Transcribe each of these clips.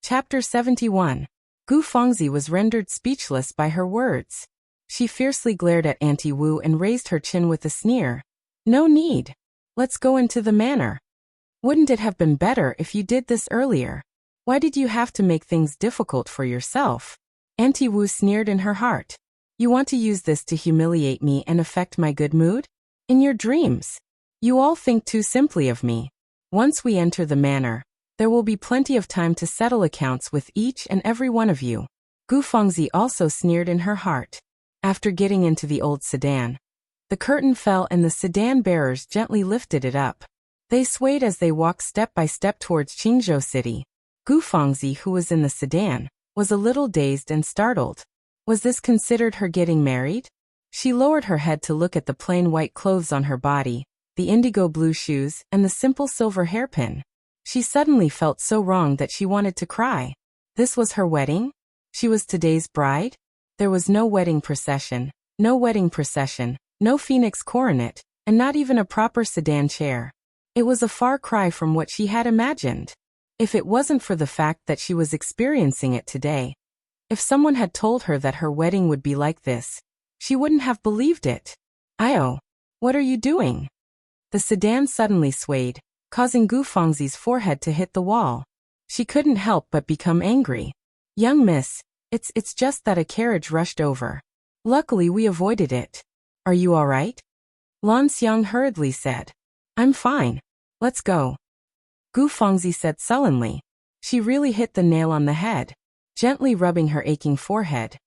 Chapter 71. Gu Fangzi was rendered speechless by her words. She fiercely glared at Auntie Wu and raised her chin with a sneer. No need. Let's go into the manor. Wouldn't it have been better if you did this earlier? Why did you have to make things difficult for yourself? Auntie Wu sneered in her heart. You want to use this to humiliate me and affect my good mood? In your dreams. You all think too simply of me. Once we enter the manor, there will be plenty of time to settle accounts with each and every one of you. Gu Fangzi also sneered in her heart. After getting into the old sedan, the curtain fell and the sedan bearers gently lifted it up. They swayed as they walked step by step towards Qingzhou City. Gu Fangzi, who was in the sedan, was a little dazed and startled. Was this considered her getting married? She lowered her head to look at the plain white clothes on her body, the indigo blue shoes, and the simple silver hairpin. She suddenly felt so wrong that she wanted to cry. This was her wedding? She was today's bride? There was no wedding procession, no phoenix coronet, and not even a proper sedan chair. It was a far cry from what she had imagined. If it wasn't for the fact that she was experiencing it today, if someone had told her that her wedding would be like this, she wouldn't have believed it. Io, what are you doing? The sedan suddenly swayed, causing Gu Fangzi's forehead to hit the wall. She couldn't help but become angry. Young miss, it's just that a carriage rushed over. Luckily we avoided it. Are you all right? Lan Xiang hurriedly said. I'm fine. Let's go. Gu Fangzi said sullenly. She really hit the nail on the head. Gently rubbing her aching forehead,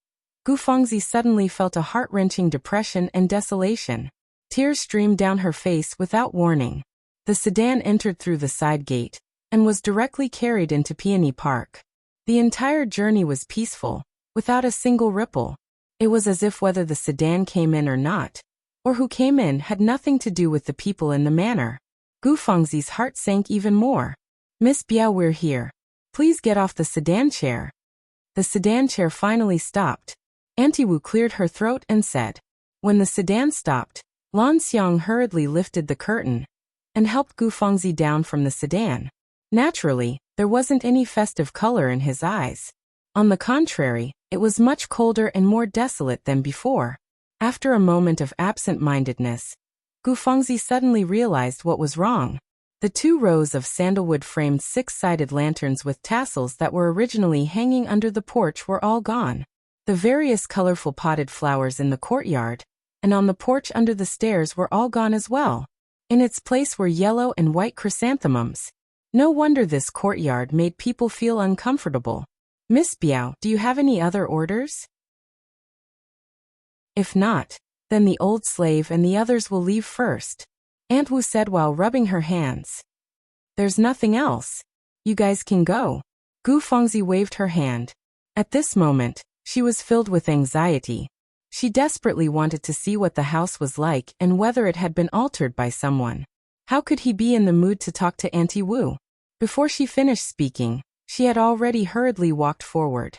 Gu Fangzi suddenly felt a heart-wrenching depression and desolation. Tears streamed down her face without warning. The sedan entered through the side gate and was directly carried into Peony Park. The entire journey was peaceful, without a single ripple. It was as if whether the sedan came in or not, or who came in, had nothing to do with the people in the manor. Gu Fangzi's heart sank even more. Miss Biao, we're here. Please get off the sedan chair. The sedan chair finally stopped. Auntie Wu cleared her throat and said. When the sedan stopped, Lan Xiang hurriedly lifted the curtain and helped Gu Fangzi down from the sedan. Naturally, there wasn't any festive color in his eyes. On the contrary, it was much colder and more desolate than before. After a moment of absent-mindedness, Gu Fangzi suddenly realized what was wrong. The 2 rows of sandalwood-framed 6-sided lanterns with tassels that were originally hanging under the porch were all gone. The various colorful potted flowers in the courtyard and on the porch under the stairs were all gone as well. In its place were yellow and white chrysanthemums. No wonder this courtyard made people feel uncomfortable. Miss Biao, do you have any other orders? If not, then the old slave and the others will leave first, Aunt Wu said while rubbing her hands. There's nothing else. You guys can go. Gu Fangzi waved her hand. At this moment, she was filled with anxiety. She desperately wanted to see what the house was like and whether it had been altered by someone. How could he be in the mood to talk to Auntie Wu? Before she finished speaking, she had already hurriedly walked forward.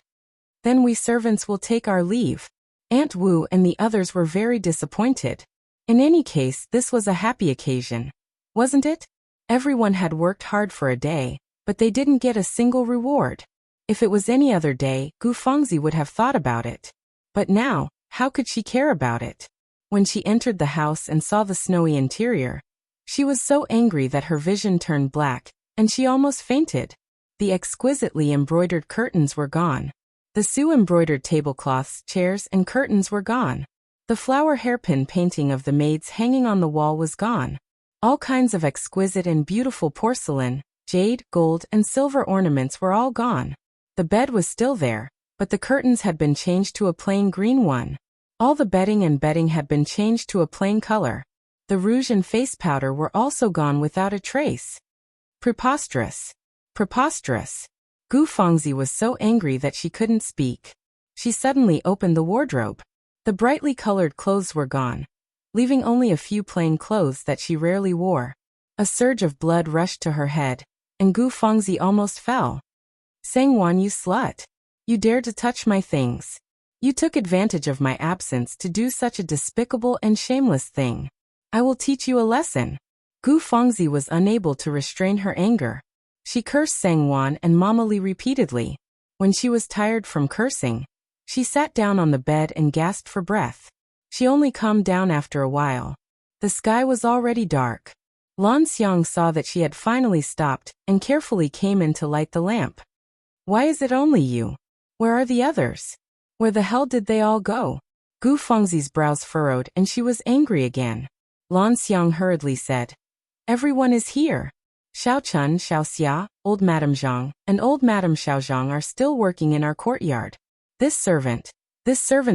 Then we servants will take our leave. Aunt Wu and the others were very disappointed. In any case, this was a happy occasion, wasn't it? Everyone had worked hard for a day, but they didn't get a single reward. If it was any other day, Gu Fangzi would have thought about it. But now, how could she care about it? When she entered the house and saw the snowy interior, she was so angry that her vision turned black, and she almost fainted. The exquisitely embroidered curtains were gone. The Sioux-embroidered tablecloths, chairs, and curtains were gone. The flower hairpin painting of the maids hanging on the wall was gone. All kinds of exquisite and beautiful porcelain, jade, gold, and silver ornaments were all gone. The bed was still there, but the curtains had been changed to a plain green one. All the bedding and bedding had been changed to a plain color. The rouge and face powder were also gone without a trace. Preposterous. Preposterous. Gu Fangzi was so angry that she couldn't speak. She suddenly opened the wardrobe. The brightly colored clothes were gone, leaving only a few plain clothes that she rarely wore. A surge of blood rushed to her head, and Gu Fangzi almost fell. Sangwan, you slut. You dared to touch my things. You took advantage of my absence to do such a despicable and shameless thing. I will teach you a lesson. Gu Fangzi was unable to restrain her anger. She cursed Sangwon and Mama Lee repeatedly. When she was tired from cursing, she sat down on the bed and gasped for breath. She only calmed down after a while. The sky was already dark. Lan Xiang saw that she had finally stopped and carefully came in to light the lamp. Why is it only you? Where are the others? Where the hell did they all go? Gu Fengzi's brows furrowed and she was angry again. Lan Xiang hurriedly said, "Everyone is here. Xiao Chun, Xiao Xia, old Madame Zhang, and old Madame Xiaozhang are still working in our courtyard. This servant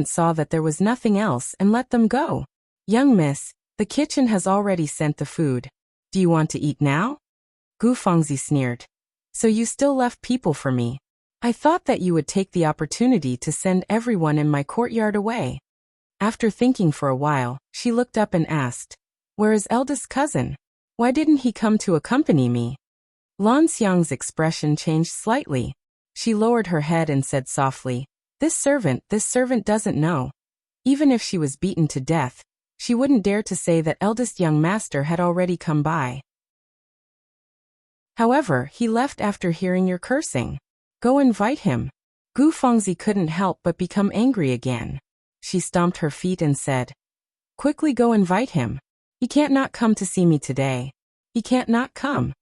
saw that there was nothing else and let them go. Young miss, the kitchen has already sent the food. Do you want to eat now?" Gu Fengzi sneered. "So you still left people for me. I thought that you would take the opportunity to send everyone in my courtyard away." After thinking for a while, she looked up and asked, "Where is eldest cousin? Why didn't he come to accompany me?" Lan Xiang's expression changed slightly. She lowered her head and said softly, This servant doesn't know. Even if she was beaten to death, she wouldn't dare to say that eldest young master had already come by. However, he left after hearing your cursing. Go invite him." Gu Fengzi couldn't help but become angry again. She stomped her feet and said, "Quickly go invite him. He can't not come to see me today. He can't not come.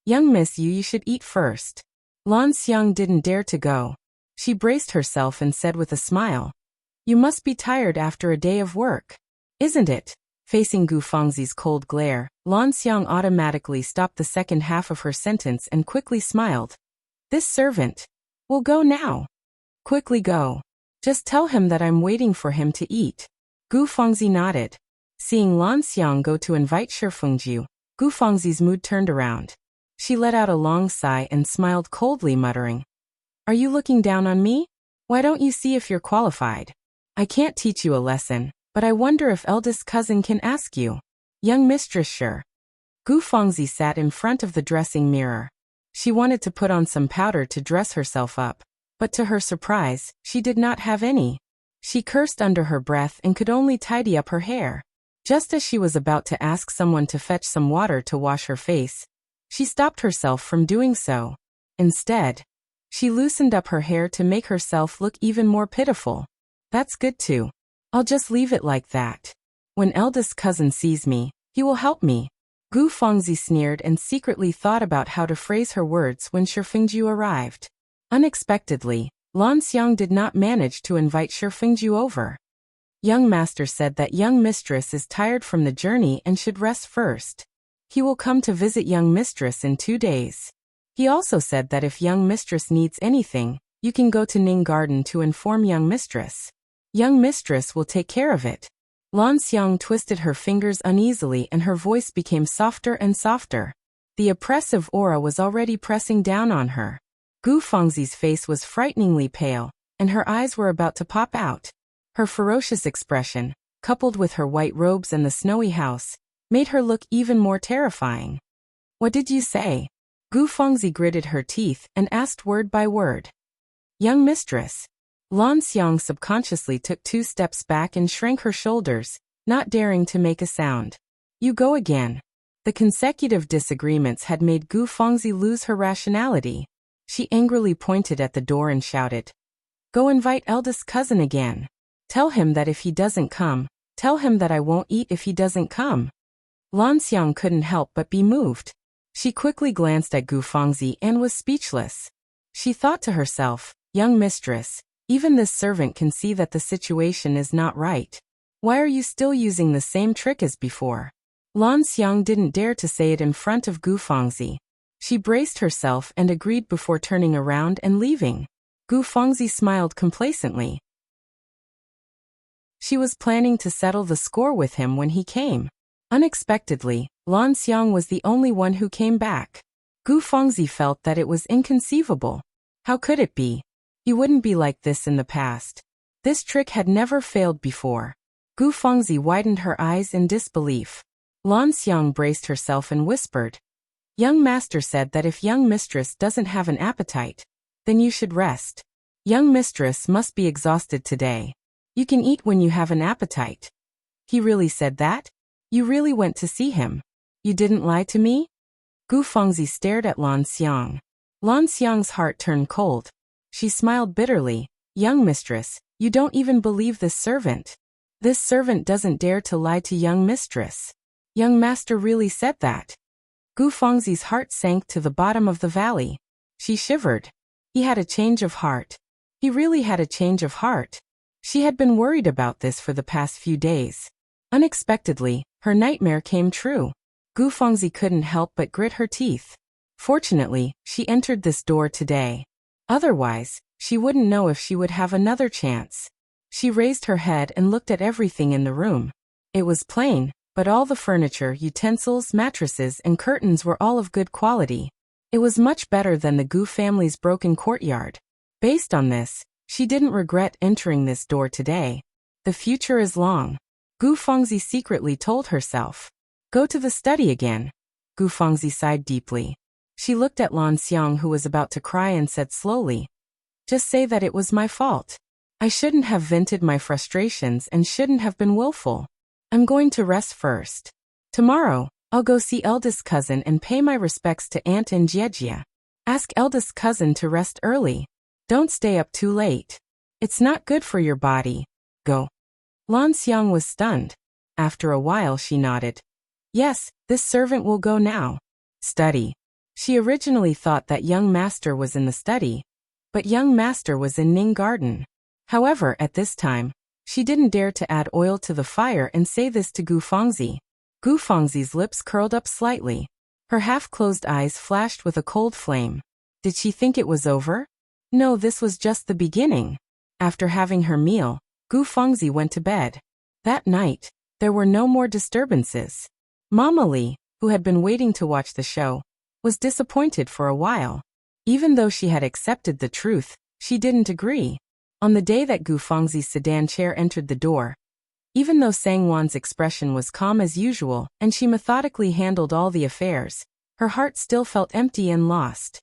Young miss, you should eat first." Lan Xiang didn't dare to go. She braced herself and said with a smile, "You must be tired after a day of work, isn't it?" Facing Gu Fengzi's cold glare, Lan Xiang automatically stopped the second half of her sentence and quickly smiled. "This servant will go now. Quickly go. Just tell him that I'm waiting for him to eat." Gu Fengzi nodded. Seeing Lan Xiang go to invite Shi Fengjiu, Gu Fengzi's mood turned around. She let out a long sigh and smiled coldly, muttering, "Are you looking down on me? Why don't you see if you're qualified? I can't teach you a lesson, but I wonder if eldest cousin can ask you. Young mistress, sure." Gu Fengzi sat in front of the dressing mirror. She wanted to put on some powder to dress herself up, but to her surprise, she did not have any. She cursed under her breath and could only tidy up her hair. Just as she was about to ask someone to fetch some water to wash her face, she stopped herself from doing so. Instead, she loosened up her hair to make herself look even more pitiful. "That's good too. I'll just leave it like that. When eldest cousin sees me, he will help me." Gu Fengzi sneered and secretly thought about how to phrase her words when Shi Fengjiu arrived. Unexpectedly, Lan Xiang did not manage to invite Shi Fengjiu over. Young master said that young mistress is tired from the journey and should rest first. He will come to visit young mistress in 2 days. He also said that if young mistress needs anything, you can go to Ning Garden to inform young mistress. Young mistress will take care of it. Lan Xiang twisted her fingers uneasily and her voice became softer and softer. The oppressive aura was already pressing down on her. Gu Fengzi's face was frighteningly pale, and her eyes were about to pop out. Her ferocious expression, coupled with her white robes and the snowy house, made her look even more terrifying. "What did you say?" Gu Fengzi gritted her teeth and asked word by word. "Young mistress." Lan Xiang subconsciously took 2 steps back and shrank her shoulders, not daring to make a sound. "You go again." The consecutive disagreements had made Gu Fengzi lose her rationality. She angrily pointed at the door and shouted, "Go invite eldest cousin again. Tell him that if he doesn't come, tell him that I won't eat if he doesn't come." Lan Xiang couldn't help but be moved. She quickly glanced at Gu Fengzi and was speechless. She thought to herself, "Young mistress, even this servant can see that the situation is not right. Why are you still using the same trick as before?" Lan Xiang didn't dare to say it in front of Gu Fengzi. She braced herself and agreed before turning around and leaving. Gu Fengzi smiled complacently. She was planning to settle the score with him when he came. Unexpectedly, Lan Xiang was the only one who came back. Gu Fengzi felt that it was inconceivable. How could it be? He wouldn't be like this in the past. This trick had never failed before. Gu Fengzi widened her eyes in disbelief. Lan Xiang braced herself and whispered, "Young master said that if young mistress doesn't have an appetite, then you should rest. Young mistress must be exhausted today. You can eat when you have an appetite." "He really said that? You really went to see him? You didn't lie to me?" Gu Fengzi stared at Lan Xiang. Lan Xiang's heart turned cold. She smiled bitterly. Young mistress, you don't even believe this servant. This servant doesn't dare to lie to young mistress. Young master really said that. Gu Fengzi's heart sank to the bottom of the valley. She shivered. He had a change of heart. He really had a change of heart. She had been worried about this for the past few days. Unexpectedly, her nightmare came true. Gu Fengzi couldn't help but grit her teeth. Fortunately, she entered this door today. Otherwise, she wouldn't know if she would have another chance. She raised her head and looked at everything in the room. It was plain, but all the furniture, utensils, mattresses, and curtains were all of good quality. It was much better than the Gu family's broken courtyard. Based on this, she didn't regret entering this door today. The future is long. Gu Fengzi secretly told herself. Go to the study again. Gu Fengzi sighed deeply. She looked at Lan Xiang, who was about to cry, and said slowly, just say that it was my fault. I shouldn't have vented my frustrations and shouldn't have been willful. I'm going to rest first. Tomorrow, I'll go see eldest cousin and pay my respects to aunt and Jiejie. Ask eldest cousin to rest early. Don't stay up too late. It's not good for your body. Go. Lan Xiang was stunned. After a while she nodded. Yes, this servant will go now. Study. She originally thought that young master was in the study, but young master was in Ning Garden. However, at this time, she didn't dare to add oil to the fire and say this to Gu Fengzi. Gu Fengzi's lips curled up slightly. Her half-closed eyes flashed with a cold flame. Did she think it was over? No, this was just the beginning. After having her meal, Gu Fengzi went to bed. That night, there were no more disturbances. Mama Li, who had been waiting to watch the show, was disappointed for a while. Even though she had accepted the truth, she didn't agree. On the day that Gu Fengzi's sedan chair entered the door, even though Sangwon's expression was calm as usual and she methodically handled all the affairs, her heart still felt empty and lost.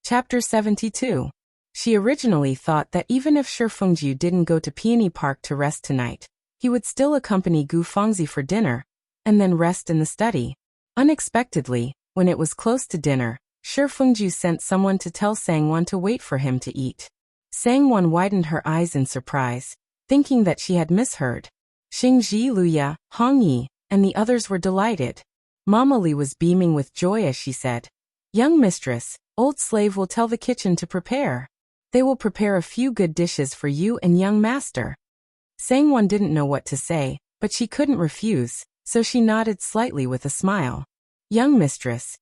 Chapter 72. She originally thought that even if Shi Fengju didn't go to Peony Park to rest tonight, he would still accompany Gu Fengzi for dinner, and then rest in the study. Unexpectedly, when it was close to dinner, Shi Fengju sent someone to tell Sangwon to wait for him to eat. Sangwon widened her eyes in surprise, thinking that she had misheard. Xingji, Luya, Hong Yi, and the others were delighted. Mama Li was beaming with joy as she said, Young mistress, old slave will tell the kitchen to prepare. They will prepare a few good dishes for you and young master. Sangwon didn't know what to say, but she couldn't refuse, so she nodded slightly with a smile. Young mistress,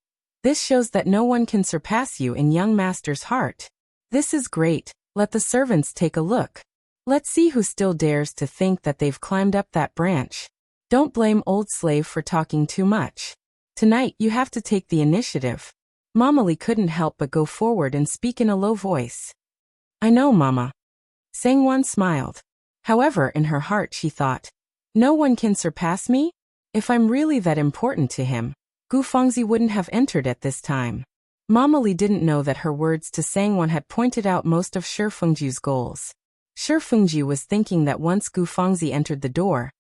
this shows that no one can surpass you in young master's heart. This is great, let the servants take a look. Let's see who still dares to think that they've climbed up that branch. Don't blame old slave for talking too much. Tonight you have to take the initiative. Mama Li couldn't help but go forward and speak in a low voice. I know, Mama. Sangwon smiled. However, in her heart she thought, no one can surpass me? If I'm really that important to him, Gu Fengzi wouldn't have entered at this time. Mama Li didn't know that her words to Sangwon had pointed out most of Shi Fengju's goals. Shi Fengju was thinking that once Gu Fengzi entered the door,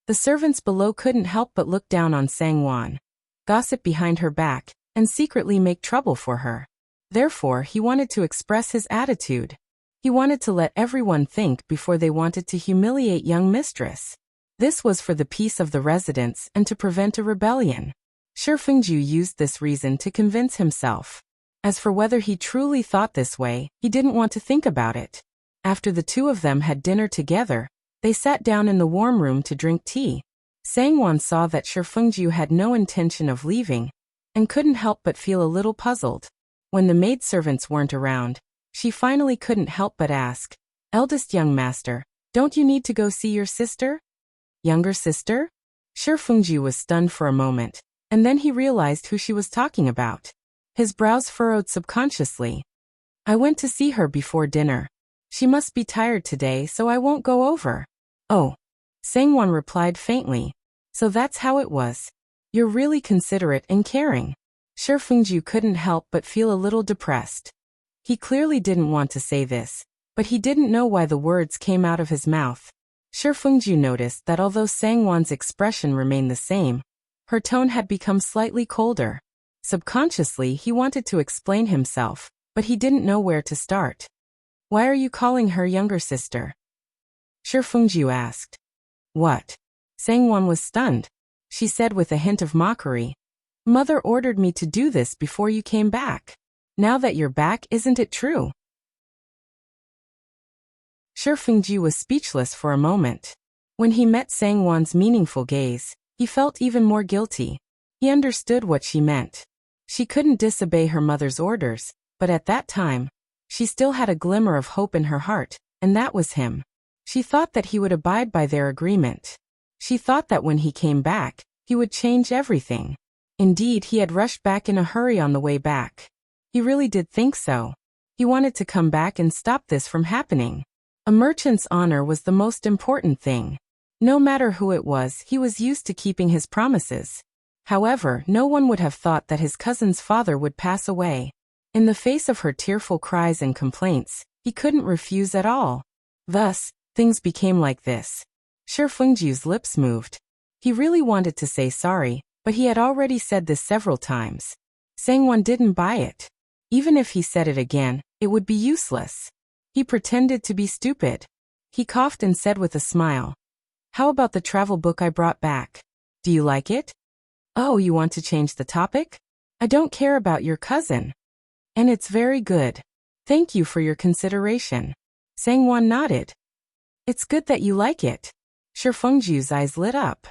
the servants below couldn't help but look down on Sangwon, gossip behind her back, and secretly make trouble for her. Therefore, he wanted to express his attitude. He wanted to let everyone think before they wanted to humiliate young mistress. This was for the peace of the residents and to prevent a rebellion. Shi Fengju used this reason to convince himself. As for whether he truly thought this way, he didn't want to think about it. After the two of them had dinner together, they sat down in the warm room to drink tea. Sangwon saw that Shi Fengju had no intention of leaving, and couldn't help but feel a little puzzled. When the maidservants weren't around, she finally couldn't help but ask, Eldest young master, don't you need to go see your sister? Younger sister? Shi Fengju was stunned for a moment, and then he realized who she was talking about. His brows furrowed subconsciously. I went to see her before dinner. She must be tired today, so I won't go over. Oh. Sangwon replied faintly. So that's how it was. You're really considerate and caring. Shi Fengju couldn't help but feel a little depressed. He clearly didn't want to say this, but he didn't know why the words came out of his mouth. Shi Fengju noticed that although Sangwon's expression remained the same, her tone had become slightly colder. Subconsciously, he wanted to explain himself, but he didn't know where to start. Why are you calling her younger sister? Shi Fengju asked. What? Sangwon was stunned. She said with a hint of mockery, Mother ordered me to do this before you came back. Now that you're back, isn't it true? Shi Fengju was speechless for a moment. When he met Sangwon's meaningful gaze, he felt even more guilty. He understood what she meant. She couldn't disobey her mother's orders, but at that time, she still had a glimmer of hope in her heart, and that was him. She thought that he would abide by their agreement. She thought that when he came back, he would change everything. Indeed, he had rushed back in a hurry on the way back. He really did think so. He wanted to come back and stop this from happening. A merchant's honor was the most important thing. No matter who it was, he was used to keeping his promises. However, no one would have thought that his cousin's father would pass away. In the face of her tearful cries and complaints, he couldn't refuse at all. Thus, things became like this. Shi Fengju's lips moved. He really wanted to say sorry, but he had already said this several times. Sangwon didn't buy it. Even if he said it again, it would be useless. He pretended to be stupid. He coughed and said with a smile, How about the travel book I brought back? Do you like it? Oh, you want to change the topic? I don't care about your cousin. And it's very good. Thank you for your consideration. Sangwon nodded. It's good that you like it. Shi Fengju's eyes lit up.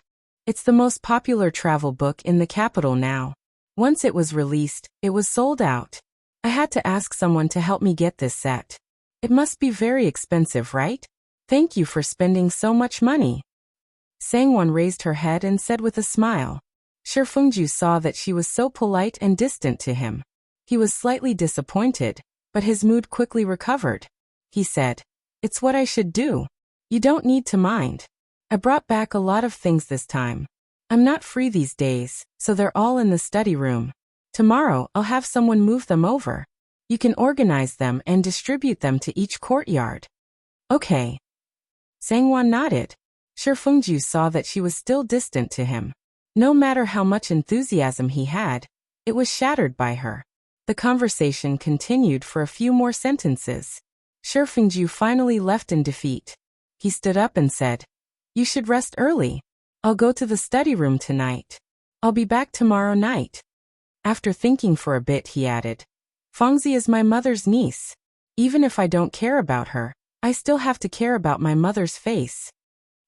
It's the most popular travel book in the capital now. Once it was released, it was sold out. I had to ask someone to help me get this set. It must be very expensive, right? Thank you for spending so much money. Sangwon raised her head and said with a smile. Shi Fengju saw that she was so polite and distant to him. He was slightly disappointed, but his mood quickly recovered. He said, It's what I should do. You don't need to mind. I brought back a lot of things this time. I'm not free these days, so they're all in the study room. Tomorrow, I'll have someone move them over. You can organize them and distribute them to each courtyard. Okay. Sangwon nodded. Shi Fengju saw that she was still distant to him. No matter how much enthusiasm he had, it was shattered by her. The conversation continued for a few more sentences. Shi Fengju finally left in defeat. He stood up and said, You should rest early. I'll go to the study room tonight. I'll be back tomorrow night. After thinking for a bit, he added, Fangzi is my mother's niece. Even if I don't care about her, I still have to care about my mother's face.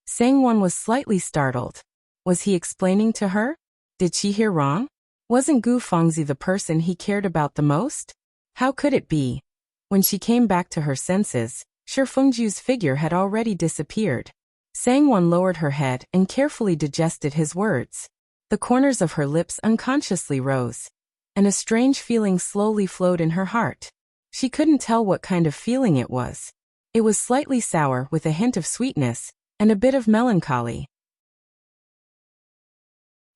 Sangwon was slightly startled. Was he explaining to her? Did she hear wrong? Wasn't Gu Fangzi the person he cared about the most? How could it be? When she came back to her senses, Shi Fengju's figure had already disappeared. Sangwon lowered her head and carefully digested his words. The corners of her lips unconsciously rose, and a strange feeling slowly flowed in her heart. She couldn't tell what kind of feeling it was. It was slightly sour with a hint of sweetness, and a bit of melancholy.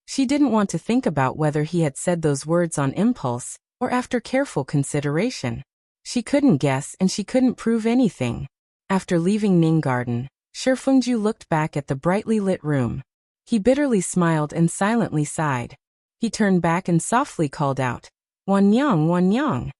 She didn't want to think about whether he had said those words on impulse, or after careful consideration. She couldn't guess and she couldn't prove anything. After leaving Ning Garden, Shi Fengju looked back at the brightly lit room. He bitterly smiled and silently sighed. He turned back and softly called out, Wanyang, Wanyang.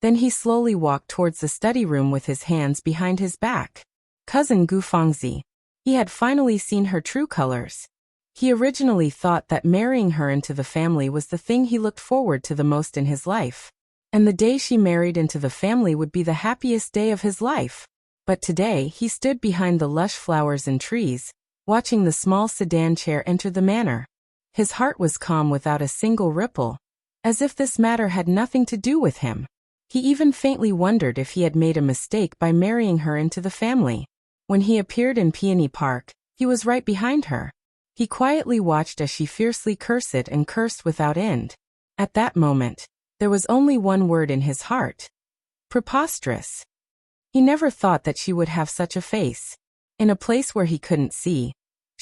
Then he slowly walked towards the study room with his hands behind his back. Cousin Gu Fangzi. He had finally seen her true colors. He originally thought that marrying her into the family was the thing he looked forward to the most in his life. And the day she married into the family would be the happiest day of his life. But today he stood behind the lush flowers and trees, watching the small sedan chair enter the manor. His heart was calm without a single ripple, as if this matter had nothing to do with him. He even faintly wondered if he had made a mistake by marrying her into the family. When he appeared in Peony Park, he was right behind her. He quietly watched as she fiercely cursed and cursed without end. At that moment, there was only one word in his heart. Preposterous. He never thought that she would have such a face. In a place where he couldn't see,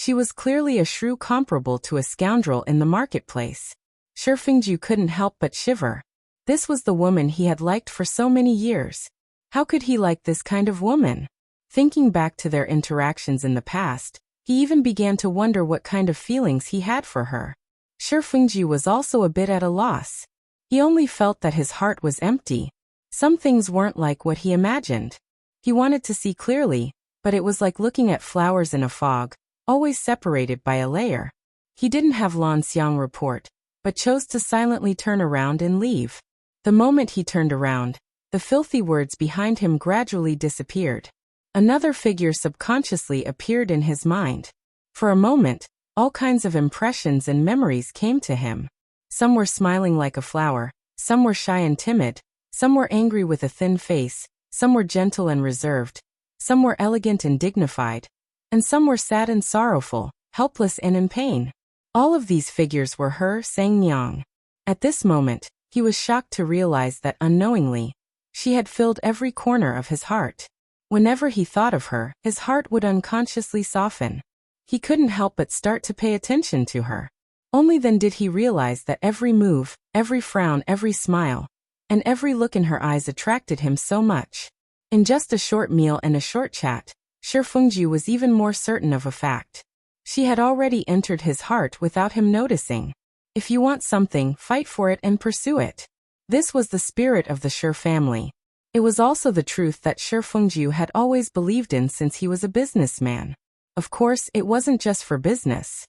she was clearly a shrew comparable to a scoundrel in the marketplace. Shi Fengju couldn't help but shiver. This was the woman he had liked for so many years. How could he like this kind of woman? Thinking back to their interactions in the past, he even began to wonder what kind of feelings he had for her. Shi Fengju was also a bit at a loss. He only felt that his heart was empty. Some things weren't like what he imagined. He wanted to see clearly, but it was like looking at flowers in a fog, always separated by a layer. He didn't have Lan Xiang report, but chose to silently turn around and leave. The moment he turned around, the filthy words behind him gradually disappeared. Another figure subconsciously appeared in his mind. For a moment, all kinds of impressions and memories came to him. Some were smiling like a flower, some were shy and timid, some were angry with a thin face, some were gentle and reserved, some were elegant and dignified, and some were sad and sorrowful, helpless and in pain. All of these figures were her, Sang Niang. At this moment, he was shocked to realize that unknowingly, she had filled every corner of his heart. Whenever he thought of her, his heart would unconsciously soften. He couldn't help but start to pay attention to her. Only then did he realize that every move, every frown, every smile, and every look in her eyes attracted him so much. In just a short meal and a short chat, Shi Fengju was even more certain of a fact. She had already entered his heart without him noticing. If you want something, fight for it and pursue it. This was the spirit of the Shi family. It was also the truth that Shi Fengju had always believed in since he was a businessman. Of course, it wasn't just for business.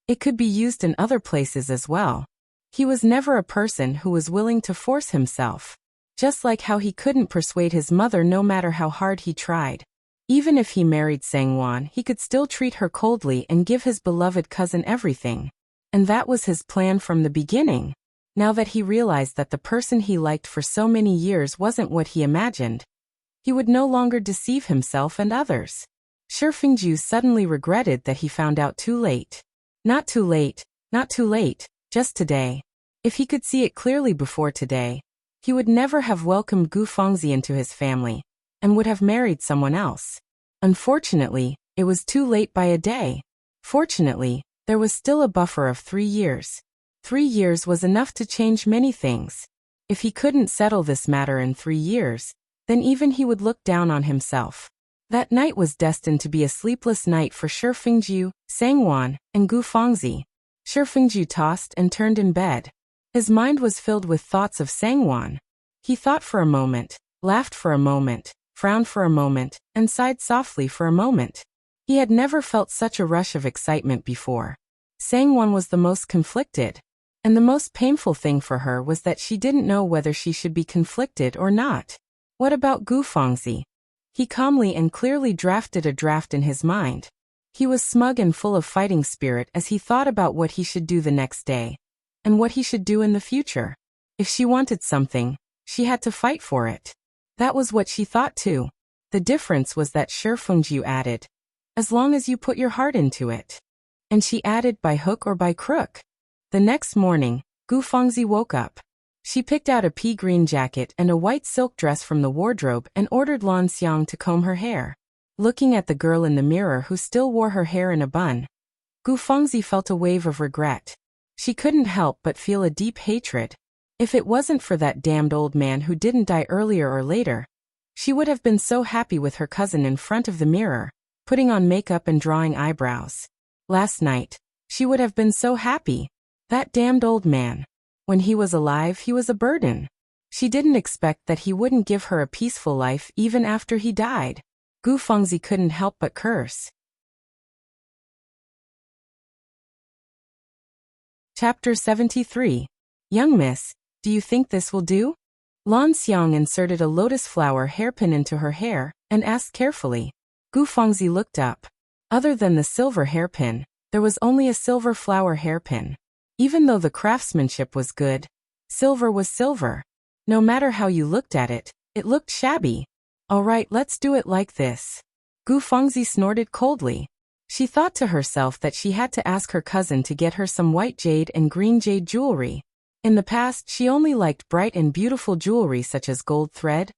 It could be used in other places as well. He was never a person who was willing to force himself. Just like how he couldn't persuade his mother no matter how hard he tried. Even if he married Sangwon, he could still treat her coldly and give his beloved cousin everything. And that was his plan from the beginning. Now that he realized that the person he liked for so many years wasn't what he imagined, he would no longer deceive himself and others. Shi Fengju suddenly regretted that he found out too late. Not too late, not too late, just today. If he could see it clearly before today, he would never have welcomed Gu Fengzi into his family, and would have married someone else. Unfortunately, it was too late by a day. Fortunately, there was still a buffer of 3 years. 3 years was enough to change many things. If he couldn't settle this matter in 3 years, then even he would look down on himself. That night was destined to be a sleepless night for Shi Fengju, Sangwon, and Gu Fengzi. Shi Fengju tossed and turned in bed. His mind was filled with thoughts of Sangwon. He thought for a moment, laughed for a moment, frowned for a moment, and sighed softly for a moment. He had never felt such a rush of excitement before. Sangwon was the most conflicted. And the most painful thing for her was that she didn't know whether she should be conflicted or not. What about Gu Fengzi? He calmly and clearly drafted a draft in his mind. He was smug and full of fighting spirit as he thought about what he should do the next day, and what he should do in the future. If she wanted something, she had to fight for it. That was what she thought too. The difference was that Shi Fengju added, as long as you put your heart into it. And she added by hook or by crook. The next morning, Gu Fengzi woke up. She picked out a pea green jacket and a white silk dress from the wardrobe and ordered Lan Xiang to comb her hair. Looking at the girl in the mirror who still wore her hair in a bun, Gu Fengzi felt a wave of regret. She couldn't help but feel a deep hatred. If it wasn't for that damned old man who didn't die earlier or later, she would have been so happy with her cousin in front of the mirror, putting on makeup and drawing eyebrows. Last night, she would have been so happy. That damned old man. When he was alive, he was a burden. She didn't expect that he wouldn't give her a peaceful life even after he died. Gu Fengzi couldn't help but curse. Chapter 73. Young miss, do you think this will do? Lan Xiang inserted a lotus flower hairpin into her hair and asked carefully. Gu Fengzi looked up. Other than the silver hairpin, there was only a silver flower hairpin. Even though the craftsmanship was good, silver was silver. No matter how you looked at it, it looked shabby. All right, let's do it like this. Gu Fengzi snorted coldly. She thought to herself that she had to ask her cousin to get her some white jade and green jade jewelry. In the past, she only liked bright and beautiful jewelry such as gold thread,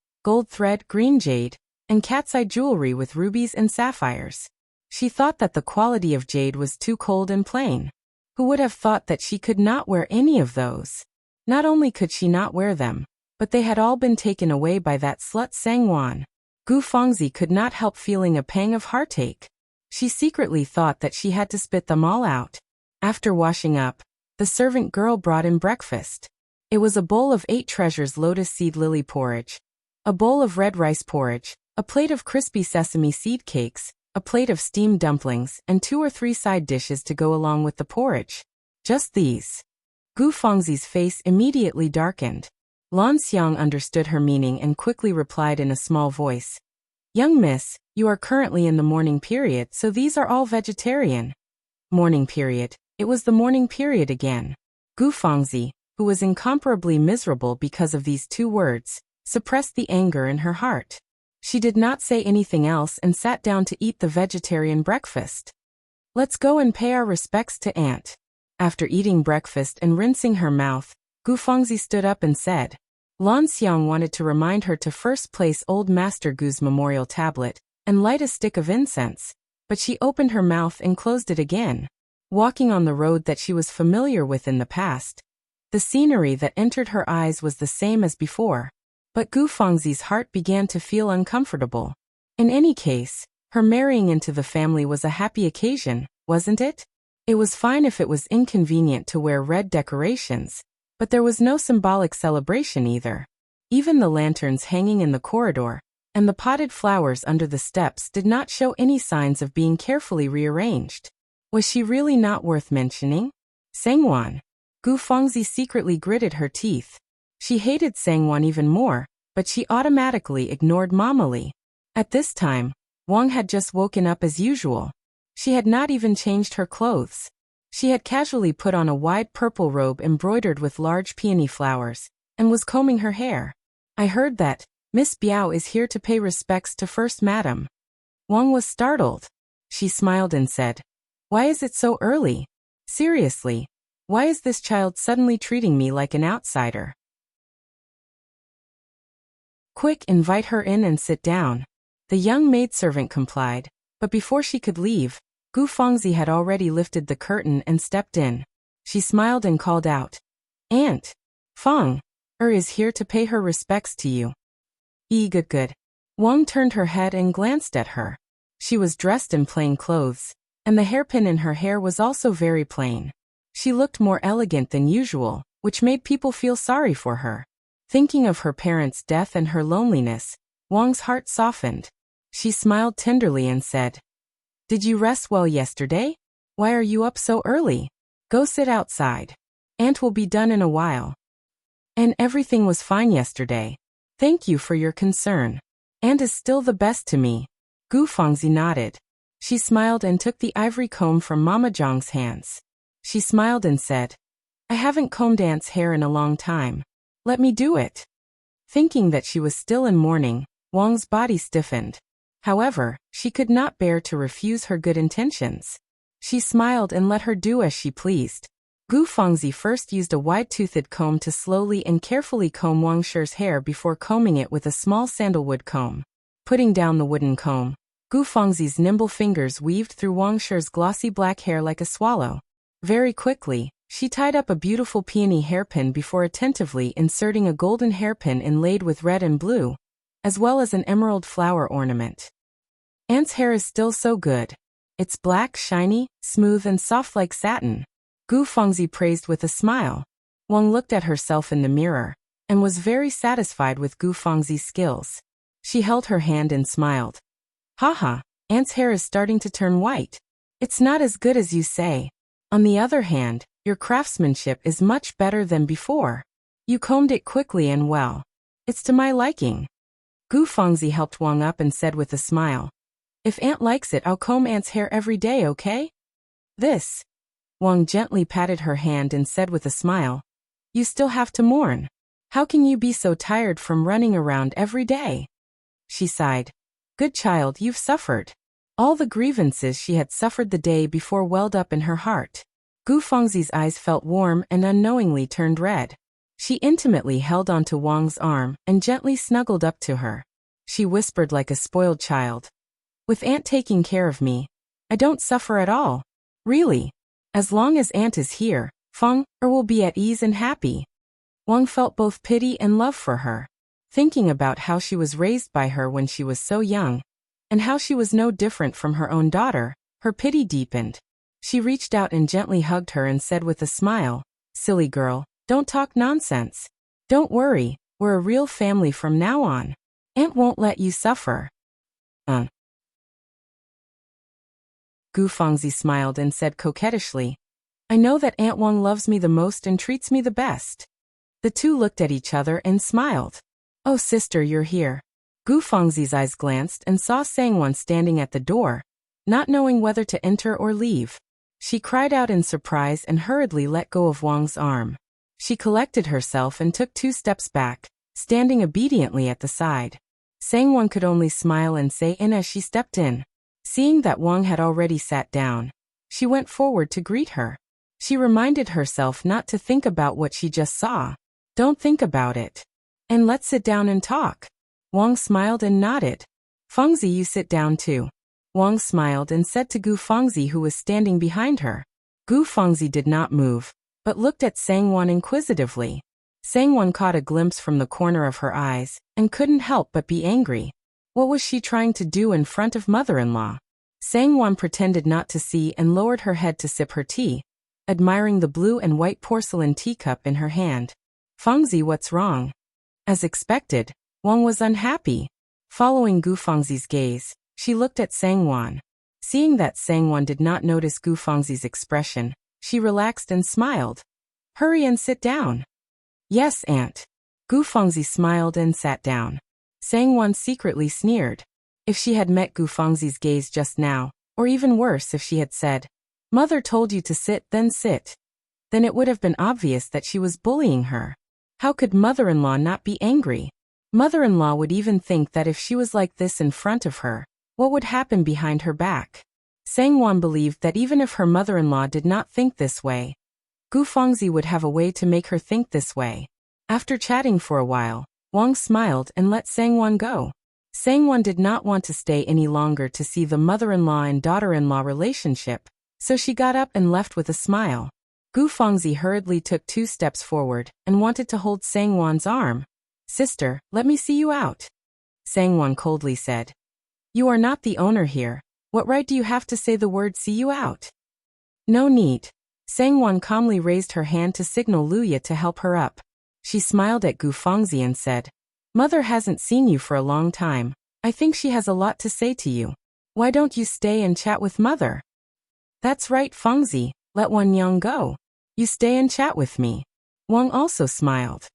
green jade, and cat's eye jewelry with rubies and sapphires. She thought that the quality of jade was too cold and plain. Who would have thought that she could not wear any of those? Not only could she not wear them, but they had all been taken away by that slut Sangwon. Gu Fangzi could not help feeling a pang of heartache. She secretly thought that she had to spit them all out. After washing up, the servant girl brought in breakfast. It was a bowl of 8 treasures lotus seed lily porridge, a bowl of red rice porridge, a plate of crispy sesame seed cakes, a plate of steamed dumplings, and 2 or 3 side dishes to go along with the porridge. Just these. Gu Fangzi's face immediately darkened. Lan Xiang understood her meaning and quickly replied in a small voice. Young miss, you are currently in the mourning period, so these are all vegetarian. Mourning period. It was the mourning period again. Gu Fangzi, who was incomparably miserable because of these 2 words, suppressed the anger in her heart. She did not say anything else and sat down to eat the vegetarian breakfast. Let's go and pay our respects to Aunt. After eating breakfast and rinsing her mouth, Gu Fangzi stood up and said, Lan Xiang wanted to remind her to first place Old Master Gu's memorial tablet and light a stick of incense, but she opened her mouth and closed it again. Walking on the road that she was familiar with in the past, the scenery that entered her eyes was the same as before, but Gu Fangzi's heart began to feel uncomfortable. In any case, her marrying into the family was a happy occasion, wasn't it? It was fine if it was inconvenient to wear red decorations, but there was no symbolic celebration either. Even the lanterns hanging in the corridor and the potted flowers under the steps did not show any signs of being carefully rearranged. Was she really not worth mentioning? Sangwon. Gu Fangzi secretly gritted her teeth. She hated Sangwon even more, but she automatically ignored Mama Li. At this time, Wang had just woken up as usual. She had not even changed her clothes. She had casually put on a wide purple robe embroidered with large peony flowers, and was combing her hair. I heard that Miss Biao is here to pay respects to First Madam. Wang was startled. She smiled and said, Why is it so early? Seriously, why is this child suddenly treating me like an outsider? Quick, invite her in and sit down. The young maidservant complied, but before she could leave, Gu Fangzi had already lifted the curtain and stepped in. She smiled and called out, Aunt, Fang, is here to pay her respects to you. Good. Wang turned her head and glanced at her. She was dressed in plain clothes, and the hairpin in her hair was also very plain. She looked more elegant than usual, which made people feel sorry for her. Thinking of her parents' death and her loneliness, Wang's heart softened. She smiled tenderly and said, Did you rest well yesterday? Why are you up so early? Go sit outside. Aunt will be done in a while. And everything was fine yesterday. Thank you for your concern. Aunt is still the best to me. Gu Fangzi nodded. She smiled and took the ivory comb from Mama Zhang's hands. She smiled and said, I haven't combed Aunt's hair in a long time. Let me do it. Thinking that she was still in mourning, Wang's body stiffened. However, she could not bear to refuse her good intentions. She smiled and let her do as she pleased. Gu Fangzi first used a wide-toothed comb to slowly and carefully comb Wang Shi's hair before combing it with a small sandalwood comb. Putting down the wooden comb, Gu Fangzi's nimble fingers weaved through Wang Shi's glossy black hair like a swallow. Very quickly, she tied up a beautiful peony hairpin before attentively inserting a golden hairpin inlaid with red and blue, as well as an emerald flower ornament. Aunt's hair is still so good. It's black, shiny, smooth and soft like satin. Gu Fangzi praised with a smile. Wang looked at herself in the mirror, and was very satisfied with Gu Fangzi's skills. She held her hand and smiled. Haha, Aunt's hair is starting to turn white. It's not as good as you say. On the other hand, your craftsmanship is much better than before. You combed it quickly and well. It's to my liking. Gu Fangzi helped Wang up and said with a smile, If Aunt likes it, I'll comb Aunt's hair every day, okay? This. Wang gently patted her hand and said with a smile, You still have to mourn. How can you be so tired from running around every day? She sighed. Good child, you've suffered. All the grievances she had suffered the day before welled up in her heart. Gu Fangzi's eyes felt warm and unknowingly turned red. She intimately held onto Wang's arm and gently snuggled up to her. She whispered like a spoiled child, With Aunt taking care of me, I don't suffer at all. Really. As long as Aunt is here, Feng will be at ease and happy. Wang felt both pity and love for her. Thinking about how she was raised by her when she was so young, and how she was no different from her own daughter, her pity deepened. She reached out and gently hugged her and said with a smile, "Silly girl, don't talk nonsense. Don't worry, we're a real family from now on. Aunt won't let you suffer." Gu Fangzi smiled and said coquettishly, "I know that Aunt Wang loves me the most and treats me the best." The two looked at each other and smiled. "Oh sister, you're here." Gu Fangzi's eyes glanced and saw Sangwon standing at the door, not knowing whether to enter or leave. She cried out in surprise and hurriedly let go of Wang's arm. She collected herself and took 2 steps back, standing obediently at the side. Sangwon could only smile and say in as she stepped in. Seeing that Wang had already sat down, she went forward to greet her. She reminded herself not to think about what she just saw. Don't think about it. And let's sit down and talk. Wang smiled and nodded. "Fangzi, you sit down too." Wang smiled and said to Gu Fangzi, who was standing behind her. Gu Fangzi did not move, but looked at Sangwon inquisitively. Sangwon caught a glimpse from the corner of her eyes, and couldn't help but be angry. What was she trying to do in front of mother-in-law? Sangwon pretended not to see and lowered her head to sip her tea, admiring the blue and white porcelain teacup in her hand. "Fangzi, what's wrong?" As expected, Wang was unhappy. Following Gu Fangzi's gaze, she looked at Sangwon. Seeing that Sangwon did not notice Gu Fangzi's expression, she relaxed and smiled. "Hurry and sit down." "Yes, aunt." Gu Fangzi smiled and sat down. Sangwon secretly sneered. If she had met Gu Fangzi's gaze just now, or even worse if she had said, "Mother told you to sit, then sit," then it would have been obvious that she was bullying her. How could mother-in-law not be angry? Mother-in-law would even think that if she was like this in front of her, what would happen behind her back? Sangwon believed that even if her mother-in-law did not think this way, Gu Fangzi would have a way to make her think this way. After chatting for a while, Wang smiled and let Sangwon go. Sangwon did not want to stay any longer to see the mother-in-law and daughter-in-law relationship, so she got up and left with a smile. Gu Fangzi hurriedly took 2 steps forward and wanted to hold Sangwon's arm. "Sister, let me see you out." Sangwon coldly said, "You are not the owner here. What right do you have to say the word see you out?" "No need." Sangwon calmly raised her hand to signal Luya to help her up. She smiled at Gu Fangzi and said, "Mother hasn't seen you for a long time. I think she has a lot to say to you. Why don't you stay and chat with mother?" "That's right, Fangzi, let Wanyang go. You stay and chat with me." Wang also smiled.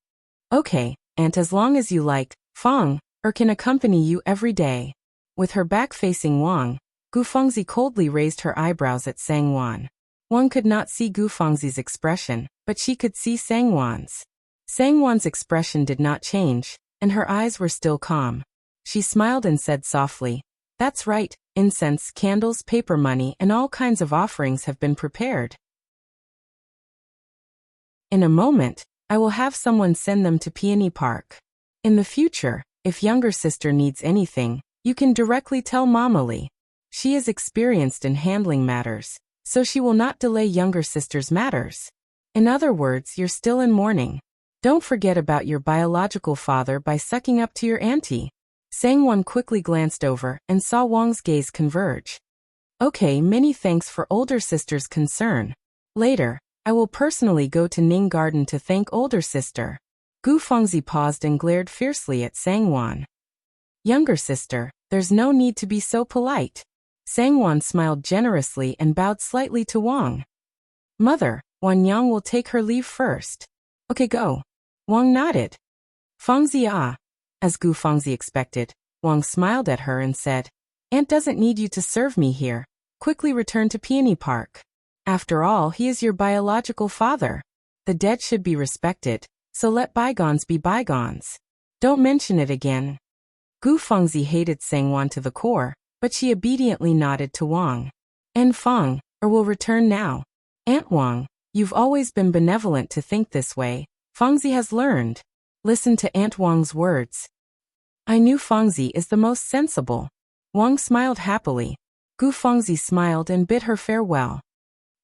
"Okay, aunt, as long as you like, Fang, or can accompany you every day." With her back facing Wang, Gu Fangzi coldly raised her eyebrows at Sangwon. Wang could not see Gu Fangzi's expression, but she could see Sangwon's. Sangwon's expression did not change, and her eyes were still calm. She smiled and said softly, "That's right, incense, candles, paper money, and all kinds of offerings have been prepared. In a moment, I will have someone send them to Peony Park. In the future, if younger sister needs anything, you can directly tell Mama Lee. She is experienced in handling matters, so she will not delay younger sister's matters. In other words, you're still in mourning. Don't forget about your biological father by sucking up to your auntie." Sangwon quickly glanced over and saw Wang's gaze converge. "Okay, many thanks for older sister's concern. Later, I will personally go to Ning Garden to thank older sister." Gu Fangzi paused and glared fiercely at Sangwon. "Younger sister, there's no need to be so polite." Sangwon smiled generously and bowed slightly to Wang. "Mother, Wanyang will take her leave first." "Okay, go." Wang nodded. "Fangzi, ah." As Gu Fangzi expected, Wang smiled at her and said, "Aunt doesn't need you to serve me here. Quickly return to Peony Park. After all, he is your biological father. The dead should be respected, so let bygones be bygones. Don't mention it again." Gu Fangzi hated Sangwon to the core, but she obediently nodded to Wang. "And Fang, or will return now." "Aunt Wang, you've always been benevolent to think this way. Fangzi has learned. Listen to Aunt Wang's words." "I knew Fangzi is the most sensible." Wang smiled happily. Gu Fangzi smiled and bid her farewell.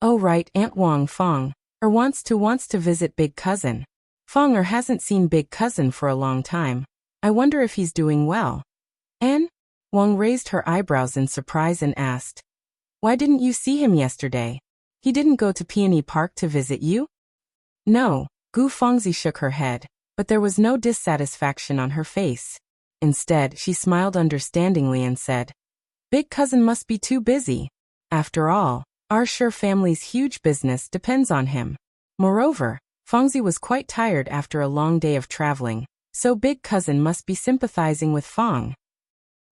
"Oh right, Aunt Wang, Fang, or wants to visit big cousin." Feng hasn't seen big cousin for a long time. I wonder if he's doing well. And? Wang raised her eyebrows in surprise and asked, why didn't you see him yesterday? He didn't go to Peony Park to visit you? No, Gu Fengzi shook her head, but there was no dissatisfaction on her face. Instead, she smiled understandingly and said, big cousin must be too busy. After all, our Shi family's huge business depends on him. Moreover, Fengzi was quite tired after a long day of traveling, so big cousin must be sympathizing with Feng.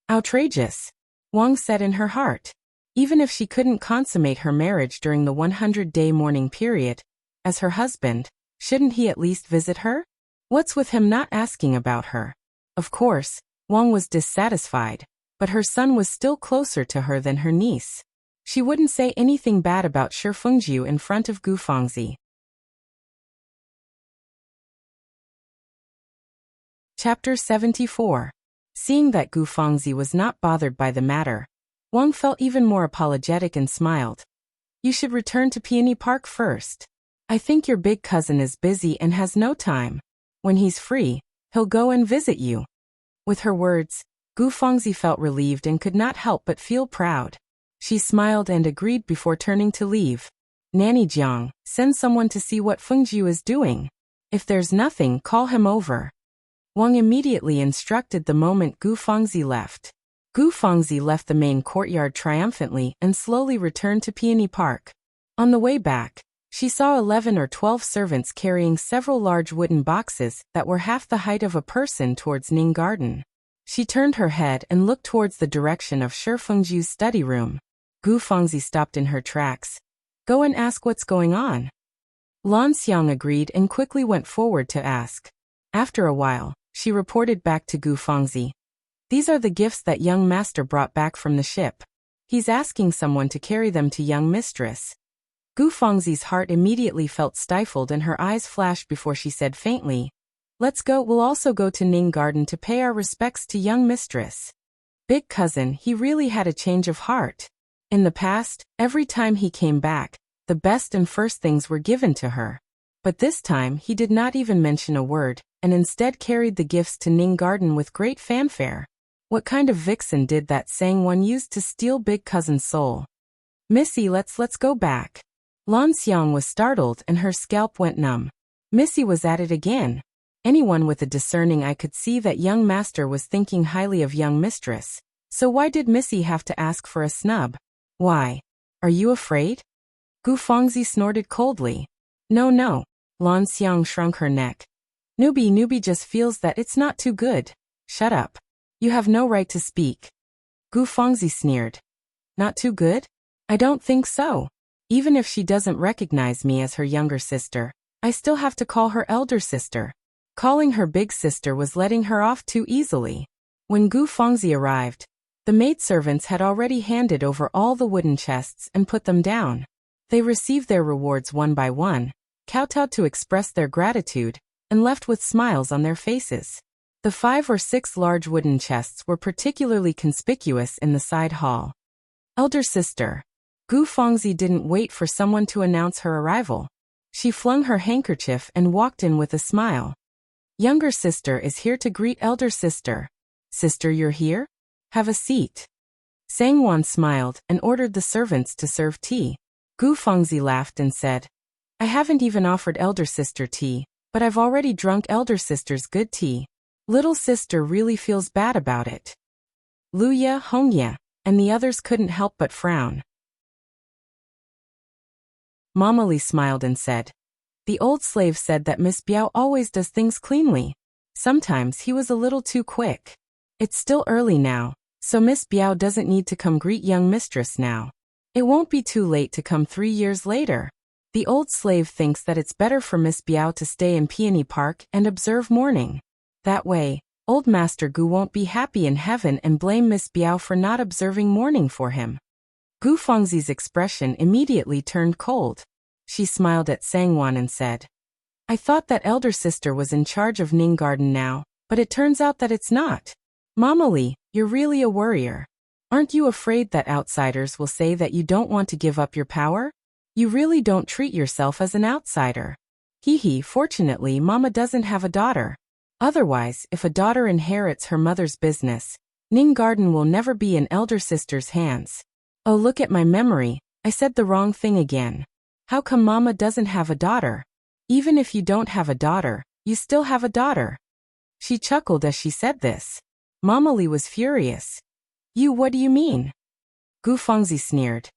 Outrageous, Wang said in her heart. Even if she couldn't consummate her marriage during the 100-day mourning period, as her husband, shouldn't he at least visit her? What's with him not asking about her? Of course, Wang was dissatisfied, but her son was still closer to her than her niece. She wouldn't say anything bad about Shi Fengjiu in front of Gu Fengzi. Chapter 74. Seeing that Gu Fengzi was not bothered by the matter, Wang felt even more apologetic and smiled. You should return to Peony Park first. I think your big cousin is busy and has no time. When he's free, he'll go and visit you. With her words, Gu Fengzi felt relieved and could not help but feel proud. She smiled and agreed before turning to leave. Nanny Jiang, send someone to see what Fengjiu is doing. If there's nothing, call him over. Wang immediately instructed the moment Gu Fengzi left. Gu Fengzi left the main courtyard triumphantly and slowly returned to Peony Park. On the way back, she saw 11 or 12 servants carrying several large wooden boxes that were half the height of a person towards Ning Garden. She turned her head and looked towards the direction of Shi Fengjiu's study room. Gu Fengzi stopped in her tracks. Go and ask what's going on. Lan Xiang agreed and quickly went forward to ask. After a while, she reported back to Gu Fengzi. These are the gifts that young master brought back from the ship. He's asking someone to carry them to young mistress. Gu Fengzi's heart immediately felt stifled and her eyes flashed before she said faintly, let's go, we'll also go to Ning Garden to pay our respects to young mistress. Big cousin, he really had a change of heart. In the past, every time he came back, the best and first things were given to her. But this time he did not even mention a word, and instead carried the gifts to Ning Garden with great fanfare. What kind of vixen did that Sang-won use to steal big cousin's soul? Missy, let's go back. Lan Xiang was startled and her scalp went numb. Missy was at it again. Anyone with a discerning eye could see that young master was thinking highly of young mistress. So why did Missy have to ask for a snub? Why? Are you afraid? Gu Fengzi snorted coldly. No. Lan Xiang shrunk her neck. Newbie just feels that it's not too good. Shut up. You have no right to speak. Gu Fengzi sneered. Not too good? I don't think so. Even if she doesn't recognize me as her younger sister, I still have to call her elder sister. Calling her big sister was letting her off too easily. When Gu Fengzi arrived, the maidservants had already handed over all the wooden chests and put them down. They received their rewards one by one, kowtowed to express their gratitude, and left with smiles on their faces. The 5 or 6 large wooden chests were particularly conspicuous in the side hall. Elder sister. Gu Fengzi didn't wait for someone to announce her arrival. She flung her handkerchief and walked in with a smile. Younger sister is here to greet elder sister. Sister, you're here? Have a seat. Sang-won smiled and ordered the servants to serve tea. Gu Fengzi laughed and said, I haven't even offered elder sister tea, but I've already drunk elder sister's good tea. Little sister really feels bad about it. Luya, Hongya, and the others couldn't help but frown. Mama Li smiled and said, the old slave said that Miss Biao always does things cleanly. Sometimes he was a little too quick. It's still early now, so Miss Biao doesn't need to come greet young mistress now. It won't be too late to come 3 years later. The old slave thinks that it's better for Miss Biao to stay in Peony Park and observe mourning. That way, old Master Gu won't be happy in heaven and blame Miss Biao for not observing mourning for him. Gu Fengzi's expression immediately turned cold. She smiled at Sang-won and said, I thought that elder sister was in charge of Ning Garden now, but it turns out that it's not. Mama Li, you're really a worrier. Aren't you afraid that outsiders will say that you don't want to give up your power? You really don't treat yourself as an outsider. Hee, fortunately Mama doesn't have a daughter. Otherwise, if a daughter inherits her mother's business, Ning Garden will never be in elder sister's hands. Oh, look at my memory, I said the wrong thing again. How come Mama doesn't have a daughter? Even if you don't have a daughter, you still have a daughter. She chuckled as she said this. Mama Li was furious. What do you mean? Gu Fengzi sneered.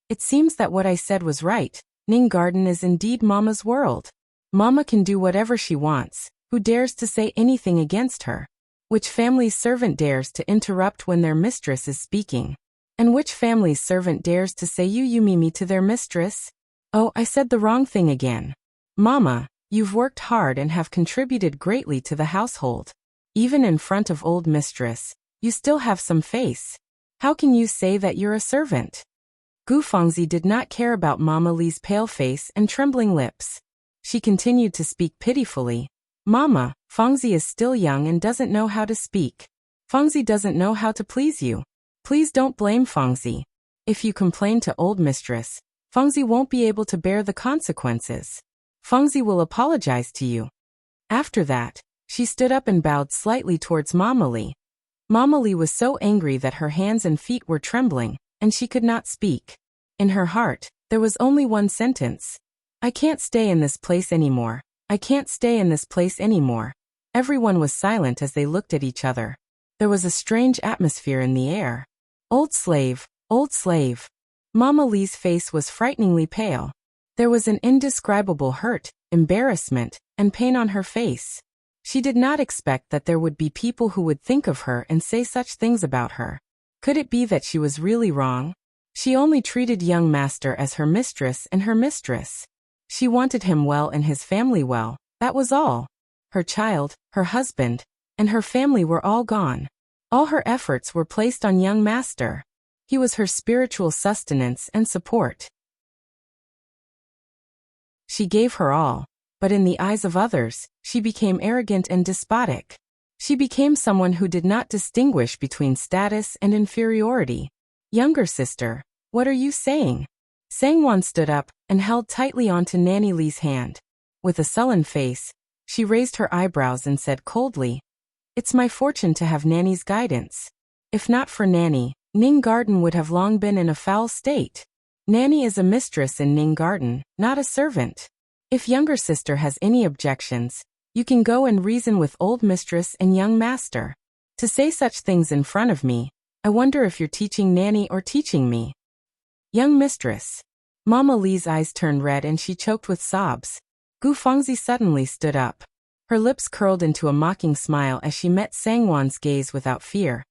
It seems that what I said was right. Ning Garden is indeed Mama's world. Mama can do whatever she wants. Who dares to say anything against her? Which family's servant dares to interrupt when their mistress is speaking? And which family's servant dares to say you mimi to their mistress? Oh, I said the wrong thing again. Mama, you've worked hard and have contributed greatly to the household. Even in front of old mistress, you still have some face. How can you say that you're a servant? Gu Fengzi did not care about Mama Li's pale face and trembling lips. She continued to speak pitifully. Mama, Fengzi is still young and doesn't know how to speak. Fengzi doesn't know how to please you. Please don't blame Fengzi. If you complain to old mistress, Fengzi won't be able to bear the consequences. Fengzi will apologize to you. After that, she stood up and bowed slightly towards Mama Li. Mama Li was so angry that her hands and feet were trembling, and she could not speak. In her heart, there was only one sentence. I can't stay in this place anymore. I can't stay in this place anymore. Everyone was silent as they looked at each other. There was a strange atmosphere in the air. Old slave, old slave. Mama Li's face was frighteningly pale. There was an indescribable hurt, embarrassment, and pain on her face. She did not expect that there would be people who would think of her and say such things about her. Could it be that she was really wrong? She only treated young master as her mistress and her mistress. She wanted him well and his family well, that was all. Her child, her husband, and her family were all gone. All her efforts were placed on young master. He was her spiritual sustenance and support. She gave her all, but in the eyes of others, she became arrogant and despotic. She became someone who did not distinguish between status and inferiority. Younger sister, what are you saying? Sangwon stood up and held tightly onto Nanny Li's hand. With a sullen face, she raised her eyebrows and said coldly, It's my fortune to have Nanny's guidance. If not for Nanny, Ning Garden would have long been in a foul state. Nanny is a mistress in Ning Garden, not a servant. If younger sister has any objections, you can go and reason with old mistress and young master. To say such things in front of me, I wonder if you're teaching Nanny or teaching me. Young mistress. Mama Li's eyes turned red and she choked with sobs. Gu Fengzi suddenly stood up. Her lips curled into a mocking smile as she met Sangwon's gaze without fear.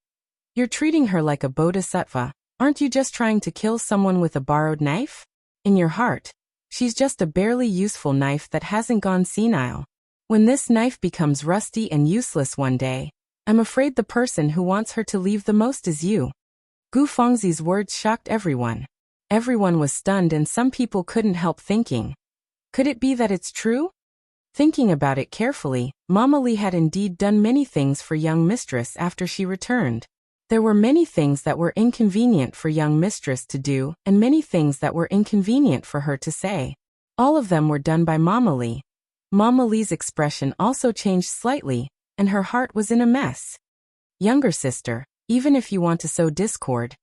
You're treating her like a bodhisattva, aren't you just trying to kill someone with a borrowed knife? In your heart, she's just a barely useful knife that hasn't gone senile. When this knife becomes rusty and useless one day, I'm afraid the person who wants her to leave the most is you. Gu Fengzi's words shocked everyone. Everyone was stunned and some people couldn't help thinking. Could it be that it's true? Thinking about it carefully, Mama Li had indeed done many things for young mistress after she returned. There were many things that were inconvenient for young mistress to do and many things that were inconvenient for her to say. All of them were done by Mama Li. Mama Li's expression also changed slightly, and her heart was in a mess. Younger sister, even if you want to sow discord,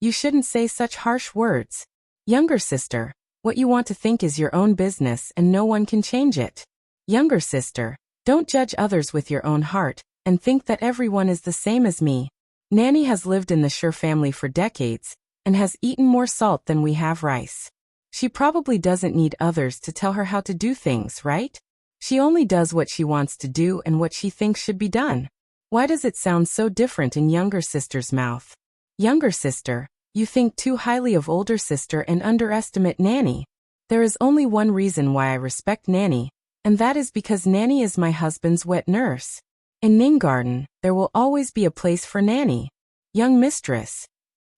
you shouldn't say such harsh words. Younger sister, what you want to think is your own business and no one can change it. Younger sister, don't judge others with your own heart, and think that everyone is the same as me. Nanny has lived in the Shi family for decades, and has eaten more salt than we have rice. She probably doesn't need others to tell her how to do things, right? She only does what she wants to do and what she thinks should be done. Why does it sound so different in younger sister's mouth? Younger sister, you think too highly of older sister and underestimate Nanny. There is only one reason why I respect Nanny, and that is because Nanny is my husband's wet nurse. In Ning Garden, there will always be a place for Nanny. Young mistress.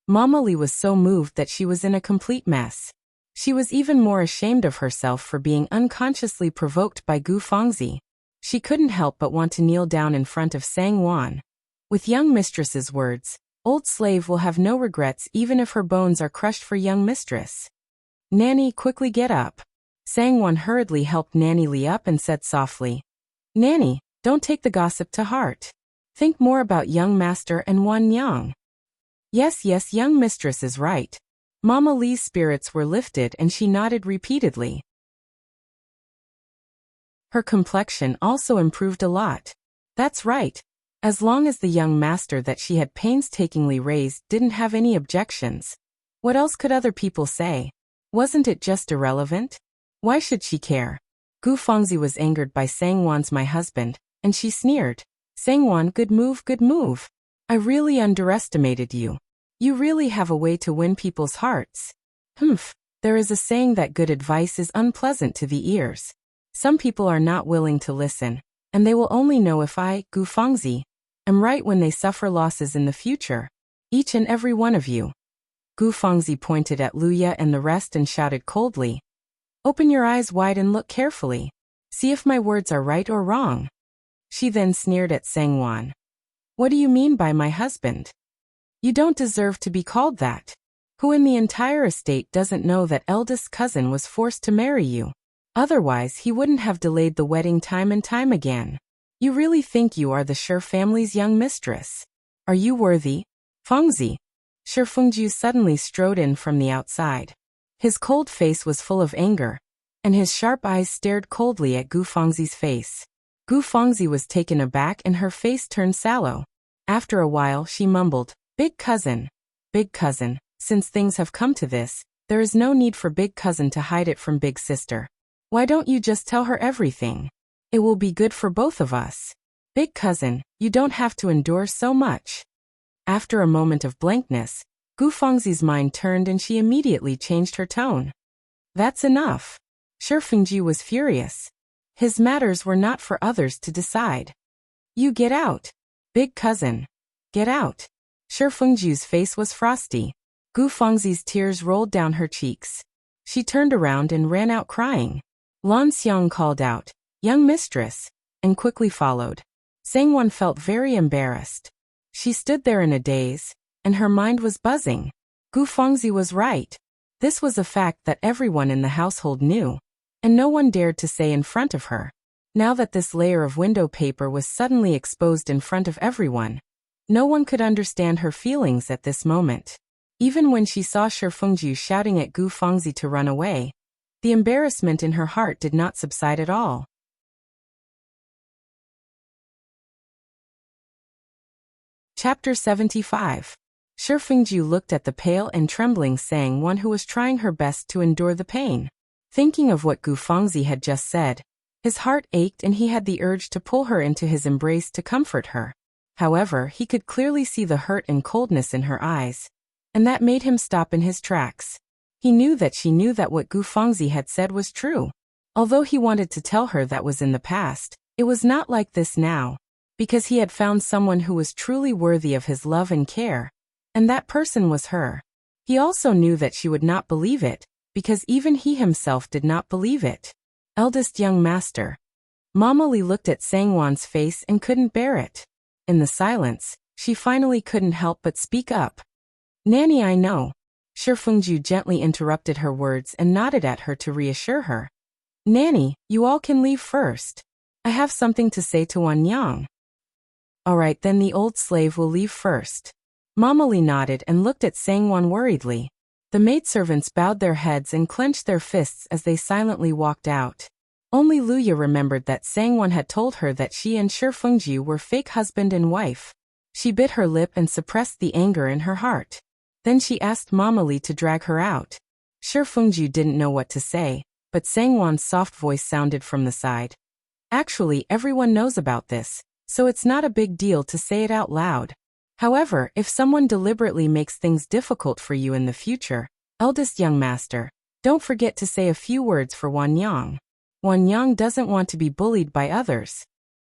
Mama Li was so moved that she was in a complete mess. She was even more ashamed of herself for being unconsciously provoked by Gu Fengzi. She couldn't help but want to kneel down in front of Sangwon. With young mistress's words, old slave will have no regrets even if her bones are crushed for young mistress. Nanny, quickly get up. Sangwon hurriedly helped Nanny Lee up and said softly, Nanny, don't take the gossip to heart. Think more about young master and Wan Yang. Yes, young mistress is right. Mama Lee's spirits were lifted and she nodded repeatedly. Her complexion also improved a lot. That's right. As long as the young master that she had painstakingly raised didn't have any objections. What else could other people say? Wasn't it just irrelevant? Why should she care? Gu Fengzi was angered by Sangwon's my husband, and she sneered. Sangwon, good move. I really underestimated you. You really have a way to win people's hearts. There is a saying that good advice is unpleasant to the ears. Some people are not willing to listen, and they will only know if I, Gu Fengzi, am right when they suffer losses in the future. Each and every one of you. Gu Fengzi pointed at Luya and the rest and shouted coldly. Open your eyes wide and look carefully. See if my words are right or wrong. She then sneered at Sangwon. What do you mean by my husband? You don't deserve to be called that. Who in the entire estate doesn't know that eldest cousin was forced to marry you? Otherwise he wouldn't have delayed the wedding time and time again. You really think you are the Shi family's young mistress? Are you worthy? Fengzi. Shi Fengju suddenly strode in from the outside. His cold face was full of anger, and his sharp eyes stared coldly at Gu Fengzi's face. Gu Fengzi was taken aback and her face turned sallow. After a while she mumbled, Big cousin, since things have come to this, there is no need for big cousin to hide it from big sister. Why don't you just tell her everything? It will be good for both of us. Big cousin, you don't have to endure so much. After a moment of blankness, Gu Fengzi's mind turned and she immediately changed her tone. That's enough. Shi Fengju was furious. His matters were not for others to decide. You get out. Big cousin. Get out. Shi Fengju's face was frosty. Gu Fengzi's tears rolled down her cheeks. She turned around and ran out crying. Lan Xiang called out, Young mistress, and quickly followed. Sangwon felt very embarrassed. She stood there in a daze, and her mind was buzzing. Gu Fengzi was right. This was a fact that everyone in the household knew, and no one dared to say in front of her. Now that this layer of window paper was suddenly exposed in front of everyone, no one could understand her feelings at this moment. Even when she saw Shi Fengju shouting at Gu Fengzi to run away, the embarrassment in her heart did not subside at all. Chapter 75. Shi Fengju looked at the pale and trembling Sangwon who was trying her best to endure the pain. Thinking of what Gu Fengzi had just said, his heart ached and he had the urge to pull her into his embrace to comfort her. However, he could clearly see the hurt and coldness in her eyes, and that made him stop in his tracks. He knew that she knew that what Gu Fengzi had said was true. Although he wanted to tell her that was in the past, it was not like this now, because he had found someone who was truly worthy of his love and care, and that person was her. He also knew that she would not believe it, because even he himself did not believe it. Eldest young master. Mama Lee looked at Sangwon's face and couldn't bear it. In the silence, she finally couldn't help but speak up. Nanny, I know. Shi Fengju gently interrupted her words and nodded at her to reassure her. Nanny, you all can leave first. I have something to say to Wan Yang. All right, then the old slave will leave first. Mama Lee nodded and looked at Sangwon worriedly. The maidservants bowed their heads and clenched their fists as they silently walked out. Only Luya remembered that Sangwon had told her that she and Shi Fengju were fake husband and wife. She bit her lip and suppressed the anger in her heart. Then she asked Mama Lee to drag her out. Shi Fengju didn't know what to say, but Sangwon's soft voice sounded from the side. Actually, everyone knows about this, so it's not a big deal to say it out loud. However, if someone deliberately makes things difficult for you in the future, eldest young master, don't forget to say a few words for Wan Yang. Wan Yang doesn't want to be bullied by others.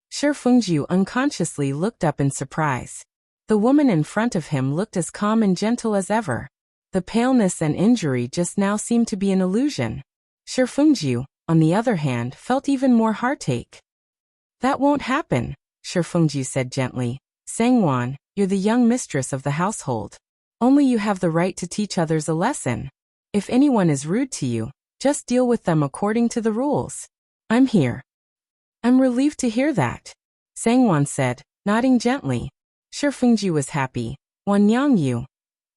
Shi Fengju unconsciously looked up in surprise. The woman in front of him looked as calm and gentle as ever. The paleness and injury just now seemed to be an illusion. Shi Fengju, on the other hand, felt even more heartache. That won't happen, Shi Fengju said gently. Sangwon, you're the young mistress of the household. Only you have the right to teach others a lesson. If anyone is rude to you, Just deal with them according to the rules. I'm here. I'm relieved to hear that, Sangwon said, nodding gently. Shifengju was happy. Wanyang, you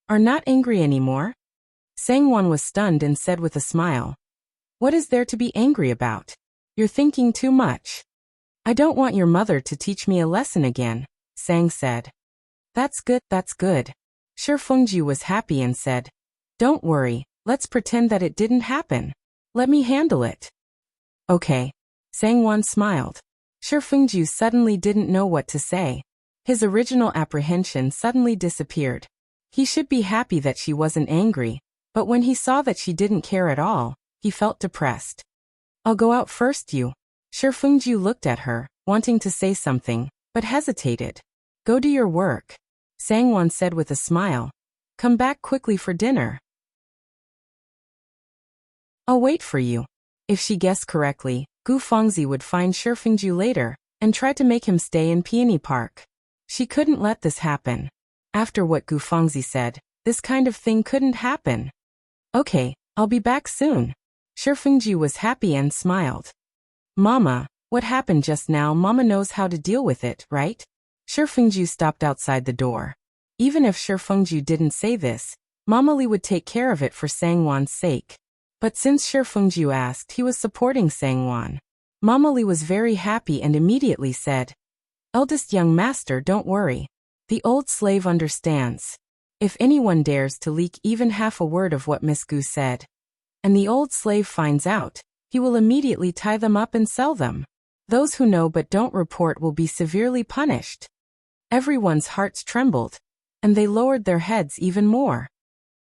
are not angry anymore? Sangwon was stunned and said with a smile. What is there to be angry about? You're thinking too much. I don't want your mother to teach me a lesson again, Sang said. That's good, that's good. Shifengju was happy and said, don't worry, let's pretend that it didn't happen. Let me handle it. Okay. Sangwon smiled. Shifengju suddenly didn't know what to say. His original apprehension suddenly disappeared. He should be happy that she wasn't angry, but when he saw that she didn't care at all, he felt depressed. I'll go out first, you. Shifengju looked at her, wanting to say something, but hesitated. Go do your work, Sangwon said with a smile. Come back quickly for dinner. I'll wait for you. If she guessed correctly, Gu Fangzi would find Shifengju later and try to make him stay in Peony Park. She couldn't let this happen. After what Gu Fangzi said, this kind of thing couldn't happen. Okay, I'll be back soon. Shifengju was happy and smiled. Mama, what happened just now? Mama knows how to deal with it, right? Shifengju stopped outside the door. Even if Shifengju didn't say this, Mama Li would take care of it for Sangwon's sake. But since Shifengju asked, he was supporting Sangwon. Mama Li was very happy and immediately said, Eldest young master, don't worry. The old slave understands. If anyone dares to leak even half a word of what Miss Gu said, and the old slave finds out, he will immediately tie them up and sell them. Those who know but don't report will be severely punished. Everyone's hearts trembled, and they lowered their heads even more.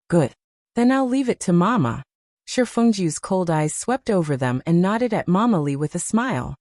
Good. Then I'll leave it to Mama. Shifengju's cold eyes swept over them and nodded at Mama Li with a smile.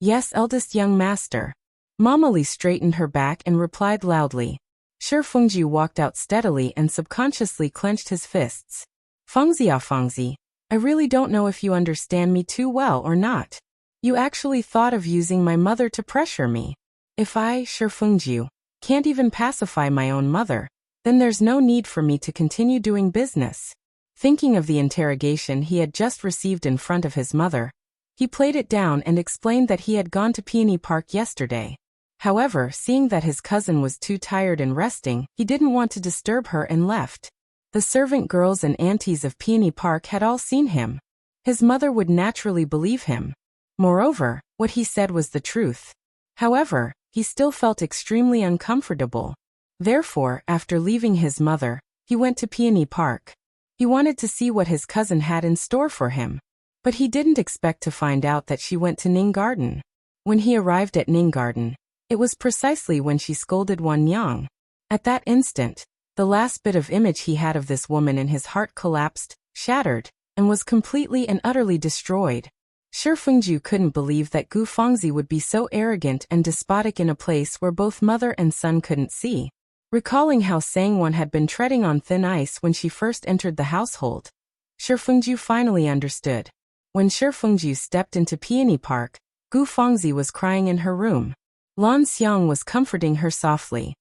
Yes, eldest young master. Mama Li straightened her back and replied loudly. Shifengju walked out steadily and subconsciously clenched his fists. Fangzi, I really don't know if you understand me too well or not. You actually thought of using my mother to pressure me. If I, Shifengju, can't even pacify my own mother, then there's no need for me to continue doing business. Thinking of the interrogation he had just received in front of his mother, he played it down and explained that he had gone to Peony Park yesterday. However, seeing that his cousin was too tired and resting, he didn't want to disturb her and left. The servant girls and aunties of Peony Park had all seen him. His mother would naturally believe him. Moreover, what he said was the truth. However, he still felt extremely uncomfortable. Therefore, after leaving his mother, he went to Peony Park. He wanted to see what his cousin had in store for him. But he didn't expect to find out that she went to Ning Garden. When he arrived at Ning Garden, it was precisely when she scolded Wanyang. At that instant, the last bit of image he had of this woman in his heart collapsed, shattered, and was completely and utterly destroyed. Shifengju couldn't believe that Gu Fangzi would be so arrogant and despotic in a place where both mother and son couldn't see. Recalling how Sangwon had been treading on thin ice when she first entered the household, Shifengju finally understood. When Shifengju stepped into Peony Park, Gu Fangzi was crying in her room. Lan Xiang was comforting her softly.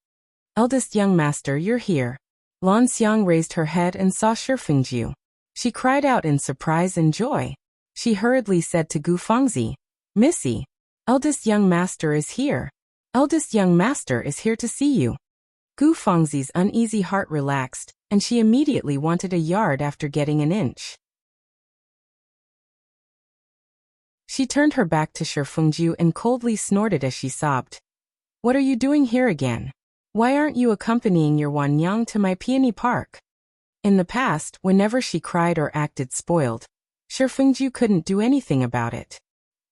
Eldest young master, you're here. Lan Xiang raised her head and saw Shifengju. She cried out in surprise and joy. She hurriedly said to Gu Fangzi, Missy, eldest young master is here. Eldest young master is here to see you. Gu Fangzi's uneasy heart relaxed, and she immediately wanted a yard after getting an inch. She turned her back to Shifengju and coldly snorted as she sobbed. What are you doing here again? Why aren't you accompanying your Wanyang to my Peony Park? In the past, whenever she cried or acted spoiled, Shifengju couldn't do anything about it.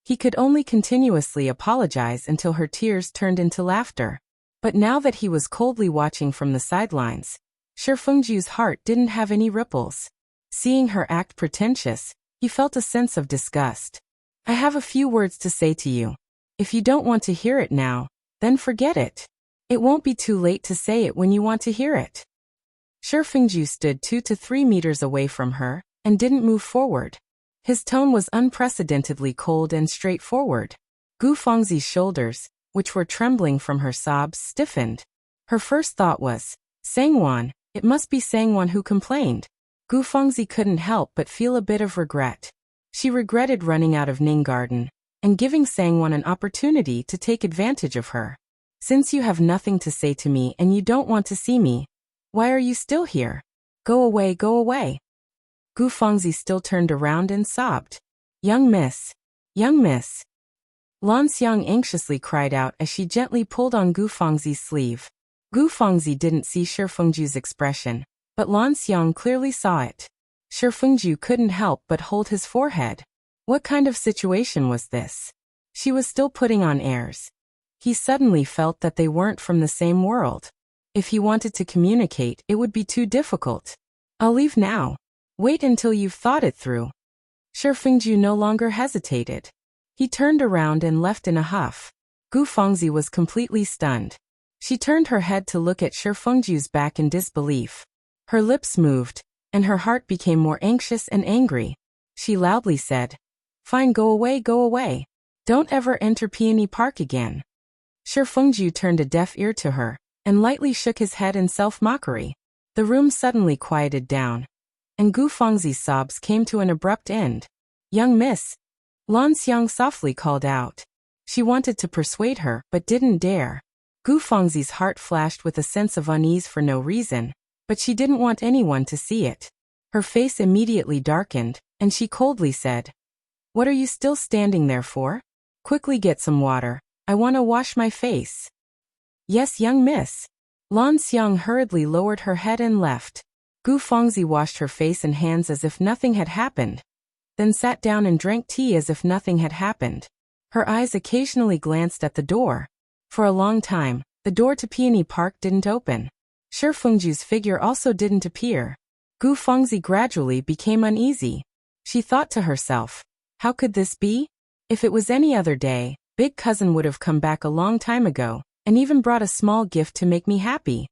He could only continuously apologize until her tears turned into laughter. But now that he was coldly watching from the sidelines, Shifengju's heart didn't have any ripples. Seeing her act pretentious, he felt a sense of disgust. I have a few words to say to you. If you don't want to hear it now, then forget it. It won't be too late to say it when you want to hear it. Shifengju stood 2 to 3 meters away from her and didn't move forward. His tone was unprecedentedly cold and straightforward. Gu Fangzi's shoulders, which were trembling from her sobs, stiffened. Her first thought was, Sangwon, it must be Sangwon who complained. Gu Fengzi couldn't help but feel a bit of regret. She regretted running out of Ning Garden and giving Sangwon an opportunity to take advantage of her. Since you have nothing to say to me and you don't want to see me, why are you still here? Go away, go away. Gu Fengzi still turned around and sobbed. Young miss. Young miss. Lan Xiang anxiously cried out as she gently pulled on Gu Fengzi's sleeve. Gu Fengzi didn't see Shi Fengju's expression, but Lan Xiang clearly saw it. Shi Fengju couldn't help but hold his forehead. What kind of situation was this? She was still putting on airs. He suddenly felt that they weren't from the same world. If he wanted to communicate, it would be too difficult. I'll leave now. Wait until you've thought it through. Shi Fengju no longer hesitated. He turned around and left in a huff. Gu Fengzi was completely stunned. She turned her head to look at Shi Fengju's back in disbelief. Her lips moved, and her heart became more anxious and angry. She loudly said, "Fine, go away, go away. Don't ever enter Peony Park again." Shi Fengju turned a deaf ear to her, and lightly shook his head in self-mockery. The room suddenly quieted down, and Gu Fengzi's sobs came to an abrupt end. "Young miss," Lan Xiang softly called out. She wanted to persuade her, but didn't dare. Gu Fengzi's heart flashed with a sense of unease for no reason, but she didn't want anyone to see it. Her face immediately darkened, and she coldly said, "What are you still standing there for? Quickly get some water. I want to wash my face." "Yes, young miss." Lan Xiang hurriedly lowered her head and left. Gu Fengzi washed her face and hands as if nothing had happened, then sat down and drank tea as if nothing had happened. Her eyes occasionally glanced at the door. For a long time, the door to Peony Park didn't open. Shi Fengju's figure also didn't appear. Gu Fengzi gradually became uneasy. She thought to herself, how could this be? If it was any other day, Big Cousin would have come back a long time ago, and even brought a small gift to make me happy.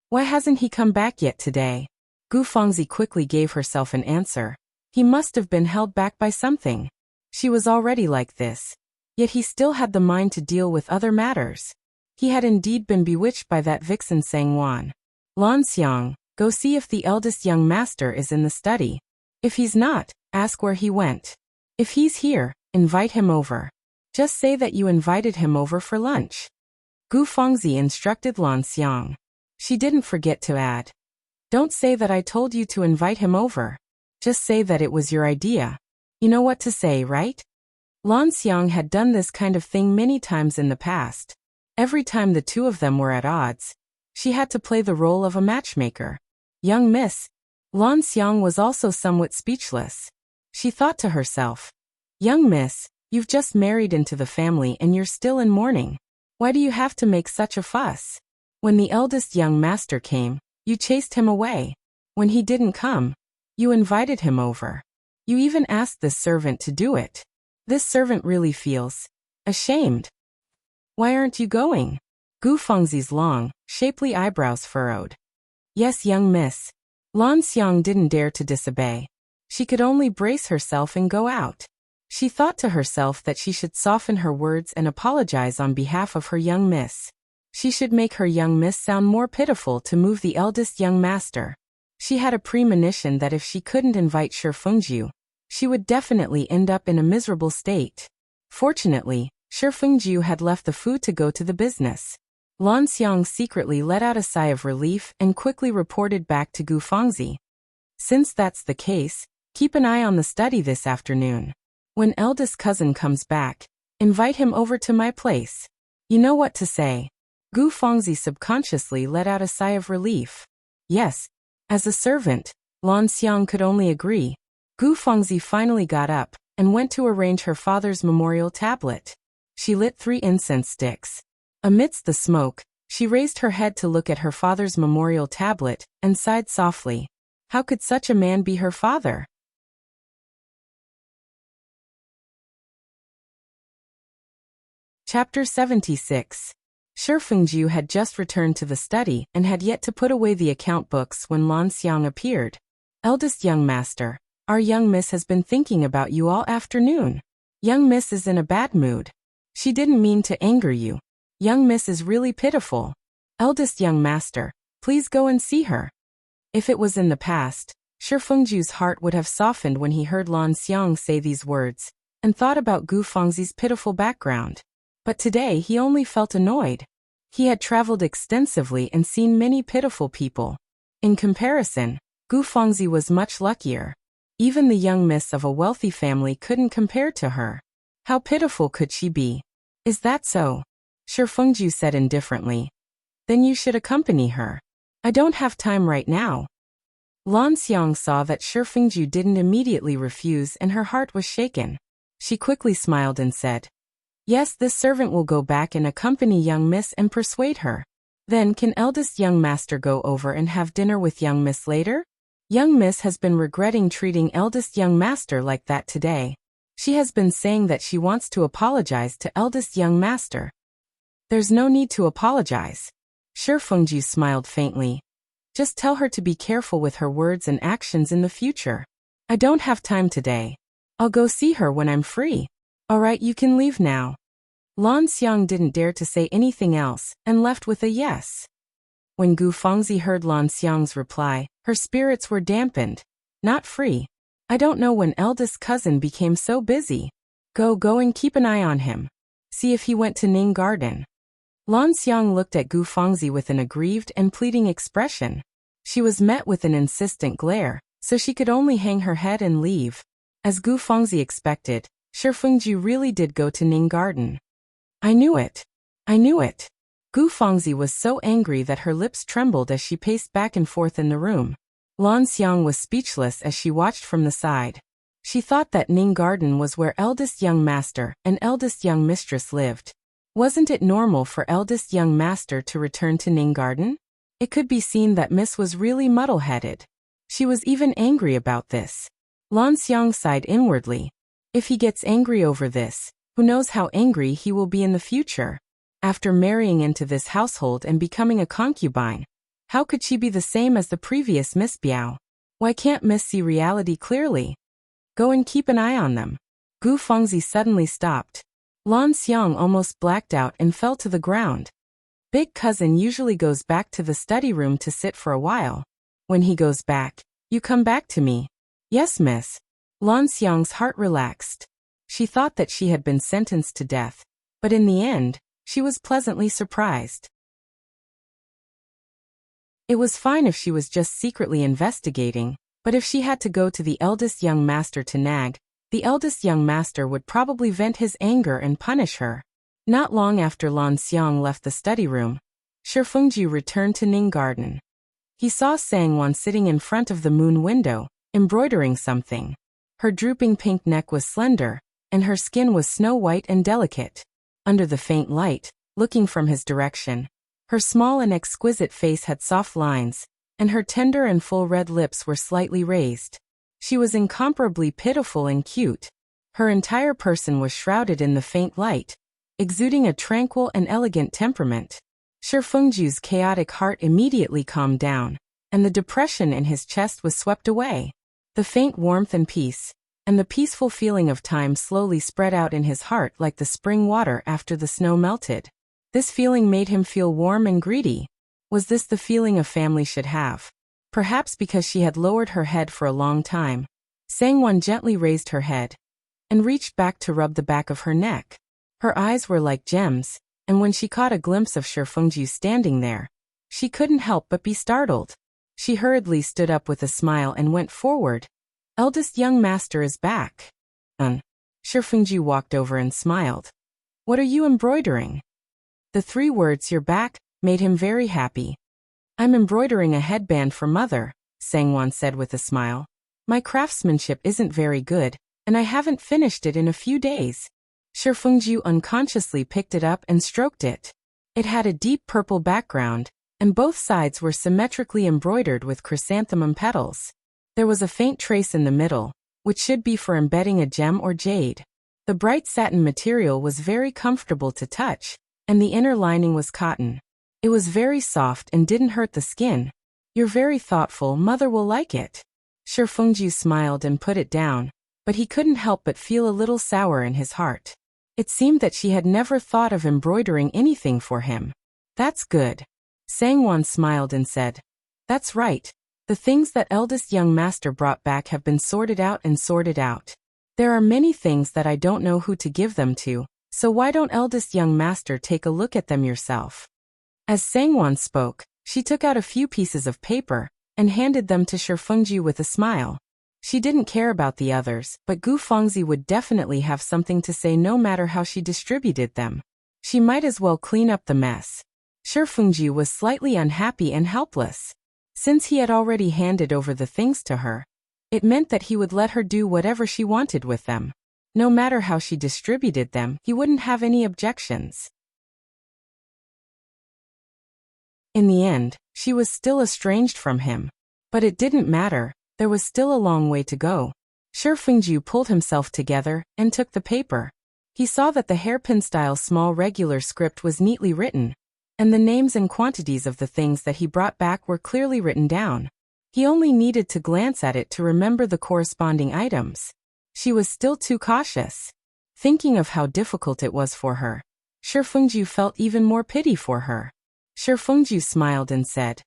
Why hasn't he come back yet today? Gu Fengzi quickly gave herself an answer. He must have been held back by something. She was already like this. Yet he still had the mind to deal with other matters. He had indeed been bewitched by that vixen Sangwon. Lan Xiang, go see if the eldest young master is in the study. If he's not, ask where he went. If he's here, invite him over. Just say that you invited him over for lunch. Gu Fengzi instructed Lan Xiang. She didn't forget to add, don't say that I told you to invite him over. Just say that it was your idea. You know what to say, right? Lan Xiang had done this kind of thing many times in the past. Every time the two of them were at odds, she had to play the role of a matchmaker. Young miss. Lan Xiang was also somewhat speechless. She thought to herself, young miss, you've just married into the family and you're still in mourning. Why do you have to make such a fuss? When the eldest young master came, you chased him away. When he didn't come, you invited him over. You even asked this servant to do it. This servant really feels ashamed. Why aren't you going? Gu Fengzi's long, shapely eyebrows furrowed. Yes, young miss. Lan Xiang didn't dare to disobey. She could only brace herself and go out. She thought to herself that she should soften her words and apologize on behalf of her young miss. She should make her young miss sound more pitiful to move the eldest young master. She had a premonition that if she couldn't invite Shi Fengju, she would definitely end up in a miserable state. Fortunately, Shi Fengju had left the food to go to the business. Lan Xiang secretly let out a sigh of relief and quickly reported back to Gu Fengzi. Since that's the case, keep an eye on the study this afternoon. When eldest cousin comes back, invite him over to my place. You know what to say. Gu Fengzi subconsciously let out a sigh of relief. Yes. As a servant, Lan Xiang could only agree. Gu Fengzi finally got up and went to arrange her father's memorial tablet. She lit 3 incense sticks. Amidst the smoke, she raised her head to look at her father's memorial tablet and sighed softly. How could such a man be her father? Chapter 76. Shi Fengju had just returned to the study and had yet to put away the account books when Lan Xiang appeared. Eldest young master, our young miss has been thinking about you all afternoon. Young miss is in a bad mood. She didn't mean to anger you. Young miss is really pitiful. Eldest young master, please go and see her. If it was in the past, Shi Fengju's heart would have softened when he heard Lan Xiang say these words, and thought about Gu Fengzi's pitiful background. But today he only felt annoyed. He had traveled extensively and seen many pitiful people. In comparison, Gu Fengzi was much luckier. Even the young miss of a wealthy family couldn't compare to her. How pitiful could she be? Is that so? Shi Fengju said indifferently. Then you should accompany her. I don't have time right now. Lan Xiang saw that Shi Fengju didn't immediately refuse and her heart was shaken. She quickly smiled and said, Yes, this servant will go back and accompany young miss and persuade her. Then can eldest young master go over and have dinner with young miss later? Young miss has been regretting treating eldest young master like that today. She has been saying that she wants to apologize to eldest young master. There's no need to apologize. Shi Fengju smiled faintly. Just tell her to be careful with her words and actions in the future. I don't have time today. I'll go see her when I'm free. All right, you can leave now. Lan Xiang didn't dare to say anything else, and left with a yes. When Gu Fengzi heard Lan Xiang's reply, her spirits were dampened. Not free. I don't know when eldest cousin became so busy. Go and keep an eye on him. See if he went to Ning Garden. Lan Xiang looked at Gu Fengzi with an aggrieved and pleading expression. She was met with an insistent glare, so she could only hang her head and leave. As Gu Fengzi expected, Shi Fengju really did go to Ning Garden. I knew it. Gu Fengzi was so angry that her lips trembled as she paced back and forth in the room. Lan Xiang was speechless as she watched from the side. She thought that Ning Garden was where eldest young master and eldest young mistress lived. Wasn't it normal for eldest young master to return to Ning Garden? It could be seen that Miss was really muddle-headed. She was even angry about this. Lan Xiang sighed inwardly. If he gets angry over this, who knows how angry he will be in the future? After marrying into this household and becoming a concubine, how could she be the same as the previous Miss Biao? Why can't Miss see reality clearly? Go and keep an eye on them. Gu Fengzi suddenly stopped. Lan Xiang almost blacked out and fell to the ground. Big cousin usually goes back to the study room to sit for a while. When he goes back, you come back to me. Yes, miss. Lan Xiang's heart relaxed. She thought that she had been sentenced to death, but in the end, she was pleasantly surprised. It was fine if she was just secretly investigating, but if she had to go to the eldest young master to nag, the eldest young master would probably vent his anger and punish her. Not long after Lan Xiang left the study room, Shi Fengju returned to Ning Garden. He saw Sangwon sitting in front of the moon window, embroidering something. Her drooping pink neck was slender, and her skin was snow-white and delicate. Under the faint light, looking from his direction, her small and exquisite face had soft lines, and her tender and full red lips were slightly raised. She was incomparably pitiful and cute. Her entire person was shrouded in the faint light, exuding a tranquil and elegant temperament. Shi Fengju's chaotic heart immediately calmed down, and the depression in his chest was swept away. The faint warmth and peace, and the peaceful feeling of time slowly spread out in his heart like the spring water after the snow melted. This feeling made him feel warm and greedy. Was this the feeling a family should have? Perhaps because she had lowered her head for a long time. Sangwon gently raised her head and reached back to rub the back of her neck. Her eyes were like gems, and when she caught a glimpse of Shi Fengju standing there, she couldn't help but be startled. She hurriedly stood up with a smile and went forward. Eldest young master is back. Shi Fengju walked over and smiled. What are you embroidering? The 3 words, "you're back," made him very happy. I'm embroidering a headband for mother, Sangwon said with a smile. My craftsmanship isn't very good, and I haven't finished it in a few days. Shi Fengju unconsciously picked it up and stroked it. It had a deep purple background, and both sides were symmetrically embroidered with chrysanthemum petals. There was a faint trace in the middle, which should be for embedding a gem or jade. The bright satin material was very comfortable to touch, and the inner lining was cotton. It was very soft and didn't hurt the skin. You're very thoughtful, mother will like it. Shi Fengju smiled and put it down, but he couldn't help but feel a little sour in his heart. It seemed that she had never thought of embroidering anything for him. That's good. Sangwon smiled and said, That's right. The things that eldest young master brought back have been sorted out and sorted out. There are many things that I don't know who to give them to, so why don't eldest young master take a look at them yourself? As Sangwon spoke, she took out a few pieces of paper and handed them to Shifengju with a smile. She didn't care about the others, but Gu Fengzi would definitely have something to say no matter how she distributed them. She might as well clean up the mess. Shifengju was slightly unhappy and helpless. Since he had already handed over the things to her, it meant that he would let her do whatever she wanted with them. No matter how she distributed them, he wouldn't have any objections. In the end, she was still estranged from him. But it didn't matter, there was still a long way to go. Shifengju pulled himself together and took the paper. He saw that the hairpin-style small regular script was neatly written, and the names and quantities of the things that he brought back were clearly written down. He only needed to glance at it to remember the corresponding items. She was still too cautious. Thinking of how difficult it was for her, Shifengju felt even more pity for her. Shifengju smiled and said,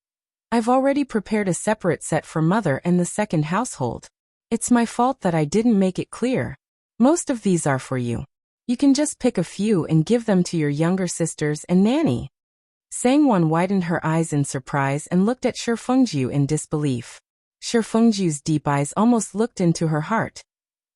"I've already prepared a separate set for mother and the second household. It's my fault that I didn't make it clear. Most of these are for you. You can just pick a few and give them to your younger sisters and nanny." Sangwon widened her eyes in surprise and looked at Shifengju in disbelief. Shifengju's deep eyes almost looked into her heart.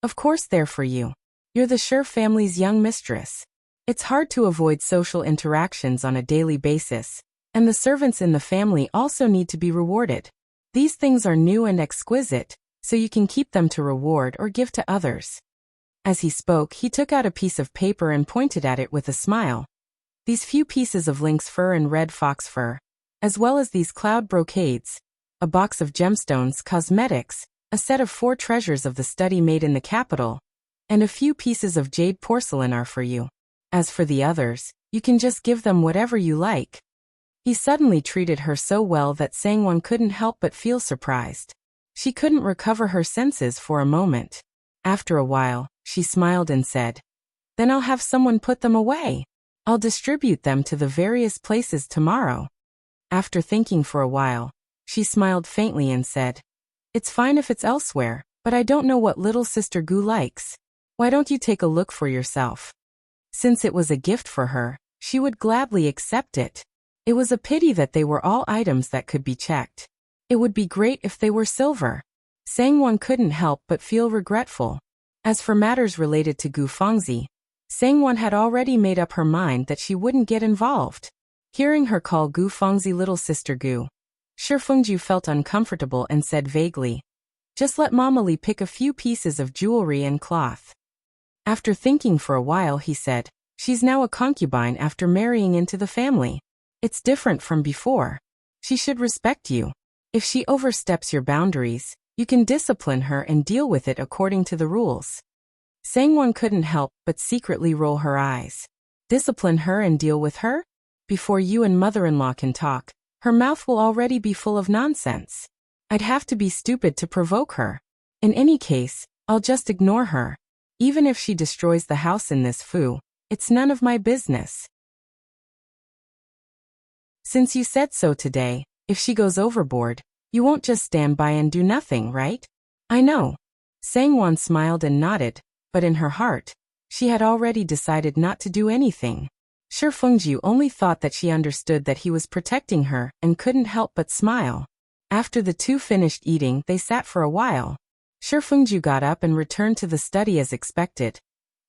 "Of course they're for you. You're the Shi family's young mistress. It's hard to avoid social interactions on a daily basis, and the servants in the family also need to be rewarded. These things are new and exquisite, so you can keep them to reward or give to others." As he spoke, he took out a piece of paper and pointed at it with a smile. These few pieces of lynx fur and red fox fur, as well as these cloud brocades, a box of gemstones, cosmetics, a set of 4 treasures of the study made in the capital, and a few pieces of jade porcelain are for you. As for the others, you can just give them whatever you like. He suddenly treated her so well that Sangwon couldn't help but feel surprised. She couldn't recover her senses for a moment. After a while, she smiled and said, "Then I'll have someone put them away. I'll distribute them to the various places tomorrow." After thinking for a while, she smiled faintly and said, "It's fine if it's elsewhere, but I don't know what little sister Gu likes. Why don't you take a look for yourself?" Since it was a gift for her, she would gladly accept it. It was a pity that they were all items that could be checked. It would be great if they were silver. Sangwon couldn't help but feel regretful. As for matters related to Gu Fengzi, Sangwon had already made up her mind that she wouldn't get involved. Hearing her call Gu Fengzi little sister Gu, Shifengju felt uncomfortable and said vaguely, "Just let Mama Li pick a few pieces of jewelry and cloth." After thinking for a while, he said, "She's now a concubine after marrying into the family. It's different from before. She should respect you. If she oversteps your boundaries, you can discipline her and deal with it according to the rules." Sangwon couldn't help but secretly roll her eyes. Discipline her and deal with her? Before you and mother-in-law can talk, her mouth will already be full of nonsense. I'd have to be stupid to provoke her. In any case, I'll just ignore her. Even if she destroys the house in this fu, it's none of my business. Since you said so today, if she goes overboard, you won't just stand by and do nothing, right? I know. Sangwon smiled and nodded, but in her heart, she had already decided not to do anything. Shifengju only thought that she understood that he was protecting her and couldn't help but smile. After the two finished eating, they sat for a while. Shifengju got up and returned to the study as expected.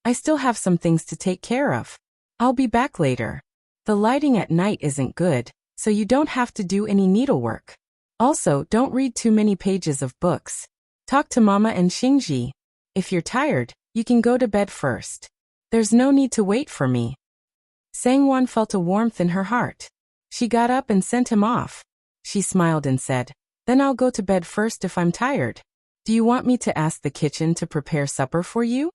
"I still have some things to take care of. I'll be back later. The lighting at night isn't good, so you don't have to do any needlework. Also, don't read too many pages of books. Talk to Mama and Xingji. If you're tired, you can go to bed first. There's no need to wait for me." Sangwon felt a warmth in her heart. She got up and sent him off. She smiled and said, "Then I'll go to bed first if I'm tired. Do you want me to ask the kitchen to prepare supper for you?"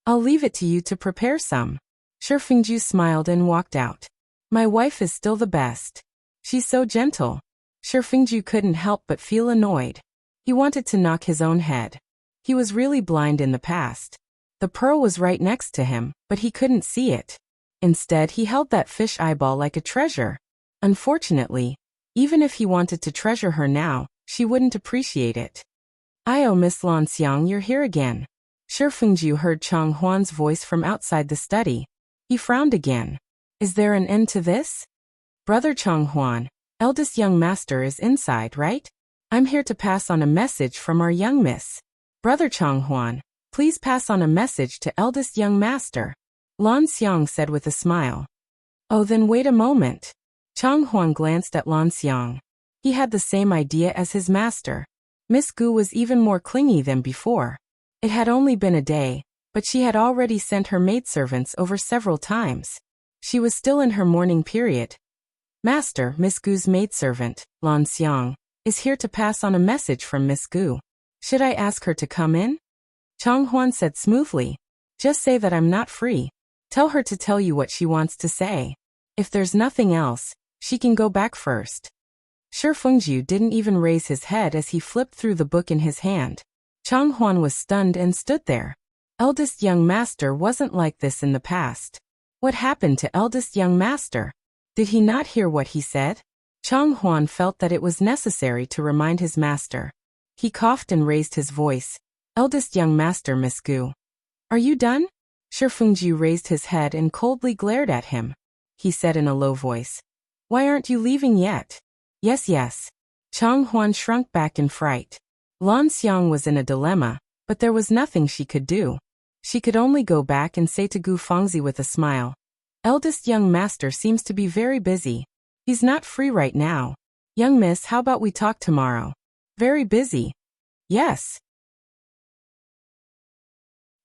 "I'll leave it to you to prepare some." Shifengju smiled and walked out. "My wife is still the best. She's so gentle." Shifengju couldn't help but feel annoyed. He wanted to knock his own head. He was really blind in the past. The pearl was right next to him, but he couldn't see it. Instead, he held that fish eyeball like a treasure. Unfortunately, even if he wanted to treasure her now, she wouldn't appreciate it. "Oh, Miss Lan Xiang, you're here again." Shi Fengju heard Chang Huan's voice from outside the study. He frowned again. "Is there an end to this?" "Brother Chang Huan, eldest young master is inside, right? I'm here to pass on a message from our young miss." "Brother Chang Huan, please pass on a message to eldest young master," Lan Xiang said with a smile. "Oh, then wait a moment." Chang Huan glanced at Lan Xiang. He had the same idea as his master. Miss Gu was even more clingy than before. It had only been a day, but she had already sent her maidservants over several times. She was still in her mourning period. "Master, Miss Gu's maidservant, Lan Xiang, is here to pass on a message from Miss Gu. Should I ask her to come in?" Chang Huan said smoothly. "Just say that I'm not free. Tell her to tell you what she wants to say. If there's nothing else, she can go back first." Shi Fengju didn't even raise his head as he flipped through the book in his hand. Chang Huan was stunned and stood there. Eldest young master wasn't like this in the past. What happened to eldest young master? Did he not hear what he said? Chang Huan felt that it was necessary to remind his master. He coughed and raised his voice. "Eldest young master, Miss Gu. Are you done?" Shi Fengju raised his head and coldly glared at him. He said in a low voice, "Why aren't you leaving yet?" Yes. Chang Huan shrunk back in fright. Lan Xiang was in a dilemma, but there was nothing she could do. She could only go back and say to Gu Fengzi with a smile, "Eldest young master seems to be very busy. He's not free right now. Young miss, how about we talk tomorrow?" "Very busy." "Yes."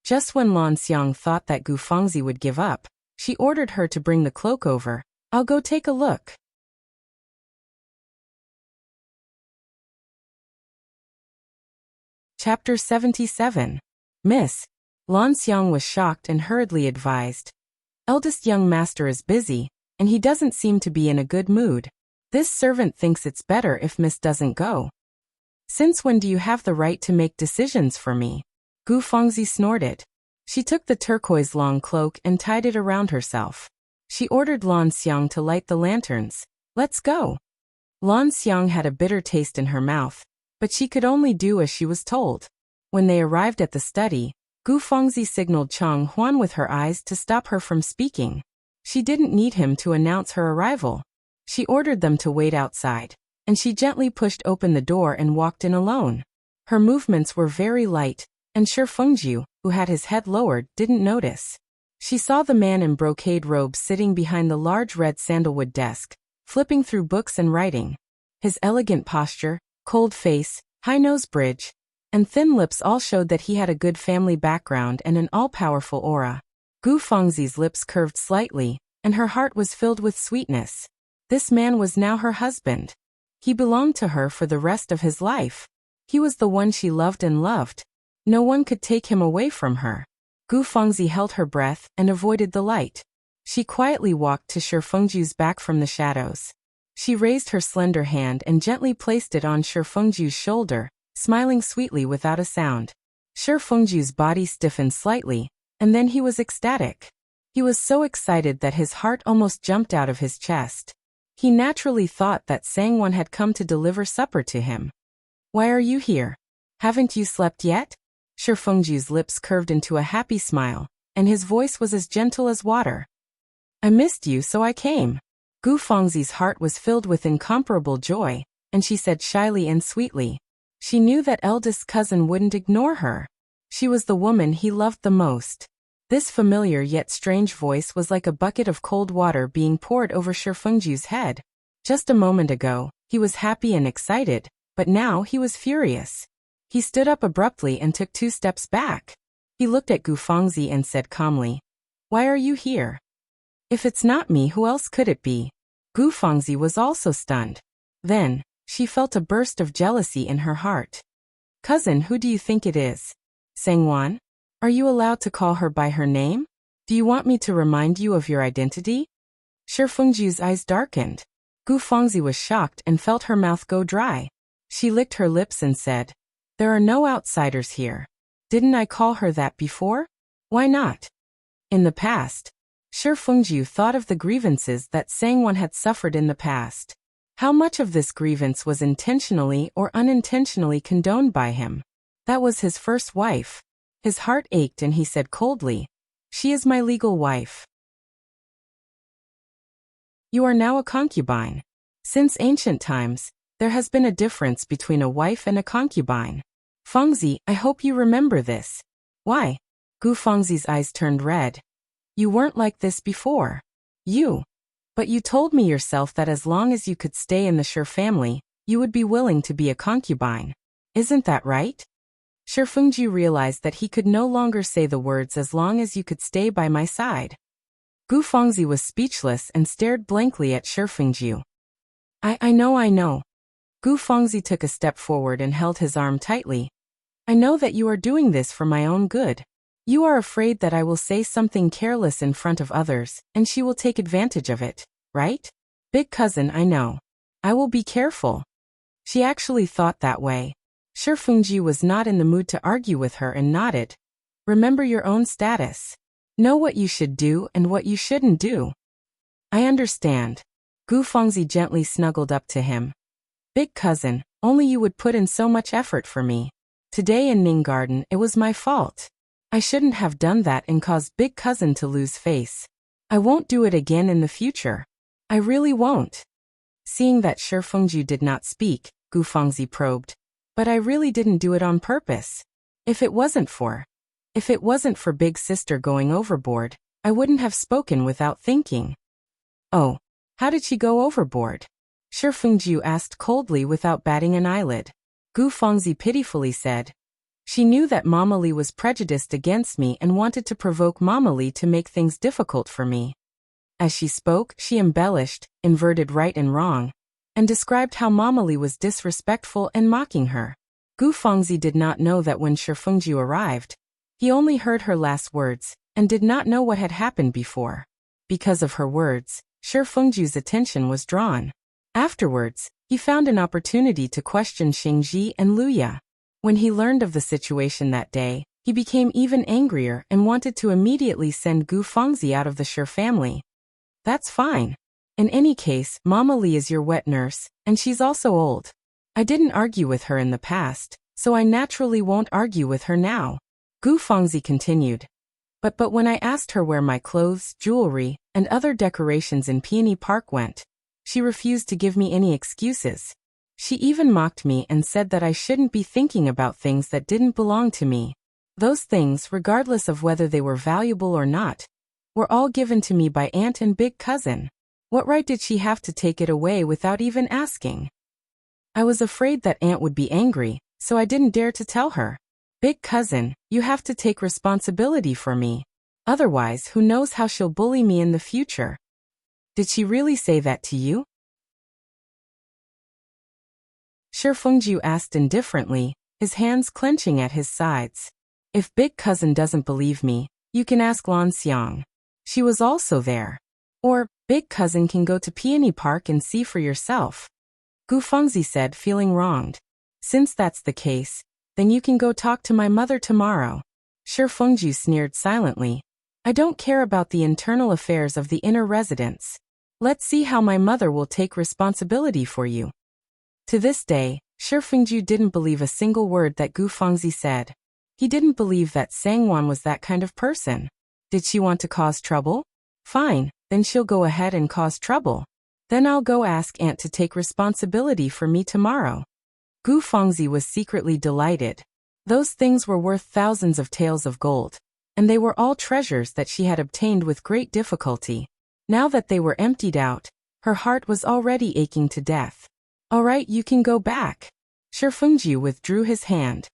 Just when Lan Xiang thought that Gu Fengzi would give up, she ordered her to bring the cloak over. "I'll go take a look." Chapter 77. "Miss." Lan Xiang was shocked and hurriedly advised. "Eldest young master is busy, and he doesn't seem to be in a good mood. This servant thinks it's better if Miss doesn't go." "Since when do you have the right to make decisions for me?" Gu Fengzi snorted. She took the turquoise long cloak and tied it around herself. She ordered Lan Xiang to light the lanterns. "Let's go." Lan Xiang had a bitter taste in her mouth, but she could only do as she was told. When they arrived at the study, Gu Fengzi signaled Chang Huan with her eyes to stop her from speaking. She didn't need him to announce her arrival. She ordered them to wait outside, and she gently pushed open the door and walked in alone. Her movements were very light, and Shi Fengju, who had his head lowered, didn't notice. She saw the man in brocade robes sitting behind the large red sandalwood desk, flipping through books and writing. His elegant posture, cold face, high nose bridge, and thin lips all showed that he had a good family background and an all-powerful aura. Gu Fengzi's lips curved slightly, and her heart was filled with sweetness. This man was now her husband. He belonged to her for the rest of his life. He was the one she loved and loved. No one could take him away from her. Gu Fengzi held her breath and avoided the light. She quietly walked to Shi Fengju's back from the shadows. She raised her slender hand and gently placed it on Shi Fengju's shoulder, smiling sweetly without a sound. Shi Fengju's body stiffened slightly, and then he was ecstatic. He was so excited that his heart almost jumped out of his chest. He naturally thought that Sangwon had come to deliver supper to him. "Why are you here? Haven't you slept yet?" Shi Fengju's lips curved into a happy smile, and his voice was as gentle as water. "I missed you, so I came." Gu Fengzi's heart was filled with incomparable joy, and she said shyly and sweetly. She knew that eldest cousin wouldn't ignore her. She was the woman he loved the most. This familiar yet strange voice was like a bucket of cold water being poured over Shi Fengju's head. Just a moment ago, he was happy and excited, but now he was furious. He stood up abruptly and took 2 steps back. He looked at Gu Fengzi and said calmly, "Why are you here?" "If it's not me, who else could it be?" Gu Fengzi was also stunned. Then, she felt a burst of jealousy in her heart. "Cousin, who do you think it is? Sangwon? Are you allowed to call her by her name? Do you want me to remind you of your identity?" Shi Fengju's eyes darkened. Gu Fengzi was shocked and felt her mouth go dry. She licked her lips and said, "There are no outsiders here. Didn't I call her that before? Why not?" In the past, Shi Fengju thought of the grievances that Sangwon had suffered in the past. How much of this grievance was intentionally or unintentionally condoned by him? That was his first wife. His heart ached and he said coldly, "She is my legal wife. You are now a concubine." Since ancient times, there has been a difference between a wife and a concubine. Fengzi, I hope you remember this. Why? Gu Fengzi's eyes turned red. You weren't like this before. But you told me yourself that as long as you could stay in the Shi family, you would be willing to be a concubine. Isn't that right? Shi Fengju realized that he could no longer say the words "as long as you could stay by my side." Gu Fengzi was speechless and stared blankly at Shi Fengju. I know. Gu Fengzi took a step forward and held his arm tightly. I know that you are doing this for my own good. You are afraid that I will say something careless in front of others, and she will take advantage of it, right? Big cousin, I know. I will be careful. She actually thought that way. Shi Fengju was not in the mood to argue with her and nodded. Remember your own status. Know what you should do and what you shouldn't do. I understand. Gu Fengzi gently snuggled up to him. Big cousin, only you would put in so much effort for me. Today in Ning Garden, it was my fault. I shouldn't have done that and caused Big Cousin to lose face. I won't do it again in the future. I really won't. Seeing that Shi Fengju did not speak, Gu Fengzi probed. But I really didn't do it on purpose. If it wasn't for Big Sister going overboard, I wouldn't have spoken without thinking. Oh, how did she go overboard? Shi Fengju asked coldly without batting an eyelid. Gu Fengzi pitifully said, She knew that Mama Li was prejudiced against me and wanted to provoke Mama Li to make things difficult for me. As she spoke, she embellished, inverted right and wrong, and described how Mama Li was disrespectful and mocking her. Gu Fengzi did not know that when Shi Fengju arrived, he only heard her last words, and did not know what had happened before. Because of her words, Shi Fengju's attention was drawn. Afterwards, he found an opportunity to question Xingji and Luya. When he learned of the situation that day, he became even angrier and wanted to immediately send Gu Fengzi out of the Shi family. That's fine. In any case, Mama Li is your wet nurse, and she's also old. I didn't argue with her in the past, so I naturally won't argue with her now. Gu Fengzi continued. But when I asked her where my clothes, jewelry, and other decorations in Peony Park went, she refused to give me any excuses. She even mocked me and said that I shouldn't be thinking about things that didn't belong to me. Those things, regardless of whether they were valuable or not, were all given to me by Aunt and Big Cousin. What right did she have to take it away without even asking? I was afraid that Aunt would be angry, so I didn't dare to tell her. Big Cousin, you have to take responsibility for me. Otherwise, who knows how she'll bully me in the future? Did she really say that to you? Shi Fengju asked indifferently, his hands clenching at his sides. If Big Cousin doesn't believe me, you can ask Lan Xiang. She was also there. Or, Big Cousin can go to Peony Park and see for yourself. Gu Fengzi said, feeling wronged. Since that's the case, then you can go talk to my mother tomorrow. Shi Fengju sneered silently. I don't care about the internal affairs of the inner residence. Let's see how my mother will take responsibility for you. To this day, Shi Fengju didn't believe a single word that Gu Fengzi said. He didn't believe that Sangwan was that kind of person. Did she want to cause trouble? Fine, then she'll go ahead and cause trouble. Then I'll go ask Aunt to take responsibility for me tomorrow. Gu Fengzi was secretly delighted. Those things were worth thousands of taels of gold, and they were all treasures that she had obtained with great difficulty. Now that they were emptied out, her heart was already aching to death. All right, you can go back. Shi Fengju withdrew his hand.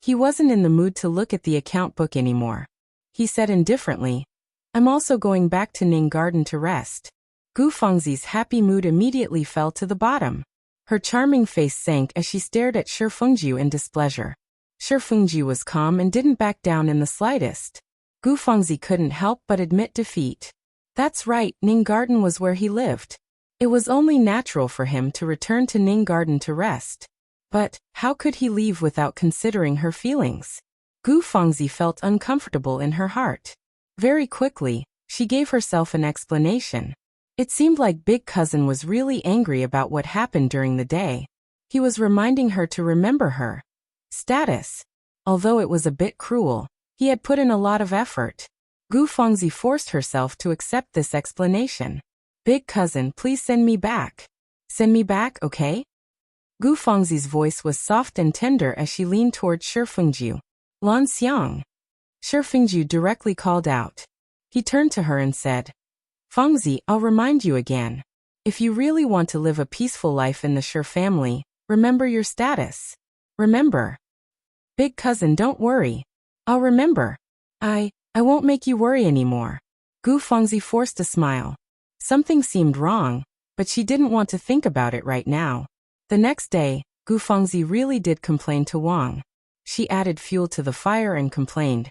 He wasn't in the mood to look at the account book anymore. He said indifferently, I'm also going back to Ning Garden to rest. Gu Fengzi's happy mood immediately fell to the bottom. Her charming face sank as she stared at Shi Fengju in displeasure. Shi Fengju was calm and didn't back down in the slightest. Gu Fengzi couldn't help but admit defeat. That's right, Ning Garden was where he lived. It was only natural for him to return to Ning Garden to rest. But, how could he leave without considering her feelings? Gu Fengzi felt uncomfortable in her heart. Very quickly, she gave herself an explanation. It seemed like Big Cousin was really angry about what happened during the day. He was reminding her to remember her status. Although it was a bit cruel, he had put in a lot of effort. Gu Fengzi forced herself to accept this explanation. Big Cousin, please send me back. Send me back, okay? Gu Fengzi's voice was soft and tender as she leaned toward Shifengju. Lan Xiang. Shifengju directly called out. He turned to her and said, Fengzi, I'll remind you again. If you really want to live a peaceful life in the Shi family, remember your status. Remember. Big Cousin, don't worry. I'll remember. I won't make you worry anymore. Gu Fengzi forced a smile. Something seemed wrong, but she didn't want to think about it right now. The next day, Gu Fengzi really did complain to Wang. She added fuel to the fire and complained.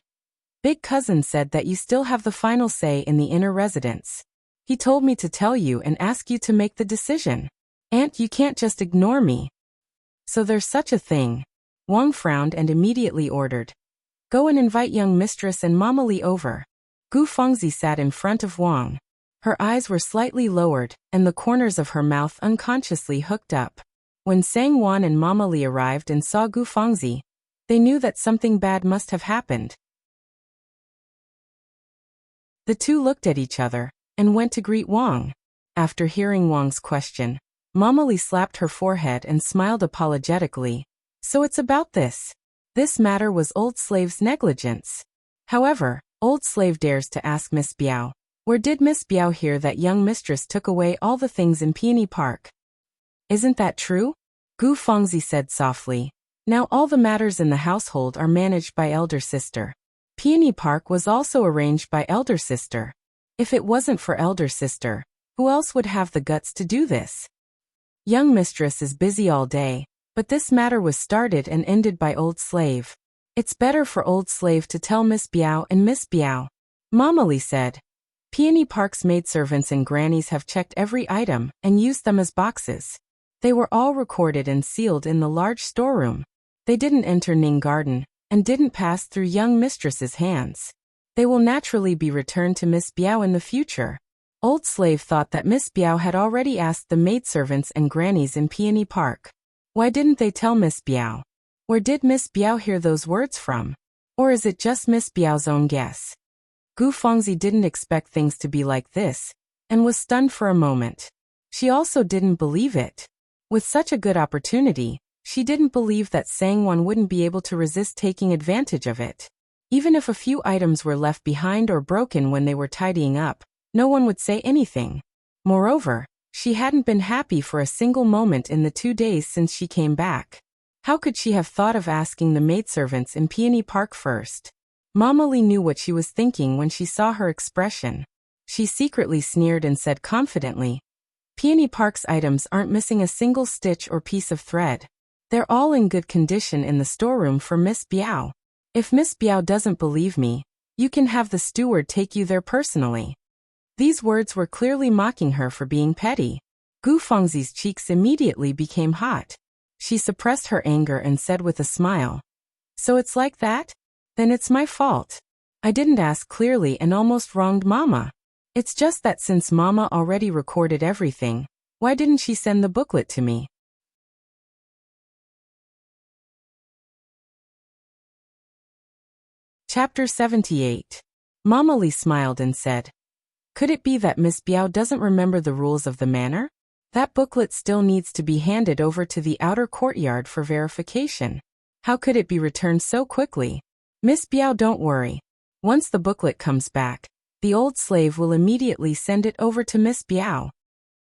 Big Cousin said that you still have the final say in the inner residence. He told me to tell you and ask you to make the decision. Aunt, you can't just ignore me. So there's such a thing. Wang frowned and immediately ordered. Go and invite young mistress and Mama Li over. Gu Fengzi sat in front of Wang. Her eyes were slightly lowered, and the corners of her mouth unconsciously hooked up. When Sang Wan and Mama Li arrived and saw Gu Fengzi, they knew that something bad must have happened. The two looked at each other and went to greet Wang. After hearing Wang's question, Mama Li slapped her forehead and smiled apologetically. So it's about this. This matter was Old Slave's negligence. However, Old Slave dares to ask Miss Biao, where did Miss Biao hear that young mistress took away all the things in Peony Park? Isn't that true? Gu Fengzi said softly. Now all the matters in the household are managed by elder sister. Peony Park was also arranged by elder sister. If it wasn't for elder sister, who else would have the guts to do this? Young mistress is busy all day, but this matter was started and ended by Old Slave. It's better for Old Slave to tell Miss Biao and Miss Biao. Mama Li said. Peony Park's maidservants and grannies have checked every item and used them as boxes. They were all recorded and sealed in the large storeroom. They didn't enter Ning Garden and didn't pass through young mistress's hands. They will naturally be returned to Miss Biao in the future. Old Slave thought that Miss Biao had already asked the maidservants and grannies in Peony Park. Why didn't they tell Miss Biao? Where did Miss Biao hear those words from? Or is it just Miss Biao's own guess? Gu Fengzi didn't expect things to be like this, and was stunned for a moment. She also didn't believe it. With such a good opportunity, she didn't believe that Sangwon wouldn't be able to resist taking advantage of it. Even if a few items were left behind or broken when they were tidying up, no one would say anything. Moreover, she hadn't been happy for a single moment in the 2 days since she came back. How could she have thought of asking the maidservants in Peony Park first? Mama Li knew what she was thinking when she saw her expression. She secretly sneered and said confidently, Peony Park's items aren't missing a single stitch or piece of thread. They're all in good condition in the storeroom for Miss Biao. If Miss Biao doesn't believe me, you can have the steward take you there personally. These words were clearly mocking her for being petty. Gu Fengzi's cheeks immediately became hot. She suppressed her anger and said with a smile, So it's like that? Then it's my fault. I didn't ask clearly and almost wronged Mama. It's just that since Mama already recorded everything, why didn't she send the booklet to me? Chapter 78. Mama Li smiled and said, Could it be that Miss Biao doesn't remember the rules of the manor? That booklet still needs to be handed over to the outer courtyard for verification. How could it be returned so quickly? Miss Biao, don't worry. Once the booklet comes back, the Old Slave will immediately send it over to Miss Biao.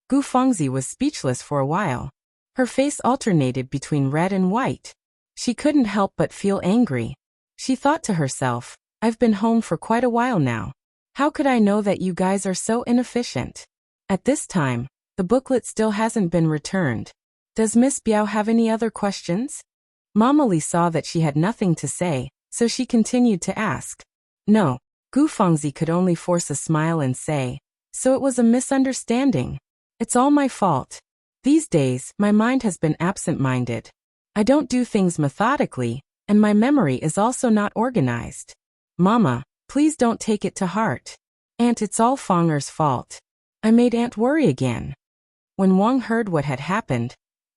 Gu Fengzi was speechless for a while. Her face alternated between red and white. She couldn't help but feel angry. She thought to herself, I've been home for quite a while now. How could I know that you guys are so inefficient? At this time, the booklet still hasn't been returned. Does Miss Biao have any other questions? Mama Li saw that she had nothing to say, so she continued to ask. No. Gu Fengzi could only force a smile and say, So it was a misunderstanding. It's all my fault. These days, my mind has been absent-minded. I don't do things methodically, and my memory is also not organized. Mama, please don't take it to heart. Aunt, it's all Fonger's fault. I made Aunt worry again. When Wang heard what had happened,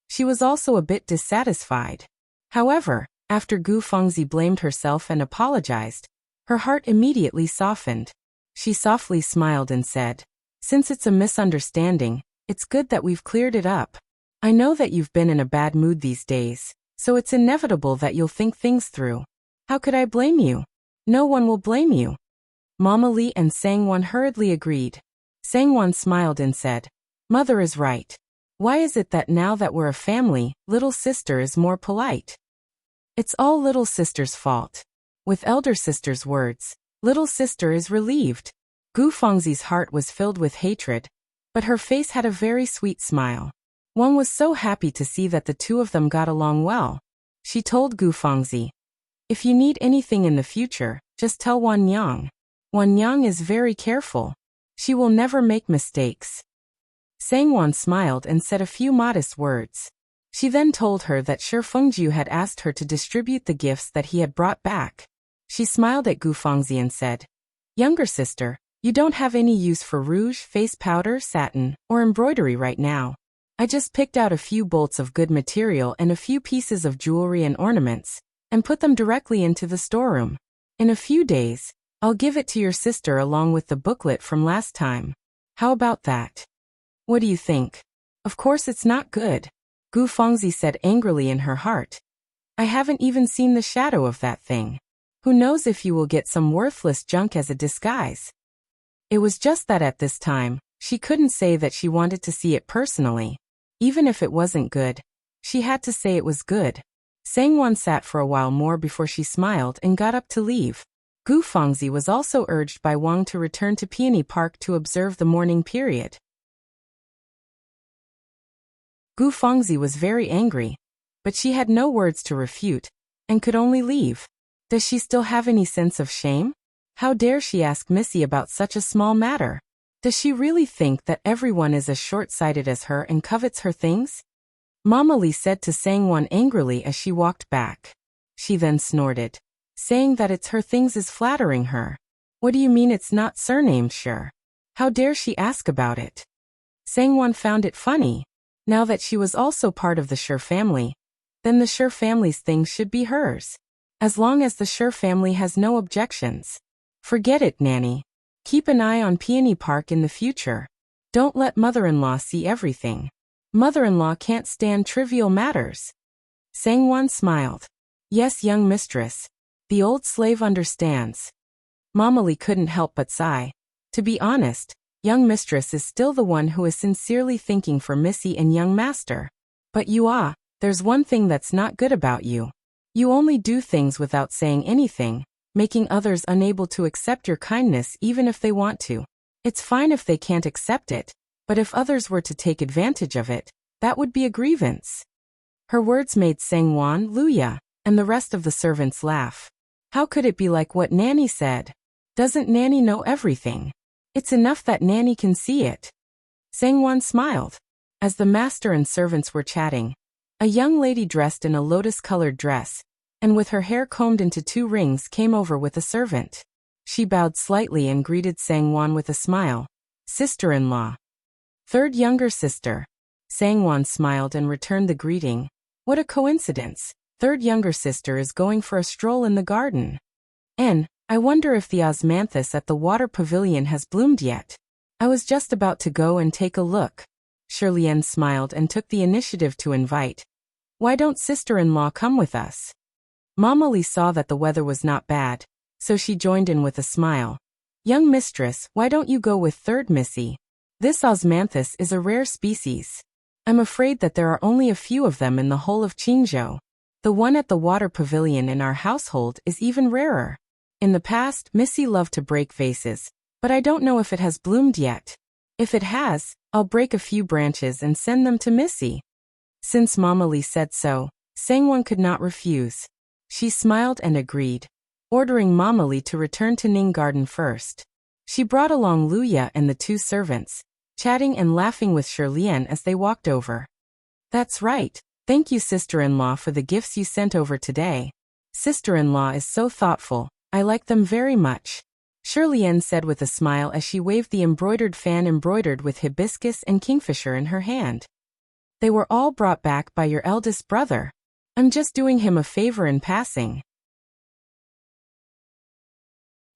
she was also a bit dissatisfied. However, after Gu Fengzi blamed herself and apologized, her heart immediately softened. She softly smiled and said, "Since it's a misunderstanding, it's good that we've cleared it up. I know that you've been in a bad mood these days, so it's inevitable that you'll think things through. How could I blame you? No one will blame you." Mama Li and Sangwon hurriedly agreed. Sangwon smiled and said, "Mother is right. Why is it that now that we're a family, little sister is more polite? It's all little sister's fault." With elder sister's words, little sister is relieved. Gu Fengzi's heart was filled with hatred, but her face had a very sweet smile. Wang was so happy to see that the two of them got along well. She told Gu Fengzi, "If you need anything in the future, just tell Wan Yang. Wan Yang is very careful. She will never make mistakes." Sangwon smiled and said a few modest words. She then told her that Shi Fengju had asked her to distribute the gifts that he had brought back. She smiled at Gu Fengzi and said, "Younger sister, you don't have any use for rouge, face powder, satin, or embroidery right now. I just picked out a few bolts of good material and a few pieces of jewelry and ornaments, and put them directly into the storeroom. In a few days, I'll give it to your sister along with the booklet from last time. How about that? What do you think?" "Of course it's not good," Gu Fengzi said angrily in her heart. "I haven't even seen the shadow of that thing. Who knows if you will get some worthless junk as a disguise." It was just that at this time, she couldn't say that she wanted to see it personally. Even if it wasn't good, she had to say it was good. Sangwon sat for a while more before she smiled and got up to leave. Gu Fengzi was also urged by Wang to return to Peony Park to observe the mourning period. Gu Fengzi was very angry, but she had no words to refute, and could only leave. Does she still have any sense of shame? How dare she ask Missy about such a small matter? Does she really think that everyone is as short-sighted as her and covets her things? Mama Li said to Sangwon angrily as she walked back. She then snorted, saying that it's her things is flattering her. What do you mean it's not surnamed Shi? How dare she ask about it? Sangwon found it funny. Now that she was also part of the Shi family, then the Shi family's things should be hers. As long as the Shi family has no objections. Forget it, Nanny. Keep an eye on Peony Park in the future. Don't let mother-in-law see everything. Mother-in-law can't stand trivial matters. Sangwon smiled. Yes, young mistress. The old slave understands. Mama Li couldn't help but sigh. To be honest, young mistress is still the one who is sincerely thinking for Missy and young master. But there's one thing that's not good about you. You only do things without saying anything, making others unable to accept your kindness even if they want to. It's fine if they can't accept it, but if others were to take advantage of it, that would be a grievance. Her words made Sangwon, Luya, and the rest of the servants laugh. How could it be like what Nanny said? Doesn't Nanny know everything? It's enough that Nanny can see it. Sangwon smiled. As the master and servants were chatting, a young lady dressed in a lotus-colored dress, and with her hair combed into 2 rings came over with a servant. She bowed slightly and greeted Sangwon with a smile. "Sister-in-law." "Third younger sister." Sangwon smiled and returned the greeting. What a coincidence. Third younger sister is going for a stroll in the garden. And I wonder if the osmanthus at the water pavilion has bloomed yet. I was just about to go and take a look. Shirlien smiled and took the initiative to invite. Why don't sister-in-law come with us? Mama Li saw that the weather was not bad, so she joined in with a smile. Young mistress, why don't you go with third Missy? This osmanthus is a rare species. I'm afraid that there are only a few of them in the whole of Qingzhou. The one at the water pavilion in our household is even rarer. In the past, Missy loved to break vases, but I don't know if it has bloomed yet. If it has, I'll break a few branches and send them to Missy. Since Mama Li said so, Sangwon could not refuse. She smiled and agreed, ordering Mama Li to return to Ning Garden first. She brought along Luya and the two servants, chatting and laughing with Shirlien as they walked over. That's right. Thank you, sister-in-law, for the gifts you sent over today. Sister-in-law is so thoughtful. I like them very much. Shirley said with a smile as she waved the embroidered fan embroidered with hibiscus and kingfisher in her hand. They were all brought back by your eldest brother. I'm just doing him a favor in passing.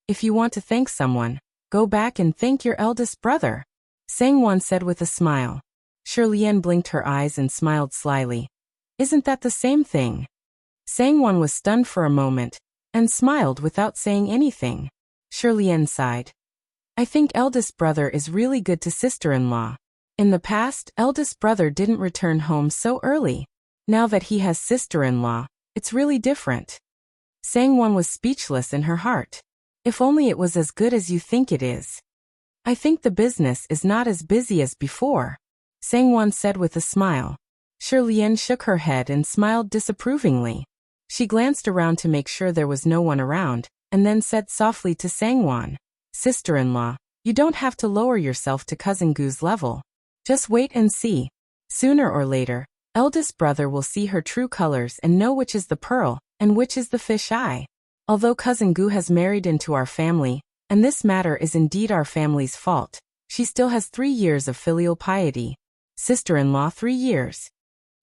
If you want to thank someone, go back and thank your eldest brother, Sangwon said with a smile. Shirley blinked her eyes and smiled slyly. Isn't that the same thing? Sangwon was stunned for a moment, and smiled without saying anything. Shirley sighed. I think eldest brother is really good to sister-in-law. In the past, eldest brother didn't return home so early. Now that he has sister-in-law, it's really different. Sangwon was speechless in her heart. If only it was as good as you think it is. I think the business is not as busy as before, Sangwon said with a smile. Shirley shook her head and smiled disapprovingly. She glanced around to make sure there was no one around, and then said softly to Sangwon, Sister-in-law, you don't have to lower yourself to Cousin Gu's level. Just wait and see. Sooner or later, eldest brother will see her true colors and know which is the pearl, and which is the fish eye. Although Cousin Gu has married into our family, and this matter is indeed our family's fault, she still has 3 years of filial piety. Sister-in-law 3 years.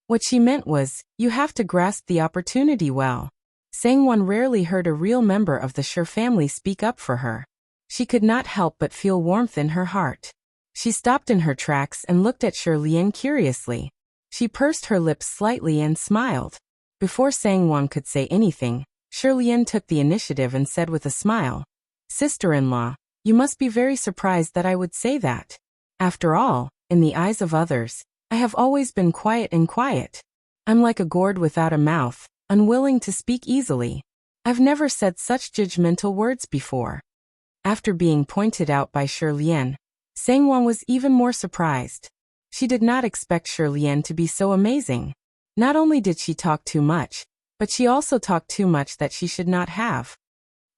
What she meant was, you have to grasp the opportunity well. Sangwon rarely heard a real member of the Shur family speak up for her. She could not help but feel warmth in her heart. She stopped in her tracks and looked at Shirley curiously. She pursed her lips slightly and smiled. Before Sangwon could say anything, Shirley took the initiative and said with a smile, Sister-in-law, you must be very surprised that I would say that. After all, in the eyes of others, I have always been quiet. I'm like a gourd without a mouth, unwilling to speak easily. I've never said such judgmental words before. After being pointed out by Shirley, Sangwon was even more surprised. She did not expect Shirley to be so amazing. Not only did she talk too much, but she also talked too much that she should not have.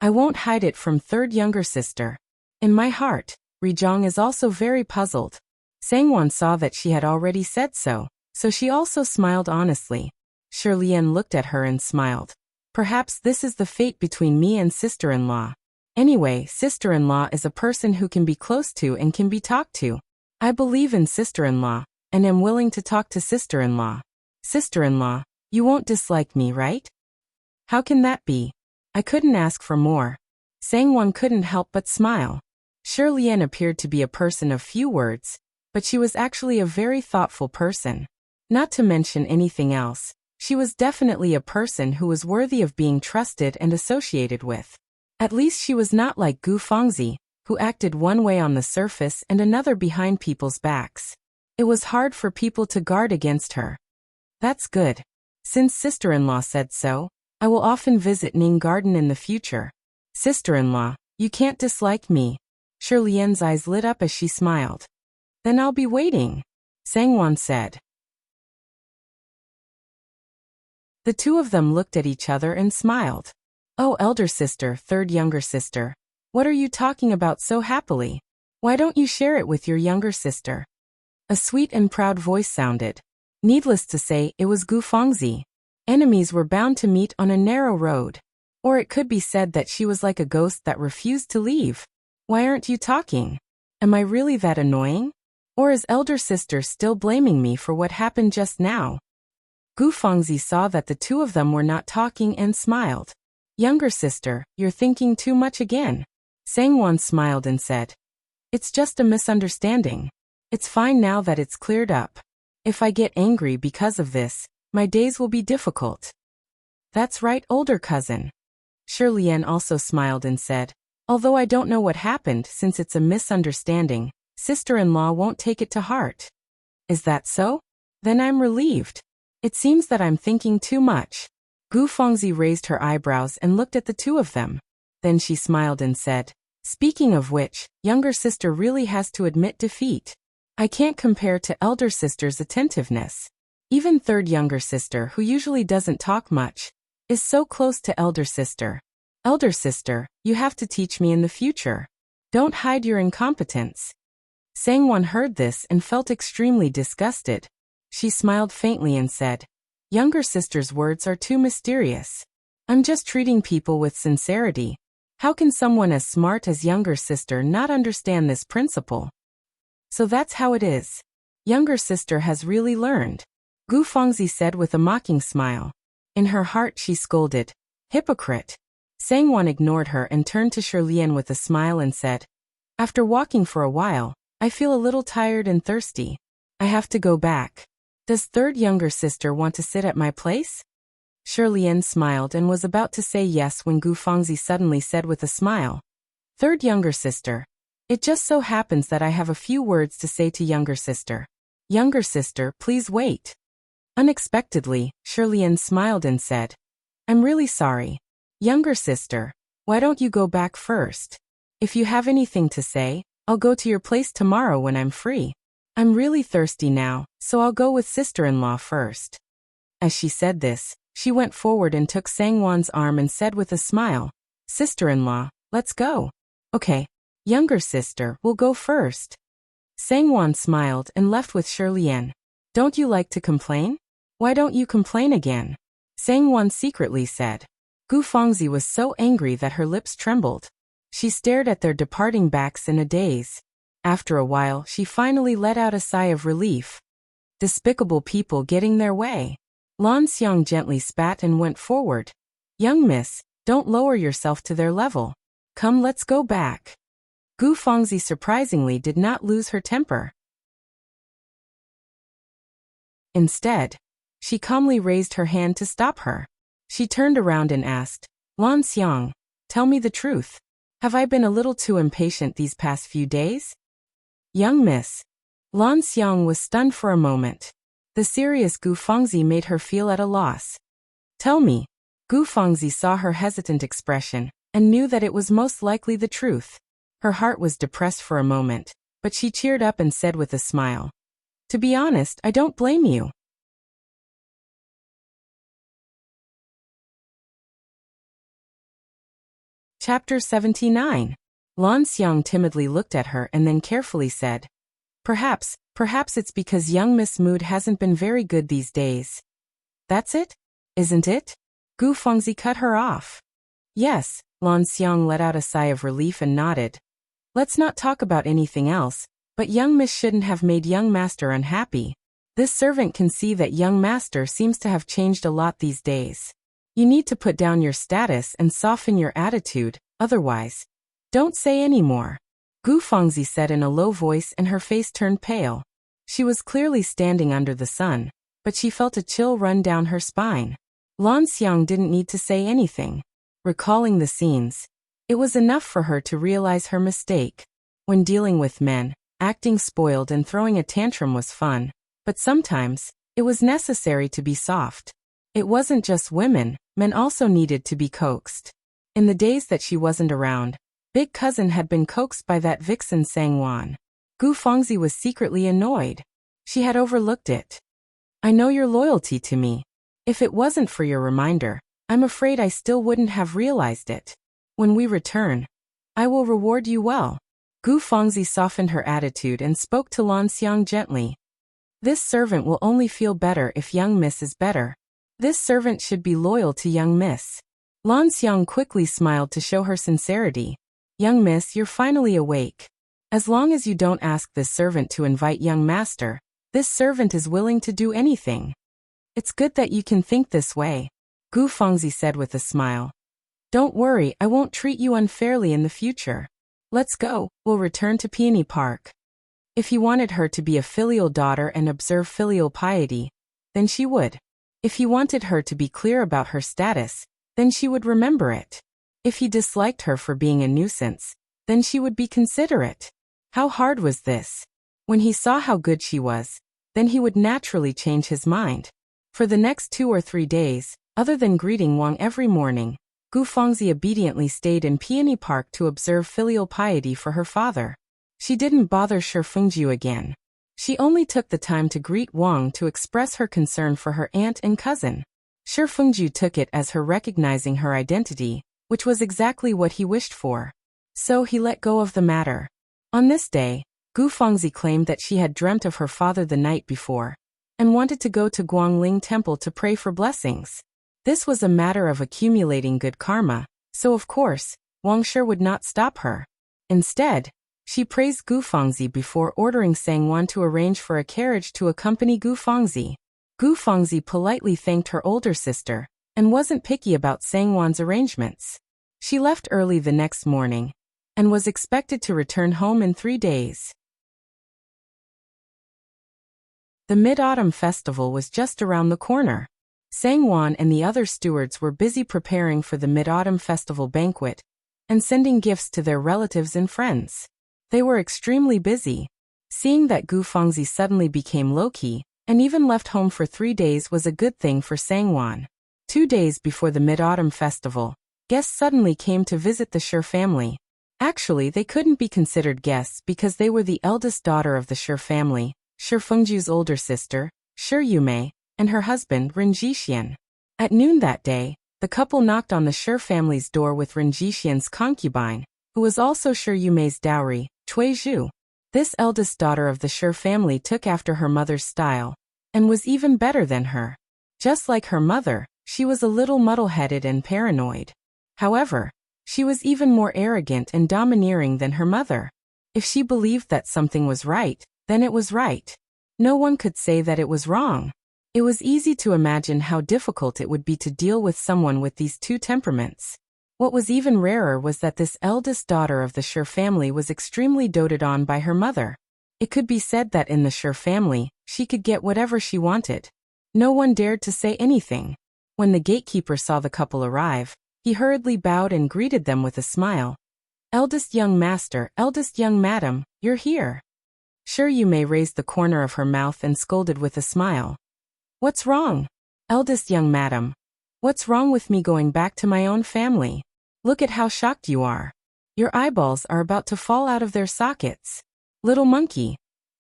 I won't hide it from third younger sister. In my heart, Rijong is also very puzzled. Sangwon saw that she had already said so, so she also smiled honestly. Shirley looked at her and smiled. Perhaps this is the fate between me and sister-in-law. Anyway, sister-in-law is a person who can be close to and can be talked to. I believe in sister-in-law, and am willing to talk to sister-in-law. Sister-in-law, you won't dislike me, right? How can that be? I couldn't ask for more. Sangwon couldn't help but smile. Shirley appeared to be a person of few words, but she was actually a very thoughtful person. Not to mention anything else, she was definitely a person who was worthy of being trusted and associated with. At least she was not like Gu Fengzi, who acted one way on the surface and another behind people's backs. It was hard for people to guard against her. That's good. Since sister-in-law said so, I will often visit Ning Garden in the future. Sister-in-law, you can't dislike me. Shirley's eyes lit up as she smiled. Then I'll be waiting, Sangwon said. The two of them looked at each other and smiled. Oh, elder sister, third younger sister. What are you talking about so happily? Why don't you share it with your younger sister? A sweet and proud voice sounded. Needless to say, it was Gu Fengzi. Enemies were bound to meet on a narrow road. Or it could be said that she was like a ghost that refused to leave. Why aren't you talking? Am I really that annoying? Or is elder sister still blaming me for what happened just now? Gu Fengzi saw that the two of them were not talking and smiled. Younger sister, you're thinking too much again. Sangwon smiled and said, It's just a misunderstanding. It's fine now that it's cleared up. If I get angry because of this, my days will be difficult. That's right, older cousin. Shirley also smiled and said, Although I don't know what happened since it's a misunderstanding, sister-in-law won't take it to heart. Is that so? Then I'm relieved. It seems that I'm thinking too much. Gu Fengzi raised her eyebrows and looked at the two of them. Then she smiled and said, Speaking of which, younger sister really has to admit defeat. I can't compare to elder sister's attentiveness. Even third younger sister, who usually doesn't talk much, is so close to elder sister. Elder sister, you have to teach me in the future. Don't hide your incompetence. Sangwon heard this and felt extremely disgusted. She smiled faintly and said, Younger sister's words are too mysterious. I'm just treating people with sincerity. How can someone as smart as younger sister not understand this principle? So that's how it is. Younger sister has really learned, Gu Fangzi said with a mocking smile. In her heart she scolded, hypocrite. Sangwon ignored her and turned to Shirlian with a smile and said, after walking for a while, I feel a little tired and thirsty. I have to go back. Does third younger sister want to sit at my place? Shirlian smiled and was about to say yes when Gu Fangzi suddenly said with a smile, third younger sister. It just so happens that I have a few words to say to younger sister. Younger sister, please wait. Unexpectedly, Shirlian smiled and said, I'm really sorry. Younger sister, why don't you go back first? If you have anything to say, I'll go to your place tomorrow when I'm free. I'm really thirsty now, so I'll go with sister-in-law first. As she said this, she went forward and took Sangwon's arm and said with a smile, sister-in-law, let's go. Okay. Younger sister, we'll go first. Sangwon smiled and left with Shirlian. Don't you like to complain? Why don't you complain again? Sangwon secretly said. Gu Fangzi was so angry that her lips trembled. She stared at their departing backs in a daze. After a while, she finally let out a sigh of relief. Despicable people getting their way. Lan Xiang gently spat and went forward. Young miss, don't lower yourself to their level. Come, let's go back. Gu Fangzi surprisingly did not lose her temper. Instead, she calmly raised her hand to stop her. She turned around and asked, Lan Xiang, tell me the truth. Have I been a little too impatient these past few days? Young miss. Lan Xiang was stunned for a moment. The serious Gu Fangzi made her feel at a loss. Tell me. Gu Fangzi saw her hesitant expression and knew that it was most likely the truth. Her heart was depressed for a moment, but she cheered up and said with a smile, to be honest, I don't blame you. Chapter 79. Lan Xiang timidly looked at her and then carefully said, Perhaps it's because young Miss Mood hasn't been very good these days. That's it? Isn't it? Gu Fangzi cut her off. Yes, Lan Xiang let out a sigh of relief and nodded. Let's not talk about anything else, but young Miss shouldn't have made young master unhappy. This servant can see that young master seems to have changed a lot these days. You need to put down your status and soften your attitude, otherwise, don't say any more. Gu Fangzi said in a low voice and her face turned pale. She was clearly standing under the sun, but she felt a chill run down her spine. Lan Xiang didn't need to say anything. Recalling the scenes, it was enough for her to realize her mistake. When dealing with men, acting spoiled and throwing a tantrum was fun, but sometimes, it was necessary to be soft. It wasn't just women, men also needed to be coaxed. In the days that she wasn't around, Big Cousin had been coaxed by that vixen Sangwon. Gu Fangzi was secretly annoyed. She had overlooked it. I know your loyalty to me. If it wasn't for your reminder, I'm afraid I still wouldn't have realized it. When we return, I will reward you well. Gu Fangzi softened her attitude and spoke to Lan Xiang gently. This servant will only feel better if young miss is better. This servant should be loyal to young miss. Lan Xiang quickly smiled to show her sincerity. Young miss, you're finally awake. As long as you don't ask this servant to invite young master, this servant is willing to do anything. It's good that you can think this way, Gu Fangzi said with a smile. Don't worry, I won't treat you unfairly in the future. Let's go, we'll return to Peony Park. If he wanted her to be a filial daughter and observe filial piety, then she would. If he wanted her to be clear about her status, then she would remember it. If he disliked her for being a nuisance, then she would be considerate. How hard was this? When he saw how good she was, then he would naturally change his mind. For the next 2 or 3 days, other than greeting Wang every morning, Gu Fangzi obediently stayed in Peony Park to observe filial piety for her father. She didn't bother Shi Fengju again. She only took the time to greet Wang to express her concern for her aunt and cousin. Shi Fengju took it as her recognizing her identity, which was exactly what he wished for. So he let go of the matter. On this day, Gu Fangzi claimed that she had dreamt of her father the night before, and wanted to go to Guangling Temple to pray for blessings. This was a matter of accumulating good karma, so of course, Wang Shi would not stop her. Instead, she praised Gu Fangzi before ordering Sangwan to arrange for a carriage to accompany Gu Fangzi. Gu Fangzi politely thanked her older sister and wasn't picky about Sangwan's arrangements. She left early the next morning and was expected to return home in 3 days. The Mid-Autumn Festival was just around the corner. Sangwan and the other stewards were busy preparing for the Mid-Autumn Festival banquet and sending gifts to their relatives and friends. They were extremely busy. Seeing that Gu Fangzi suddenly became low-key and even left home for 3 days was a good thing for Sangwan. 2 days before the Mid-Autumn Festival, guests suddenly came to visit the Shi family. Actually, they couldn't be considered guests because they were the eldest daughter of the Shi family, Shi Fengju's older sister, Shi Yumei, and her husband, Ren Jixian. At noon that day, the couple knocked on the Shi family's door with Ren Jixian's concubine, who was also Shi Yumei's dowry, Cui Zhu. This eldest daughter of the Shi family took after her mother's style, and was even better than her. Just like her mother, she was a little muddle-headed and paranoid. However, she was even more arrogant and domineering than her mother. If she believed that something was right, then it was right. No one could say that it was wrong. It was easy to imagine how difficult it would be to deal with someone with these two temperaments. What was even rarer was that this eldest daughter of the Shi family was extremely doted on by her mother. It could be said that in the Shi family, she could get whatever she wanted. No one dared to say anything. When the gatekeeper saw the couple arrive, he hurriedly bowed and greeted them with a smile. "Eldest young master, eldest young madam, you're here." Shi Yumei raised the corner of her mouth and scolded with a smile. "What's wrong? Eldest young madam. What's wrong with me going back to my own family? Look at how shocked you are. Your eyeballs are about to fall out of their sockets. Little monkey,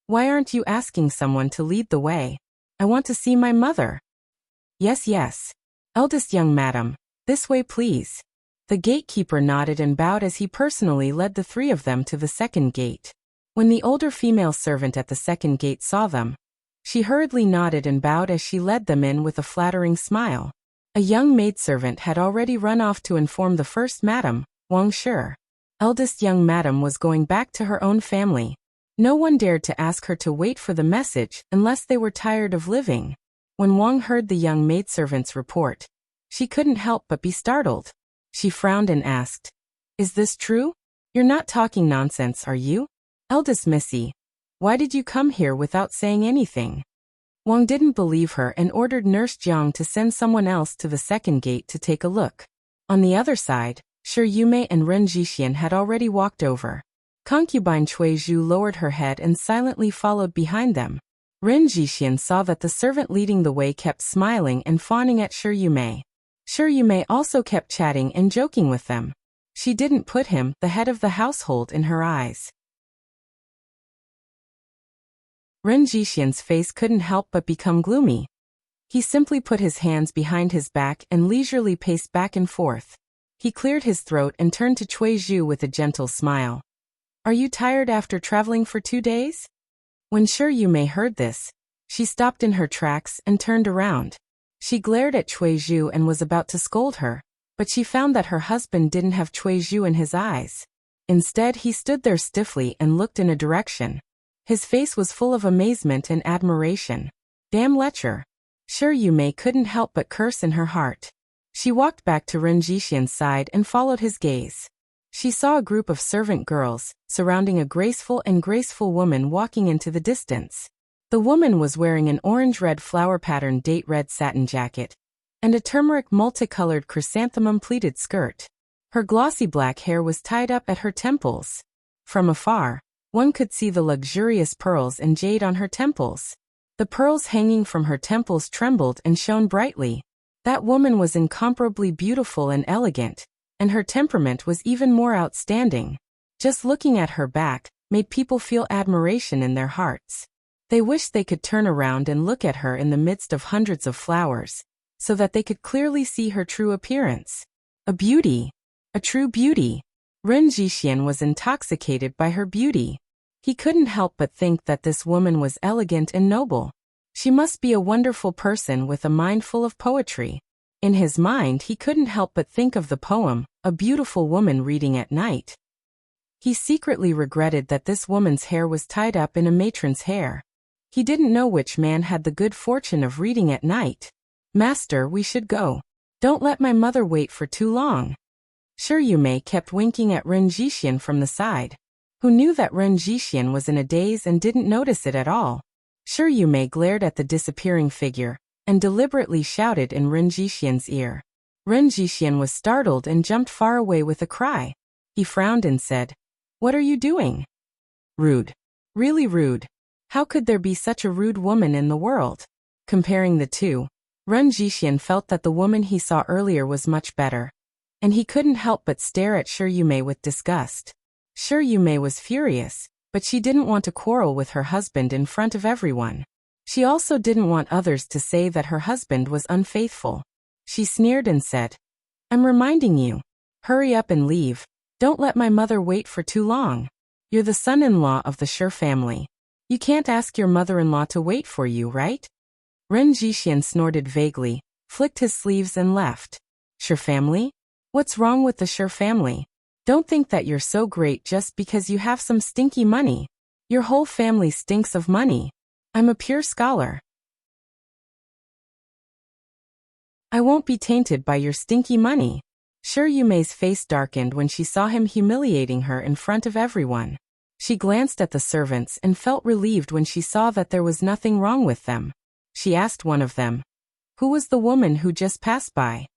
why aren't you asking someone to lead the way? I want to see my mother." "Yes, yes. Eldest young madam, this way please." The gatekeeper nodded and bowed as he personally led the 3 of them to the second gate. When the older female servant at the second gate saw them, she hurriedly nodded and bowed as she led them in with a flattering smile. A young maidservant had already run off to inform the first madam, Wang Shi. Eldest young madam was going back to her own family. No one dared to ask her to wait for the message unless they were tired of living. When Wang heard the young maidservant's report, she couldn't help but be startled. She frowned and asked, "Is this true? You're not talking nonsense, are you? Eldest missy, why did you come here without saying anything?" Wang didn't believe her and ordered Nurse Jiang to send someone else to the second gate to take a look. On the other side, Shi Yumei and Ren Jixian had already walked over. Concubine Cui Zhu lowered her head and silently followed behind them. Ren Jixian saw that the servant leading the way kept smiling and fawning at Shi Yumei. Shi Yumei also kept chatting and joking with them. She didn't put him, the head of the household, in her eyes. Ren Jixian's face couldn't help but become gloomy. He simply put his hands behind his back and leisurely paced back and forth. He cleared his throat and turned to Cui Zhu with a gentle smile. "Are you tired after traveling for 2 days?" When Shi Yumei heard this, she stopped in her tracks and turned around. She glared at Cui Zhu and was about to scold her, but she found that her husband didn't have Cui Zhu in his eyes. Instead, he stood there stiffly and looked in a direction. His face was full of amazement and admiration. Damn lecher. Shi Yumei couldn't help but curse in her heart. She walked back to Ren Jixian's side and followed his gaze. She saw a group of servant girls surrounding a graceful woman walking into the distance. The woman was wearing an orange-red flower-patterned date-red satin jacket and a turmeric multicolored chrysanthemum pleated skirt. Her glossy black hair was tied up at her temples. From afar, one could see the luxurious pearls and jade on her temples. The pearls hanging from her temples trembled and shone brightly. That woman was incomparably beautiful and elegant, and her temperament was even more outstanding. Just looking at her back made people feel admiration in their hearts. They wished they could turn around and look at her in the midst of hundreds of flowers, so that they could clearly see her true appearance. A beauty. A true beauty. Ren Jixian was intoxicated by her beauty. He couldn't help but think that this woman was elegant and noble. She must be a wonderful person with a mind full of poetry. In his mind he couldn't help but think of the poem, A Beautiful Woman Reading at Night. He secretly regretted that this woman's hair was tied up in a matron's hair. He didn't know which man had the good fortune of reading at night. Master, we should go. Don't let my mother wait for too long. Shi Yumei kept winking at Ren Jixin from the side. Who knew that Ren Jixin was in a daze and didn't notice it at all? Shi Yumei glared at the disappearing figure and deliberately shouted in Ren Jixin's ear. Ren Jixin was startled and jumped far away with a cry. He frowned and said, "What are you doing?" "Rude. Really rude. How could there be such a rude woman in the world?" Comparing the two, Ren Jixin felt that the woman he saw earlier was much better, and he couldn't help but stare at Shi Yumei with disgust. Shi Yumei was furious, but she didn't want to quarrel with her husband in front of everyone. She also didn't want others to say that her husband was unfaithful. She sneered and said, "I'm reminding you. Hurry up and leave. Don't let my mother wait for too long. You're the son-in-law of the Shi family. You can't ask your mother-in-law to wait for you, right?" Ren Jixin snorted vaguely, flicked his sleeves and left. "Shi family? What's wrong with the Shi family? Don't think that you're so great just because you have some stinky money. Your whole family stinks of money. I'm a pure scholar. I won't be tainted by your stinky money." Shi Yumei's face darkened when she saw him humiliating her in front of everyone. She glanced at the servants and felt relieved when she saw that there was nothing wrong with them. She asked one of them, "Who was the woman who just passed by?"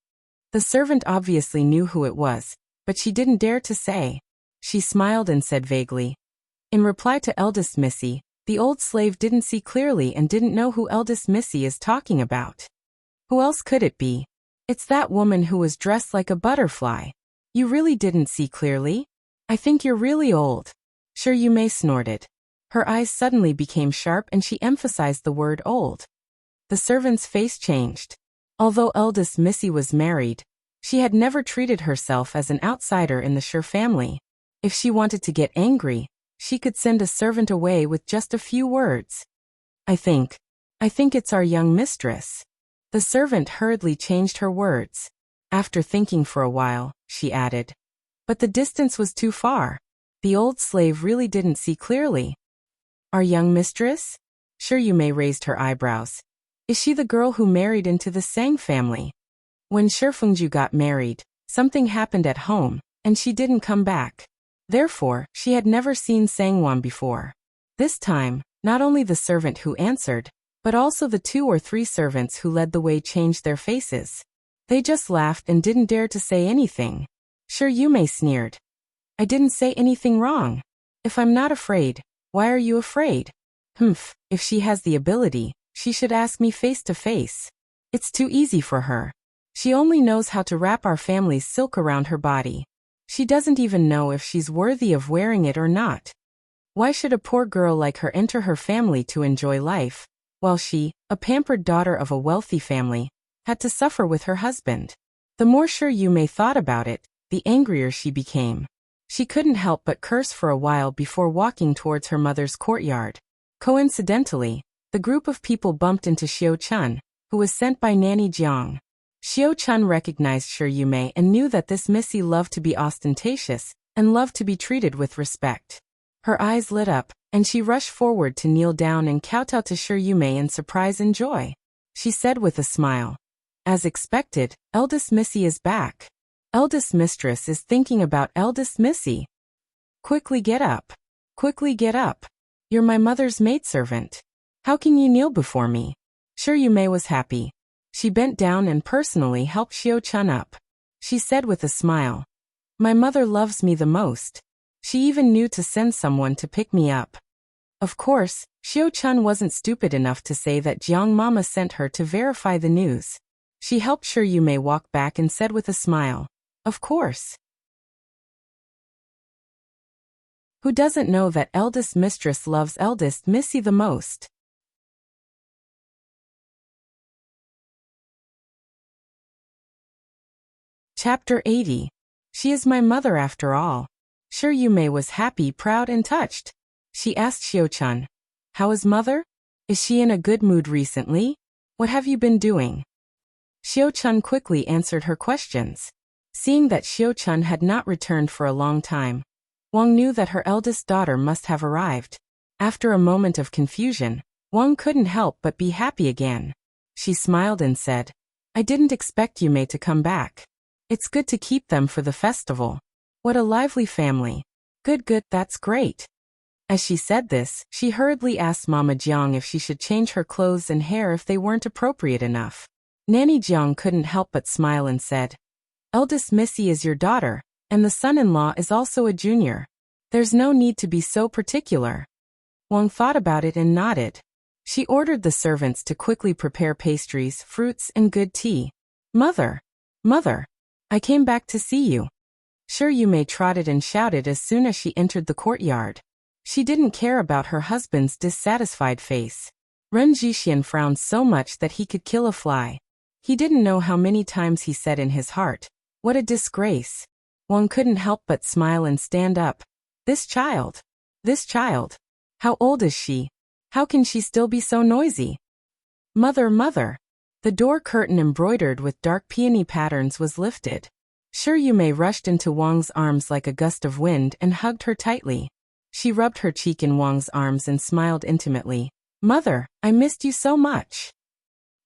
The servant obviously knew who it was, but she didn't dare to say. She smiled and said vaguely. In reply to eldest Missy, the old slave didn't see clearly and didn't know who eldest Missy is talking about. Who else could it be? It's that woman who was dressed like a butterfly. You really didn't see clearly? I think you're really old. Shi Yumei snorted. Her eyes suddenly became sharp and she emphasized the word old. The servant's face changed. Although eldest Missy was married, she had never treated herself as an outsider in the Shi family. If she wanted to get angry, she could send a servant away with just a few words. I think it's our young mistress." The servant hurriedly changed her words. After thinking for a while, she added, "But the distance was too far. The old slave really didn't see clearly." "Our young mistress?" Shi Yumei raised her eyebrows. "Is she the girl who married into the Sang family?" When Shi Fengju got married, something happened at home, and she didn't come back. Therefore, she had never seen Sangwon before. This time, not only the servant who answered, but also the 2 or 3 servants who led the way changed their faces. They just laughed and didn't dare to say anything. Shi Yumei sneered. "I didn't say anything wrong. If I'm not afraid, why are you afraid? If she has the ability, she should ask me face to face. It's too easy for her. She only knows how to wrap our family's silk around her body. She doesn't even know if she's worthy of wearing it or not. Why should a poor girl like her enter her family to enjoy life, while she, a pampered daughter of a wealthy family, had to suffer with her husband?" The more Shi Yumei thought about it, the angrier she became. She couldn't help but curse for a while before walking towards her mother's courtyard. Coincidentally, the group of people bumped into Xiao Chun, who was sent by Nanny Jiang. Xiao Chun recognized Shi Yumei and knew that this Missy loved to be ostentatious and loved to be treated with respect. Her eyes lit up, and she rushed forward to kneel down and kowtow to Shi Yumei in surprise and joy. She said with a smile, "As expected, eldest Missy is back. Eldest mistress is thinking about eldest Missy. Quickly get up. Quickly get up. You're my mother's maidservant. How can you kneel before me?" Shi Yumei was happy. She bent down and personally helped Xiao Chun up. She said with a smile, "My mother loves me the most. She even knew to send someone to pick me up." Of course, Xiao Chun wasn't stupid enough to say that Jiang Mama sent her to verify the news. She helped Shi Yumei walk back and said with a smile, "Of course. Who doesn't know that eldest mistress loves eldest Missy the most?" Chapter 80. She is my mother after all. Shi Yumei was happy, proud and touched. She asked Xiao Chun, "How is mother? Is she in a good mood recently? What have you been doing?" Xiao Chun quickly answered her questions. Seeing that Xiao Chun had not returned for a long time, Wang knew that her eldest daughter must have arrived. After a moment of confusion, Wang couldn't help but be happy again. She smiled and said, I didn't expect you May to come back. It's good to keep them for the festival. What a lively family. Good, that's great. As she said this, she hurriedly asked Mama Jiang if she should change her clothes and hair if they weren't appropriate enough. Nanny Jiang couldn't help but smile and said, Eldest Missy is your daughter, and the son-in-law is also a junior. There's no need to be so particular. Wang thought about it and nodded. She ordered the servants to quickly prepare pastries, fruits, and good tea. Mother, I came back to see you. Sure you May trotted and shouted as soon as she entered the courtyard. She didn't care about her husband's dissatisfied face. Ren Jixian frowned so much that he could kill a fly. He didn't know how many times he said in his heart, what a disgrace. Wang couldn't help but smile and stand up. This child. How old is she? How can she still be so noisy? Mother. The door curtain embroidered with dark peony patterns was lifted. Sure you May rushed into Wang's arms like a gust of wind and hugged her tightly. She rubbed her cheek in Wang's arms and smiled intimately. Mother, I missed you so much.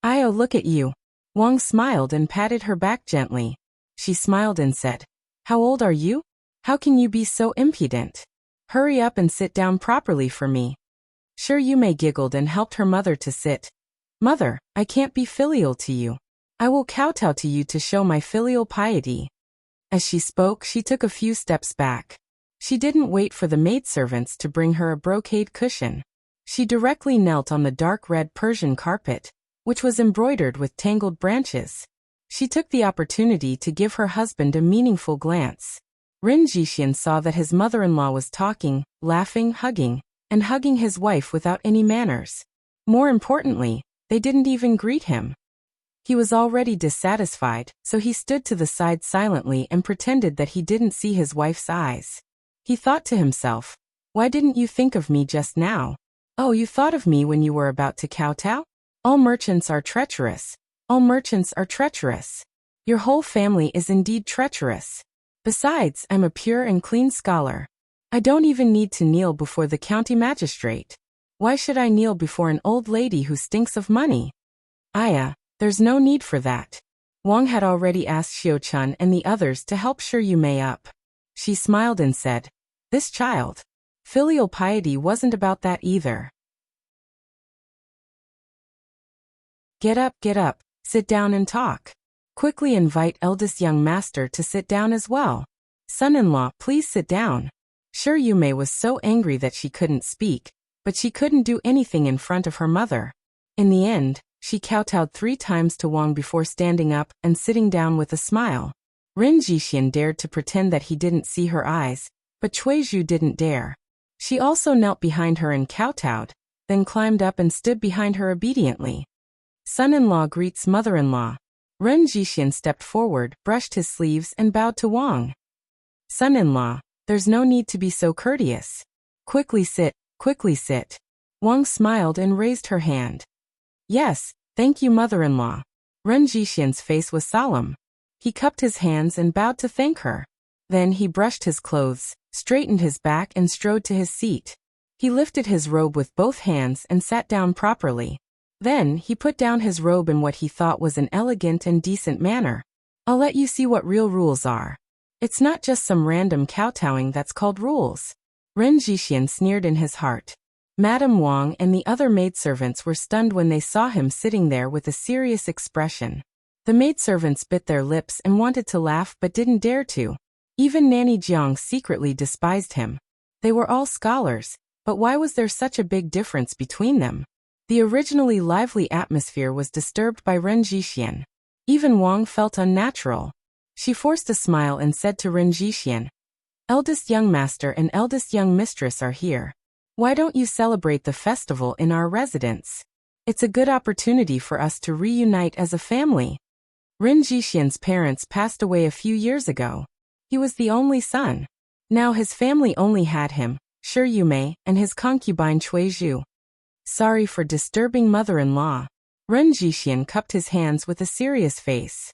Oh, look at you. Wang smiled and patted her back gently. She smiled and said, How old are you? How can you be so impudent? Hurry up and sit down properly for me. Sure you May giggled and helped her mother to sit. Mother, I can't be filial to you. I will kowtow to you to show my filial piety. As she spoke, she took a few steps back. She didn't wait for the maidservants to bring her a brocade cushion. She directly knelt on the dark red Persian carpet, which was embroidered with tangled branches. She took the opportunity to give her husband a meaningful glance. Ren Jixian saw that his mother-in-law was talking, laughing, and hugging his wife without any manners. More importantly, they didn't even greet him. He was already dissatisfied, so he stood to the side silently and pretended that he didn't see his wife's eyes. He thought to himself, why didn't you think of me just now? Oh, you thought of me when you were about to kowtow? All merchants are treacherous. Your whole family is indeed treacherous. Besides, I'm a pure and clean scholar. I don't even need to kneel before the county magistrate. Why should I kneel before an old lady who stinks of money? There's no need for that. Wang had already asked Xiao Chun and the others to help Shi Yu Mei up. She smiled and said, This child. Filial piety wasn't about that either. Get up, sit down and talk. Quickly invite eldest young master to sit down as well. Son-in-law, please sit down. Shi Yu Mei was so angry that she couldn't speak, but she couldn't do anything in front of her mother. In the end, she kowtowed 3 times to Wang before standing up and sitting down with a smile. Ren Jixian dared to pretend that he didn't see her eyes, but Cui Zhu didn't dare. She also knelt behind her and kowtowed, then climbed up and stood behind her obediently. Son-in-law greets mother-in-law. Ren Jixian stepped forward, brushed his sleeves and bowed to Wang. Son-in-law, there's no need to be so courteous. Quickly sit. Wang smiled and raised her hand. Yes, thank you mother-in-law. Ren Jixian's face was solemn. He cupped his hands and bowed to thank her. Then he brushed his clothes, straightened his back and strode to his seat. He lifted his robe with both hands and sat down properly. Then he put down his robe in what he thought was an elegant and decent manner. I'll let you see what real rules are. It's not just some random kowtowing that's called rules. Ren Jixian sneered in his heart. Madame Wang and the other maidservants were stunned when they saw him sitting there with a serious expression. The maidservants bit their lips and wanted to laugh but didn't dare to. Even Nanny Jiang secretly despised him. They were all scholars, but why was there such a big difference between them? The originally lively atmosphere was disturbed by Ren Jixian. Even Wang felt unnatural. She forced a smile and said to Ren Jixian, Eldest young master and eldest young mistress are here. Why don't you celebrate the festival in our residence? It's a good opportunity for us to reunite as a family. Ren Jixian's parents passed away a few years ago. He was the only son. Now his family only had him, Shi Yu Mei, and his concubine Cui Zhu. Sorry for disturbing mother-in-law. Ren Jixian cupped his hands with a serious face.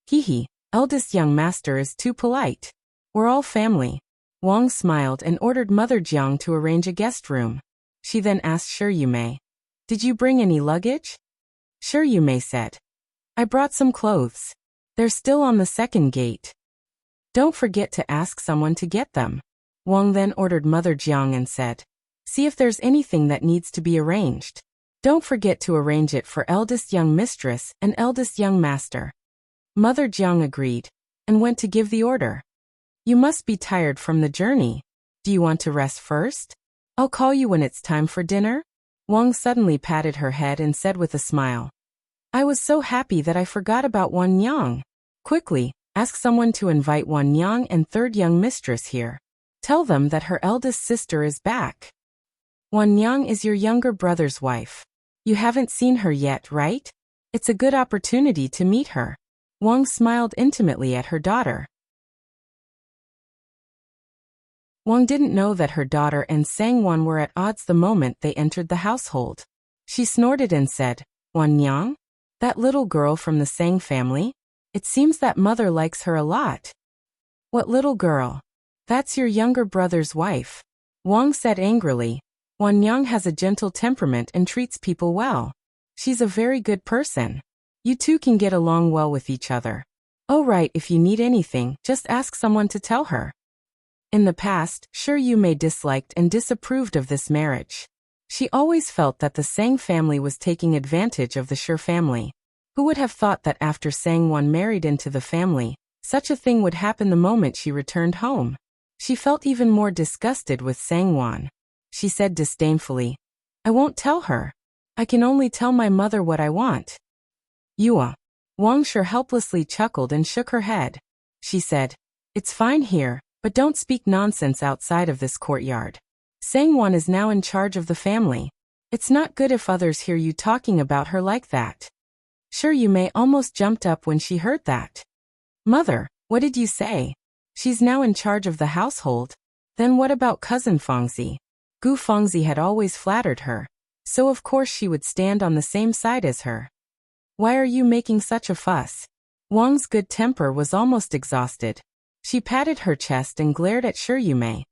Hee, eldest young master is too polite. We're all family. Wang smiled and ordered Mother Jiang to arrange a guest room. She then asked Shi Yumei, "Did you bring any luggage?" Shi Yumei said, "I brought some clothes. They're still on the second gate. Don't forget to ask someone to get them." Wang then ordered Mother Jiang and said, "See if there's anything that needs to be arranged. Don't forget to arrange it for eldest young mistress and eldest young master." Mother Jiang agreed and went to give the order. "You must be tired from the journey. Do you want to rest first? I'll call you when it's time for dinner." Wang suddenly patted her head and said with a smile, "I was so happy that I forgot about Wan Yang. Quickly, ask someone to invite Wan Yang and third young mistress here. Tell them that her eldest sister is back. Wan Yang is your younger brother's wife. You haven't seen her yet, right? It's a good opportunity to meet her." Wang smiled intimately at her daughter. Wang didn't know that her daughter and Sangwon were at odds the moment they entered the household. She snorted and said, "Wan Yang? That little girl from the Sang family? It seems that mother likes her a lot." "What little girl?" "That's your younger brother's wife," Wang said angrily. "Wan Yang has a gentle temperament and treats people well. She's a very good person. You two can get along well with each other. Oh right, if you need anything, just ask someone to tell her." In the past, Shi Yumei disliked and disapproved of this marriage. She always felt that the Sang family was taking advantage of the Shi family. Who would have thought that after Sangwon married into the family, such a thing would happen the moment she returned home? She felt even more disgusted with Sangwon. She said disdainfully, "I won't tell her. I can only tell my mother what I want." "Yua." Wang Shi helplessly chuckled and shook her head. She said, "It's fine here, but don't speak nonsense outside of this courtyard. Sangwon is now in charge of the family. It's not good if others hear you talking about her like that." Shi Yumei almost jumped up when she heard that. "Mother, what did you say? She's now in charge of the household? Then what about cousin Fangzi?" Gu Fangzi had always flattered her, so of course she would stand on the same side as her. "Why are you making such a fuss?" Wang's good temper was almost exhausted. She patted her chest and glared at Shi Yumei.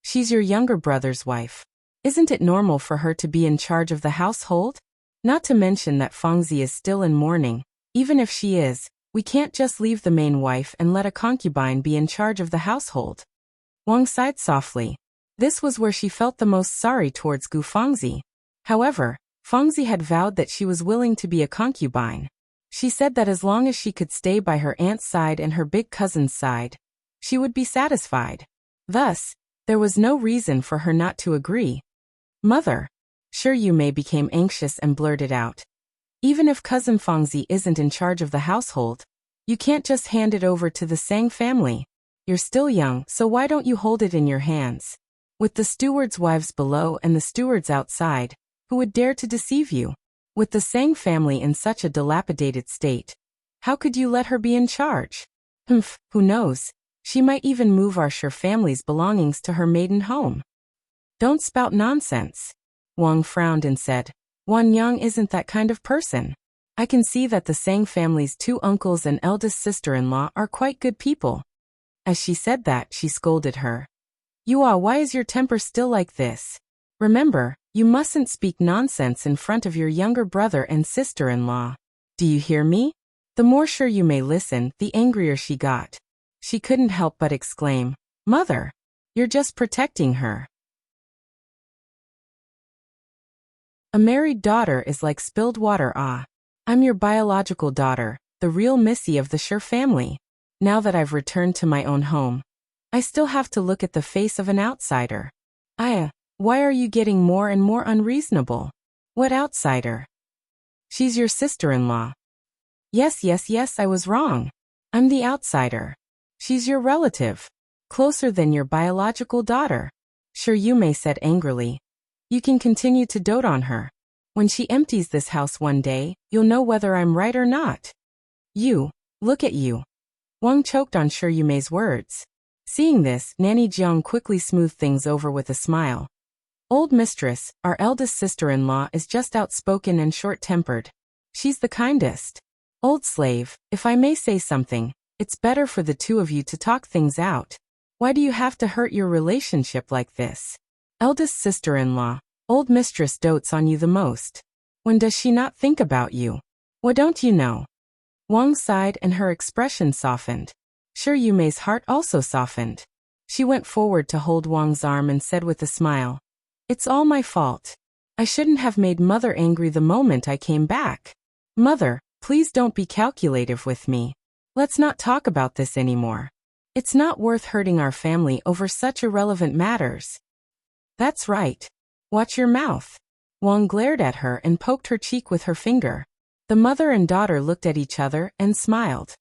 "She's your younger brother's wife. Isn't it normal for her to be in charge of the household? Not to mention that Fangzi is still in mourning. Even if she is, we can't just leave the main wife and let a concubine be in charge of the household." Wang sighed softly. This was where she felt the most sorry towards Gu Fangzi. However, Fangzi had vowed that she was willing to be a concubine. She said that as long as she could stay by her aunt's side and her big cousin's side, she would be satisfied. Thus, there was no reason for her not to agree. "Mother." Shi Yumei became anxious and blurted out, "Even if cousin Fangzi isn't in charge of the household, you can't just hand it over to the Sang family. You're still young, so why don't you hold it in your hands? With the stewards' wives below and the stewards outside, who would dare to deceive you? With the Sang family in such a dilapidated state, how could you let her be in charge? Who knows? She might even move our Shi family's belongings to her maiden home." "Don't spout nonsense." Wang frowned and said, "Wan Yang isn't that kind of person. I can see that the Sang family's two uncles and eldest sister-in-law are quite good people." As she said that, she scolded her. "Yua, why is your temper still like this? Remember, you mustn't speak nonsense in front of your younger brother and sister-in-law. Do you hear me?" The more sure you may listen, the angrier she got. She couldn't help but exclaim, "Mother, you're just protecting her." A married daughter is like spilled water. I'm your biological daughter, the real Missy of the Shi family. Now that I've returned to my own home, I still have to look at the face of an outsider. Why are you getting more and more unreasonable? What outsider? She's your sister-in-law. Yes, I was wrong. I'm the outsider. She's your relative. Closer than your biological daughter. Shi Yumei said angrily. You can continue to dote on her. When she empties this house one day, you'll know whether I'm right or not. Look at you. Wang choked on Shi Yumei's words. Seeing this, Nanny Jiang quickly smoothed things over with a smile. Old mistress, our eldest sister-in-law is just outspoken and short-tempered. She's the kindest. Old slave, if I may say something, it's better for the two of you to talk things out. Why do you have to hurt your relationship like this? Eldest sister-in-law, old mistress dotes on you the most. When does she not think about you? What don't you know? Wang sighed and her expression softened. Sure Yu Mei's heart also softened. She went forward to hold Wang's arm and said with a smile, "It's all my fault. I shouldn't have made Mother angry the moment I came back. Mother, please don't be calculative with me. Let's not talk about this anymore. It's not worth hurting our family over such irrelevant matters." "That's right. Watch your mouth." Wang glared at her and poked her cheek with her finger. The mother and daughter looked at each other and smiled.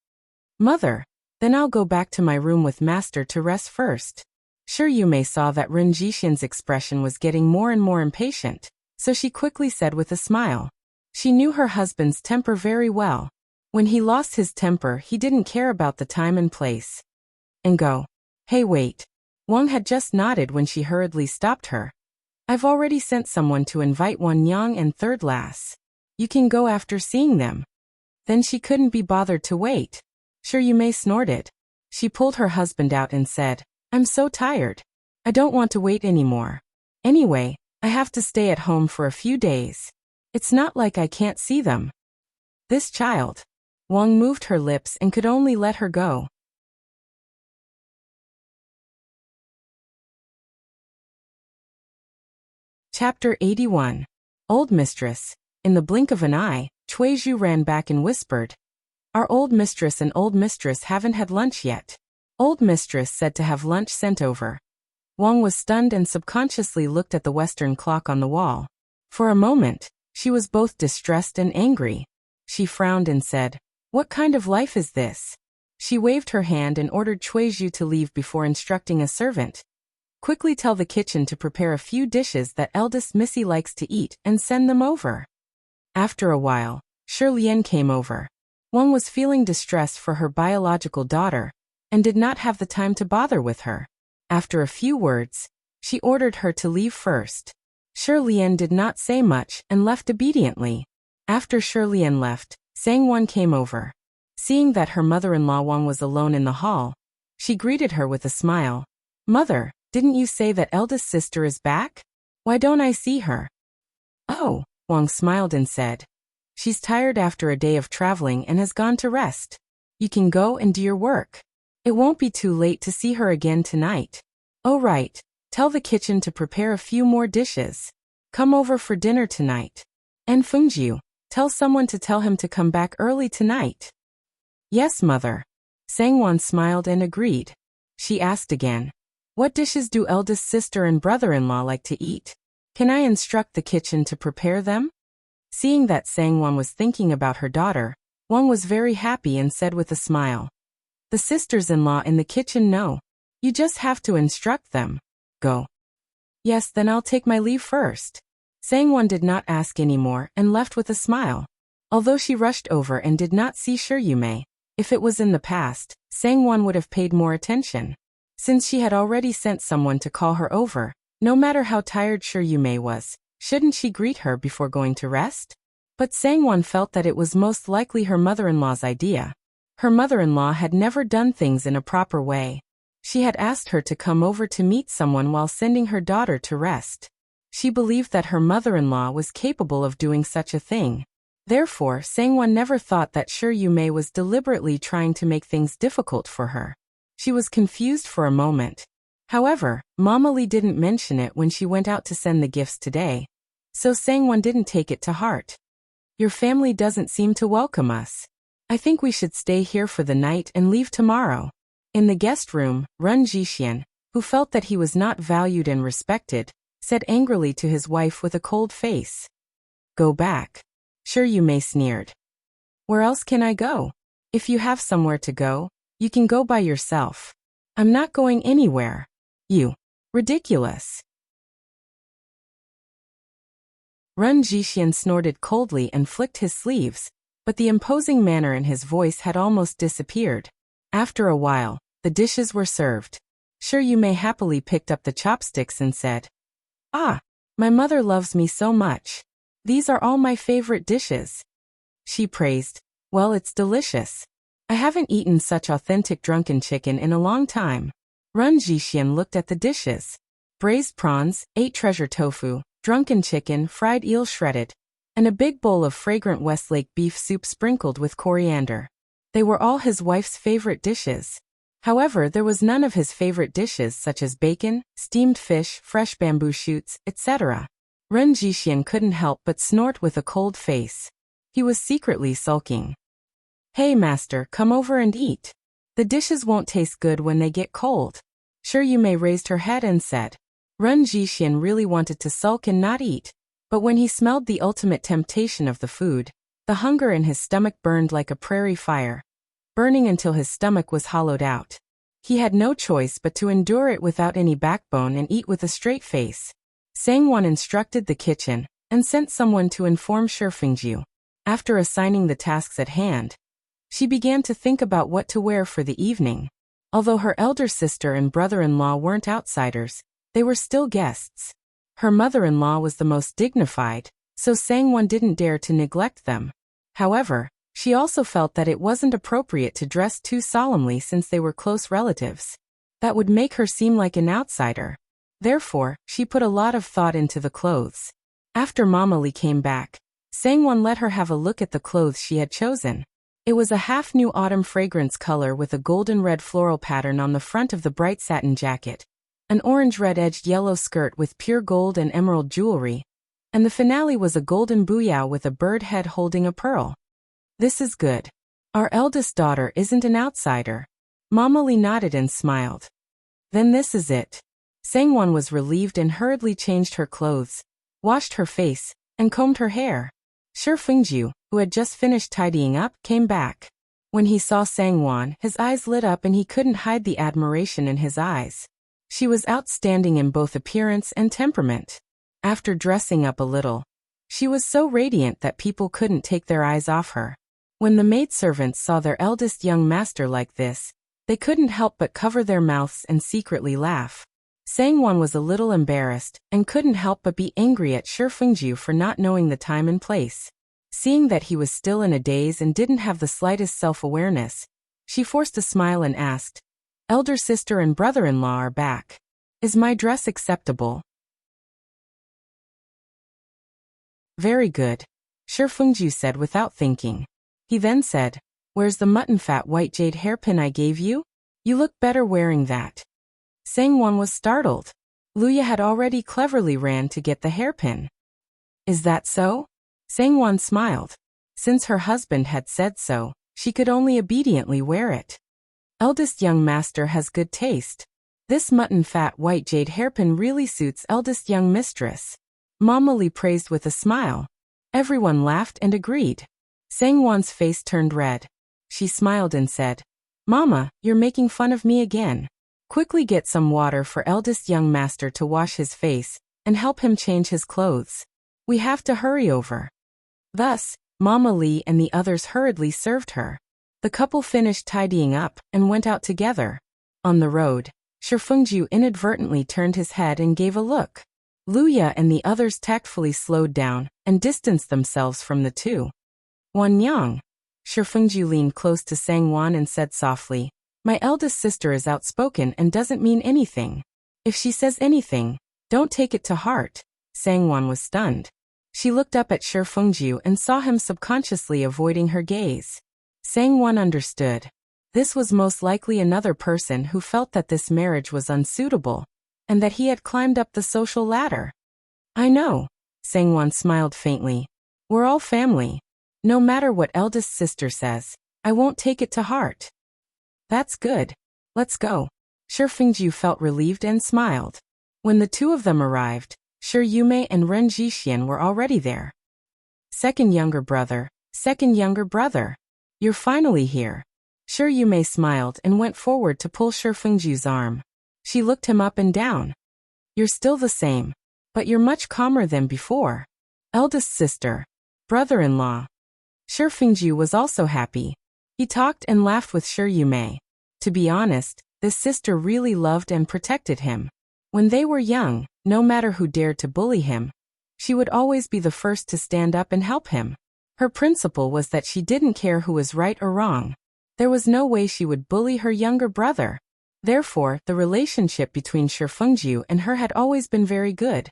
"Mother, then I'll go back to my room with Master to rest first." Sure Yu Mei saw that Ren Jixin's expression was getting more and more impatient, so she quickly said with a smile. She knew her husband's temper very well. When he lost his temper, he didn't care about the time and place. "And go." "Hey, wait." Wang had just nodded when she hurriedly stopped her. "I've already sent someone to invite Wan Yang and Third Lass. You can go after seeing them." Then she couldn't be bothered to wait. Sure Yu Mei snorted. She pulled her husband out and said, "I'm so tired. I don't want to wait anymore. Anyway, I have to stay at home for a few days. It's not like I can't see them." This child. Wang moved her lips and could only let her go. Chapter 81. Old Mistress. In the blink of an eye, Cui Zhu ran back and whispered, "Our old mistress and old mistress haven't had lunch yet." Old mistress said to have lunch sent over. Wang was stunned and subconsciously looked at the Western clock on the wall. For a moment, she was both distressed and angry. She frowned and said, "What kind of life is this?" She waved her hand and ordered Cui Zhu to leave before instructing a servant. "Quickly tell the kitchen to prepare a few dishes that eldest Missy likes to eat and send them over." After a while, Shi Lian came over. Wang was feeling distress for her biological daughter, and did not have the time to bother with her. After a few words, she ordered her to leave first. Shi Lian did not say much and left obediently. After Shi Lian left, Sang Wan came over. Seeing that her mother-in-law Wang was alone in the hall, she greeted her with a smile. "Mother, didn't you say that eldest sister is back? Why don't I see her?" "Oh," Wang smiled and said, "She's tired after a day of traveling and has gone to rest. You can go and do your work. It won't be too late to see her again tonight." "Oh right, tell the kitchen to prepare a few more dishes. Come over for dinner tonight. And Fengjiu, tell someone to tell him to come back early tonight." "Yes, mother." Sangwon smiled and agreed. She asked again, "What dishes do eldest sister and brother-in-law like to eat? Can I instruct the kitchen to prepare them?" Seeing that Sangwon was thinking about her daughter, Wang was very happy and said with a smile, "The sisters-in-law in the kitchen know. You just have to instruct them. Go." "Yes, then I'll take my leave first." Sangwon did not ask any more and left with a smile. Although she rushed over and did not see Shi Yu Mei, if it was in the past, Sangwon would have paid more attention. Since she had already sent someone to call her over, no matter how tired Shi Yu Mei was, shouldn't she greet her before going to rest? But Sangwon felt that it was most likely her mother-in-law's idea. Her mother-in-law had never done things in a proper way. She had asked her to come over to meet someone while sending her daughter to rest. She believed that her mother-in-law was capable of doing such a thing. Therefore, Sangwon never thought that Shi Yu Mei was deliberately trying to make things difficult for her. She was confused for a moment. However, Mama Li didn't mention it when she went out to send the gifts today, so Sangwon didn't take it to heart. "Your family doesn't seem to welcome us. I think we should stay here for the night and leave tomorrow." In the guest room, Ren Jixin, who felt that he was not valued and respected, said angrily to his wife with a cold face, "Go back." Shi Yu Mei sneered. "Where else can I go? If you have somewhere to go, you can go by yourself. I'm not going anywhere. You. Ridiculous." Ren Jixin snorted coldly and flicked his sleeves, but the imposing manner in his voice had almost disappeared. After a while, the dishes were served. Shi Yu Mei happily picked up the chopsticks and said, "Ah, my mother loves me so much. These are all my favorite dishes." she praised. Well, it's delicious. I haven't eaten such authentic drunken chicken in a long time. Run Jixian looked at the dishes. Braised prawns, 8 treasure tofu, drunken chicken, fried eel shredded, and a big bowl of fragrant Westlake beef soup sprinkled with coriander. They were all his wife's favorite dishes. However, there was none of his favorite dishes such as bacon, steamed fish, fresh bamboo shoots, etc. Ren Jixian couldn't help but snort with a cold face. He was secretly sulking. Hey master, come over and eat. The dishes won't taste good when they get cold. Sure Yume raised her head and said. Ren Jixian really wanted to sulk and not eat, but when he smelled the ultimate temptation of the food, the hunger in his stomach burned like a prairie fire, burning until his stomach was hollowed out. He had no choice but to endure it without any backbone and eat with a straight face. Sangwon instructed the kitchen and sent someone to inform Shifengyu. After assigning the tasks at hand, she began to think about what to wear for the evening. Although her elder sister and brother-in-law weren't outsiders, they were still guests. Her mother-in-law was the most dignified, so Sangwon didn't dare to neglect them. However, she also felt that it wasn't appropriate to dress too solemnly since they were close relatives. That would make her seem like an outsider. Therefore, she put a lot of thought into the clothes. After Mama Lee came back, Sangwon let her have a look at the clothes she had chosen. It was a half-new autumn fragrance color with a golden red floral pattern on the front of the bright satin jacket, an orange-red edged yellow skirt with pure gold and emerald jewelry, and the finale was a golden buyao with a bird head holding a pearl. This is good. Our eldest daughter isn't an outsider. Mama Lee nodded and smiled. Then this is it. Sangwon was relieved and hurriedly changed her clothes, washed her face, and combed her hair. Shifengyu, who had just finished tidying up, came back. When he saw Sangwon, his eyes lit up and he couldn't hide the admiration in his eyes. She was outstanding in both appearance and temperament. After dressing up a little, she was so radiant that people couldn't take their eyes off her. When the maidservants saw their eldest young master like this, they couldn't help but cover their mouths and secretly laugh. Sangwon was a little embarrassed and couldn't help but be angry at Shifengyu for not knowing the time and place. Seeing that he was still in a daze and didn't have the slightest self-awareness, she forced a smile and asked, Elder sister and brother-in-law are back. Is my dress acceptable? Very good, Shifengyu said without thinking. He then said, Where's the mutton fat white jade hairpin I gave you? You look better wearing that. Sangwon was startled. Luya had already cleverly ran to get the hairpin. Is that so? Sangwon smiled. Since her husband had said so, she could only obediently wear it. Eldest young master has good taste. This mutton fat white jade hairpin really suits eldest young mistress. Mama Lee praised with a smile. Everyone laughed and agreed. Sangwon's face turned red. She smiled and said, Mama, you're making fun of me again. Quickly get some water for eldest young master to wash his face, and help him change his clothes. We have to hurry over. Thus, Mama Lee and the others hurriedly served her. The couple finished tidying up and went out together. On the road, Shifengyu inadvertently turned his head and gave a look. Luya and the others tactfully slowed down and distanced themselves from the two. Wanyang. Shifengyu leaned close to Sangwon and said softly, My eldest sister is outspoken and doesn't mean anything. If she says anything, don't take it to heart. Sangwon was stunned. She looked up at Shifengyu and saw him subconsciously avoiding her gaze. Sangwon understood. This was most likely another person who felt that this marriage was unsuitable, and that he had climbed up the social ladder. I know. Sangwon smiled faintly. We're all family. No matter what eldest sister says, I won't take it to heart. That's good. Let's go. Shifengyu felt relieved and smiled. When the two of them arrived, Yume and Ren Jixian were already there. Second younger brother. You're finally here. Yume smiled and went forward to pull Shifengyu's arm. She looked him up and down. You're still the same, but you're much calmer than before. Eldest sister. Brother-in-law. Shifengyu was also happy. He talked and laughed with Yume. To be honest, this sister really loved and protected him. When they were young, no matter who dared to bully him, she would always be the first to stand up and help him. Her principle was that she didn't care who was right or wrong. There was no way she would bully her younger brother. Therefore, the relationship between Shi Fengjiu and her had always been very good.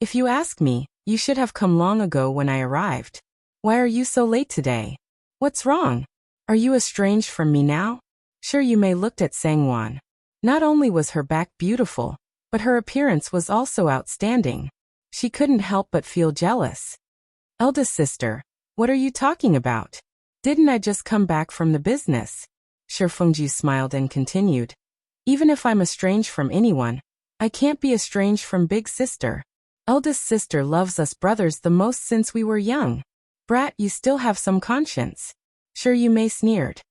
If you ask me, you should have come long ago when I arrived. Why are you so late today? What's wrong? Are you estranged from me now? Shi Yumei looked at Sangwon. Not only was her back beautiful, but her appearance was also outstanding. She couldn't help but feel jealous. Eldest sister, what are you talking about? Didn't I just come back from the business? Shi Fengjiu smiled and continued. Even if I'm estranged from anyone, I can't be estranged from big sister. Eldest sister loves us brothers the most since we were young. Brat, you still have some conscience. Shi Yumei sneered.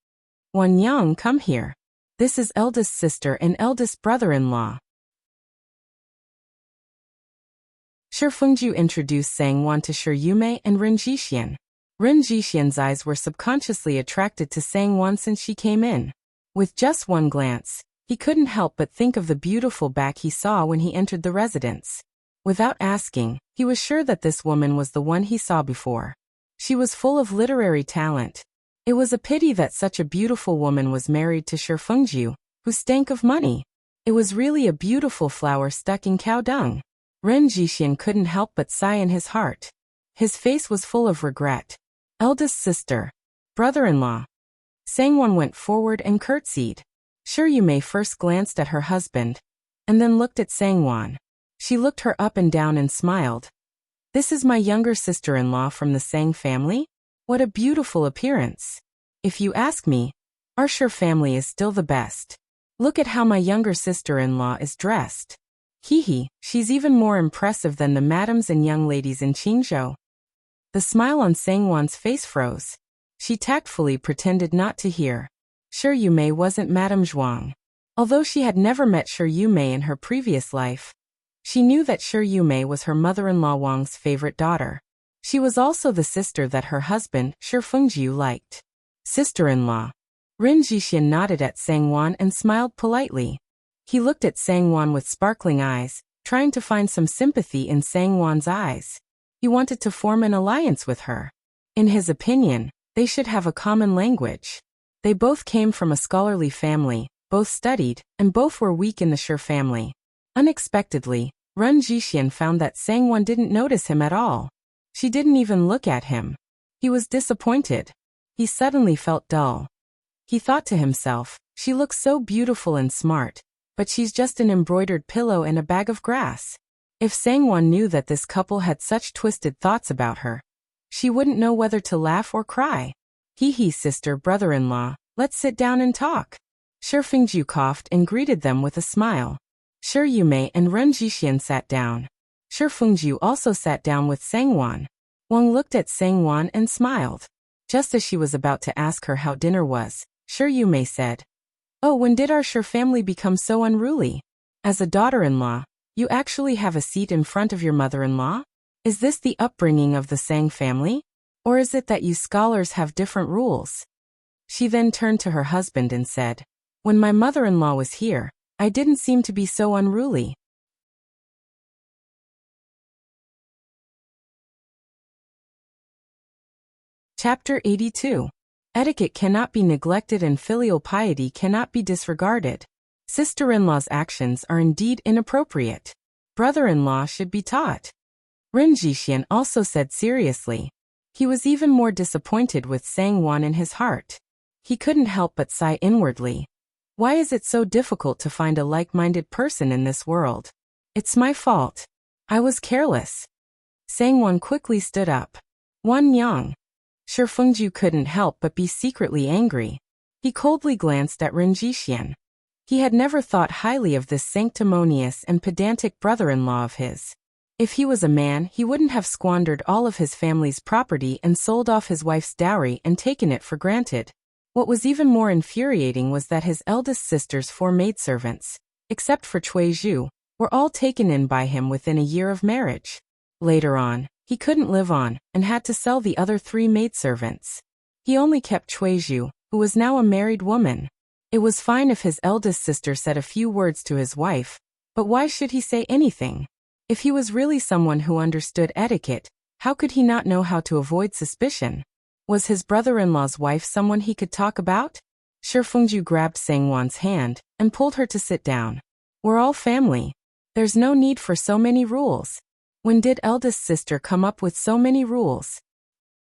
Wan Yang, come here. This is eldest sister and eldest brother-in-law. Shi Fengjiu introduced Sangwon to Shi Yumei and Ren Jixian. Ren Jixian's eyes were subconsciously attracted to Sangwon since she came in. With just one glance, he couldn't help but think of the beautiful back he saw when he entered the residence. Without asking, he was sure that this woman was the one he saw before. She was full of literary talent. It was a pity that such a beautiful woman was married to Shi Fengjiu, who stank of money. It was really a beautiful flower stuck in cow dung. Ren Jixian couldn't help but sigh in his heart. His face was full of regret. Eldest sister. Brother-in-law. Sangwon went forward and curtsied. Shi Yumei first glanced at her husband, and then looked at Sangwon. She looked her up and down and smiled. This is my younger sister-in-law from the Sang family? What a beautiful appearance. If you ask me, our Shi family is still the best. Look at how my younger sister-in-law is dressed. Hee, she's even more impressive than the madams and young ladies in Qingzhou. The smile on Sangwon's face froze. She tactfully pretended not to hear. Shi Yumei wasn't Madame Zhuang. Although she had never met Shi Yumei in her previous life, she knew that Shi Yumei was her mother-in-law Wang's favorite daughter. She was also the sister that her husband, Shi Fengjiu, liked. Sister-in-law. Ren Jixian nodded at Sangwon and smiled politely. He looked at Sangwon with sparkling eyes, trying to find some sympathy in Sangwon's eyes. He wanted to form an alliance with her. In his opinion, they should have a common language. They both came from a scholarly family, both studied, and both were weak in the Shi family. Unexpectedly, Ren Jixian found that Sangwon didn't notice him at all. She didn't even look at him. He was disappointed. He suddenly felt dull. He thought to himself, she looks so beautiful and smart, but she's just an embroidered pillow and a bag of grass. If Sangwon knew that this couple had such twisted thoughts about her, she wouldn't know whether to laugh or cry. Hee, sister, brother-in-law, let's sit down and talk. Shi Fengjiu coughed and greeted them with a smile. Shi Yumei and Ren Jixian sat down. Shi Fengjiu also sat down with Sangwon. Wang looked at Sangwon and smiled. Just as she was about to ask her how dinner was, Shi Yumei said, "Oh, when did our Shi family become so unruly? As a daughter-in-law, you actually have a seat in front of your mother-in-law? Is this the upbringing of the Sang family? Or is it that you scholars have different rules?" She then turned to her husband and said, "When my mother-in-law was here, I didn't seem to be so unruly." Chapter 82. Etiquette cannot be neglected and filial piety cannot be disregarded. Sister-in-law's actions are indeed inappropriate. Brother-in-law should be taught. Ren Jixian also said seriously. He was even more disappointed with Sangwon in his heart. He couldn't help but sigh inwardly. Why is it so difficult to find a like-minded person in this world? It's my fault. I was careless. Sangwon quickly stood up. Wan Yang. Shi Fengjiu couldn't help but be secretly angry. He coldly glanced at Ren Jixian. He had never thought highly of this sanctimonious and pedantic brother-in-law of his. If he was a man, he wouldn't have squandered all of his family's property and sold off his wife's dowry and taken it for granted. What was even more infuriating was that his eldest sister's 4 maidservants, except for Cui Zhu, were all taken in by him within a year of marriage. Later on, he couldn't live on and had to sell the other 3 maidservants. He only kept Cui Zhu, who was now a married woman. It was fine if his eldest sister said a few words to his wife, but why should he say anything? If he was really someone who understood etiquette, How could he not know how to avoid suspicion? Was his brother-in-law's wife someone he could talk about? Shi Fengju grabbed Sangwon's hand and pulled her to sit down. We're all family. There's no need for so many rules. When did eldest sister come up with so many rules?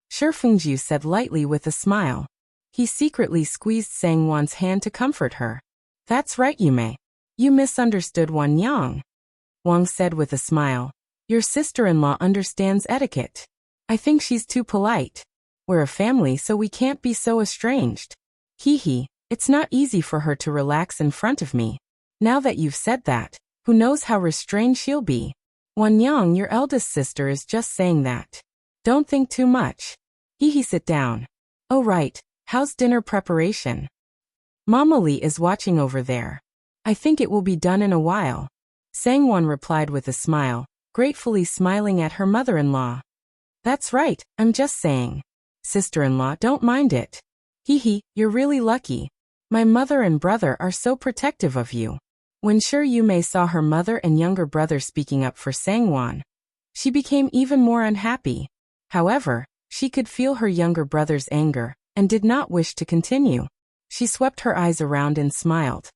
Shi Fengju said lightly with a smile. He secretly squeezed Sangwon's hand to comfort her. That's right, Yume. You misunderstood Wan Yang. Wang said with a smile. Your sister-in-law understands etiquette. I think she's too polite. We're a family, so we can't be so estranged. Hee, it's not easy for her to relax in front of me. Now that you've said that, who knows how restrained she'll be. Wan Yang, your eldest sister, is just saying that. Don't think too much. Hee, sit down. Oh right, how's dinner preparation? Mama Li is watching over there. I think it will be done in a while. Sangwon replied with a smile, gratefully smiling at her mother-in-law. That's right, I'm just saying. Sister-in-law, don't mind it. Hee, you're really lucky. My mother and brother are so protective of you. When Shi Yume saw her mother and younger brother speaking up for Sangwon, she became even more unhappy. However, she could feel her younger brother's anger and did not wish to continue. She swept her eyes around and smiled.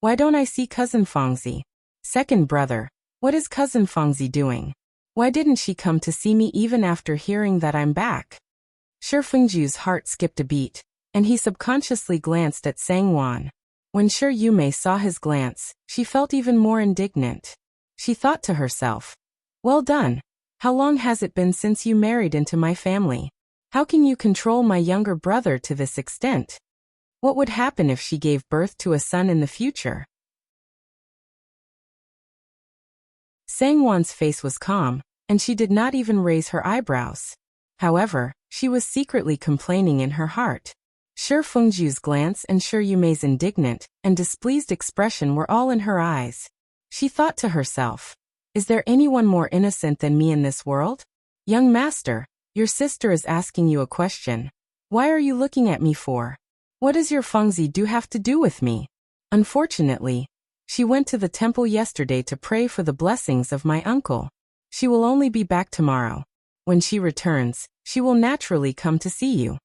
Why don't I see Cousin Fangzi? Second brother, what is Cousin Fangzi doing? Why didn't she come to see me even after hearing that I'm back? Shi Fengju's heart skipped a beat, and he subconsciously glanced at Sangwon. When Shi Yume saw his glance, she felt even more indignant. She thought to herself, well done. How long has it been since you married into my family? How can you control my younger brother to this extent? What would happen if she gave birth to a son in the future? Sangwon's face was calm, and she did not even raise her eyebrows. However, she was secretly complaining in her heart. Shi Fengju's glance and Shi Yume's indignant and displeased expression were all in her eyes. She thought to herself, is there anyone more innocent than me in this world? Young master, your sister is asking you a question. Why are you looking at me for? What does your Fengzi do have to do with me? Unfortunately, she went to the temple yesterday to pray for the blessings of my uncle. She will only be back tomorrow. When she returns, she will naturally come to see you.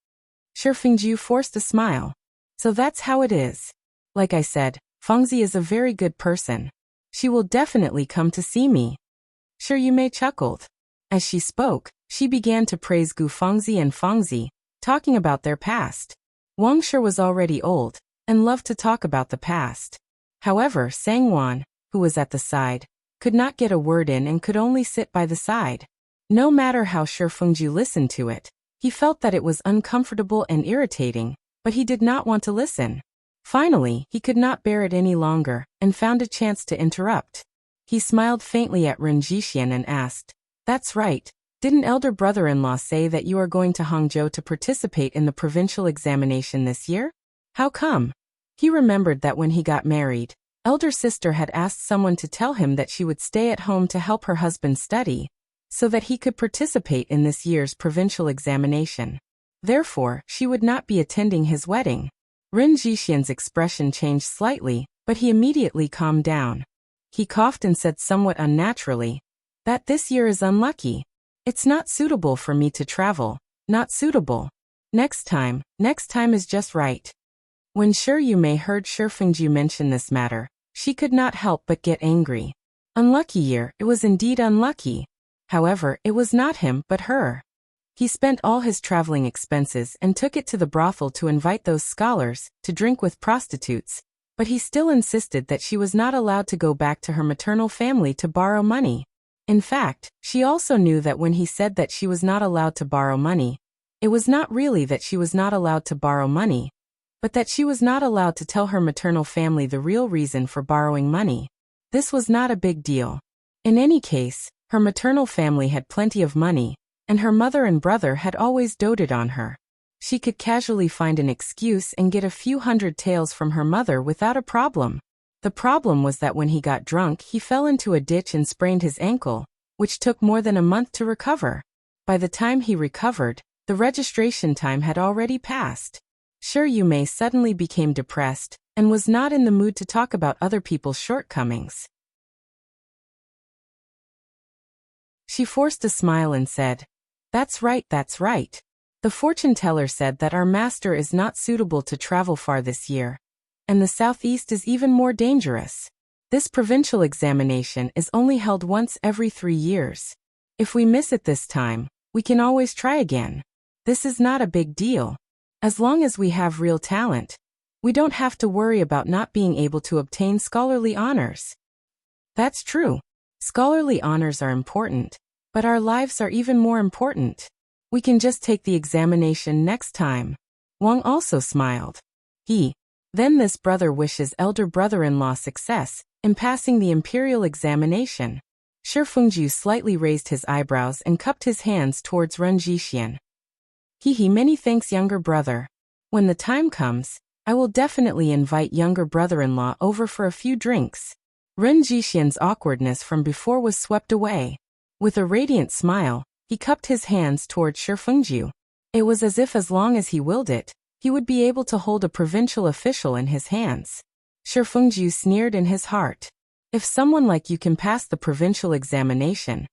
Shi Fengju forced a smile. So that's how it is. Like I said, Fengzi is a very good person. She will definitely come to see me. Shi Yume chuckled. As she spoke, she began to praise Gu Fengzi and Fengzi, talking about their past. Wang Shi was already old, and loved to talk about the past. However, Sangwon, who was at the side, could not get a word in and could only sit by the side. No matter how Shi Fengju listened to it, he felt that it was uncomfortable and irritating, but he did not want to listen. Finally, he could not bear it any longer, and found a chance to interrupt. He smiled faintly at Ren Jixian and asked, that's right, didn't elder brother-in-law say that you are going to Hangzhou to participate in the provincial examination this year? How come? He remembered that when he got married, elder sister had asked someone to tell him that she would stay at home to help her husband study, so that he could participate in this year's provincial examination. Therefore, she would not be attending his wedding. Ren Jixian's expression changed slightly, but he immediately calmed down. He coughed and said somewhat unnaturally, that this year is unlucky. It's not suitable for me to travel, not suitable. Next time is just right. When Shi Yume heard Shi Fengju mention this matter, she could not help but get angry. Unlucky year, it was indeed unlucky. However, it was not him but her. He spent all his traveling expenses and took it to the brothel to invite those scholars to drink with prostitutes, but he still insisted that she was not allowed to go back to her maternal family to borrow money. In fact, she also knew that when he said that she was not allowed to borrow money, it was not really that she was not allowed to borrow money, but that she was not allowed to tell her maternal family the real reason for borrowing money. This was not a big deal. In any case, her maternal family had plenty of money, and her mother and brother had always doted on her. She could casually find an excuse and get a few hundred taels from her mother without a problem. The problem was that when he got drunk, he fell into a ditch and sprained his ankle, which took more than a month to recover. By the time he recovered, the registration time had already passed. Shi Yume suddenly became depressed and was not in the mood to talk about other people's shortcomings. She forced a smile and said, That's right, that's right. The fortune teller said that our master is not suitable to travel far this year. And the southeast is even more dangerous. This provincial examination is only held once every 3 years. If we miss it this time, we can always try again. This is not a big deal. As long as we have real talent, we don't have to worry about not being able to obtain scholarly honors. That's true. Scholarly honors are important, but our lives are even more important. We can just take the examination next time. Wang also smiled. Then this brother wishes elder brother-in-law success in passing the imperial examination. Shi Fengju slightly raised his eyebrows and cupped his hands towards Ren Jixian. Many thanks, younger brother. When the time comes, I will definitely invite younger brother-in-law over for a few drinks. Ren Jixian's awkwardness from before was swept away. With a radiant smile, he cupped his hands towards Shi Fengju. It was as if as long as he willed it, he would be able to hold a provincial official in his hands. Shi Fengju sneered in his heart. If someone like you can pass the provincial examination,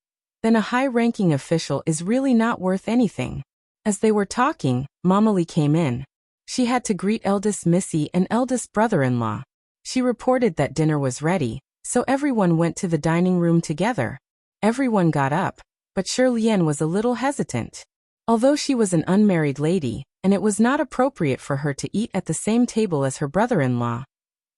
then a high-ranking official is really not worth anything. As they were talking, Mama Li came in. She had to greet eldest Missy and eldest brother-in-law. She reported that dinner was ready, so everyone went to the dining room together. Everyone got up, but Shi Lian was a little hesitant. Although she was an unmarried lady, and it was not appropriate for her to eat at the same table as her brother-in-law.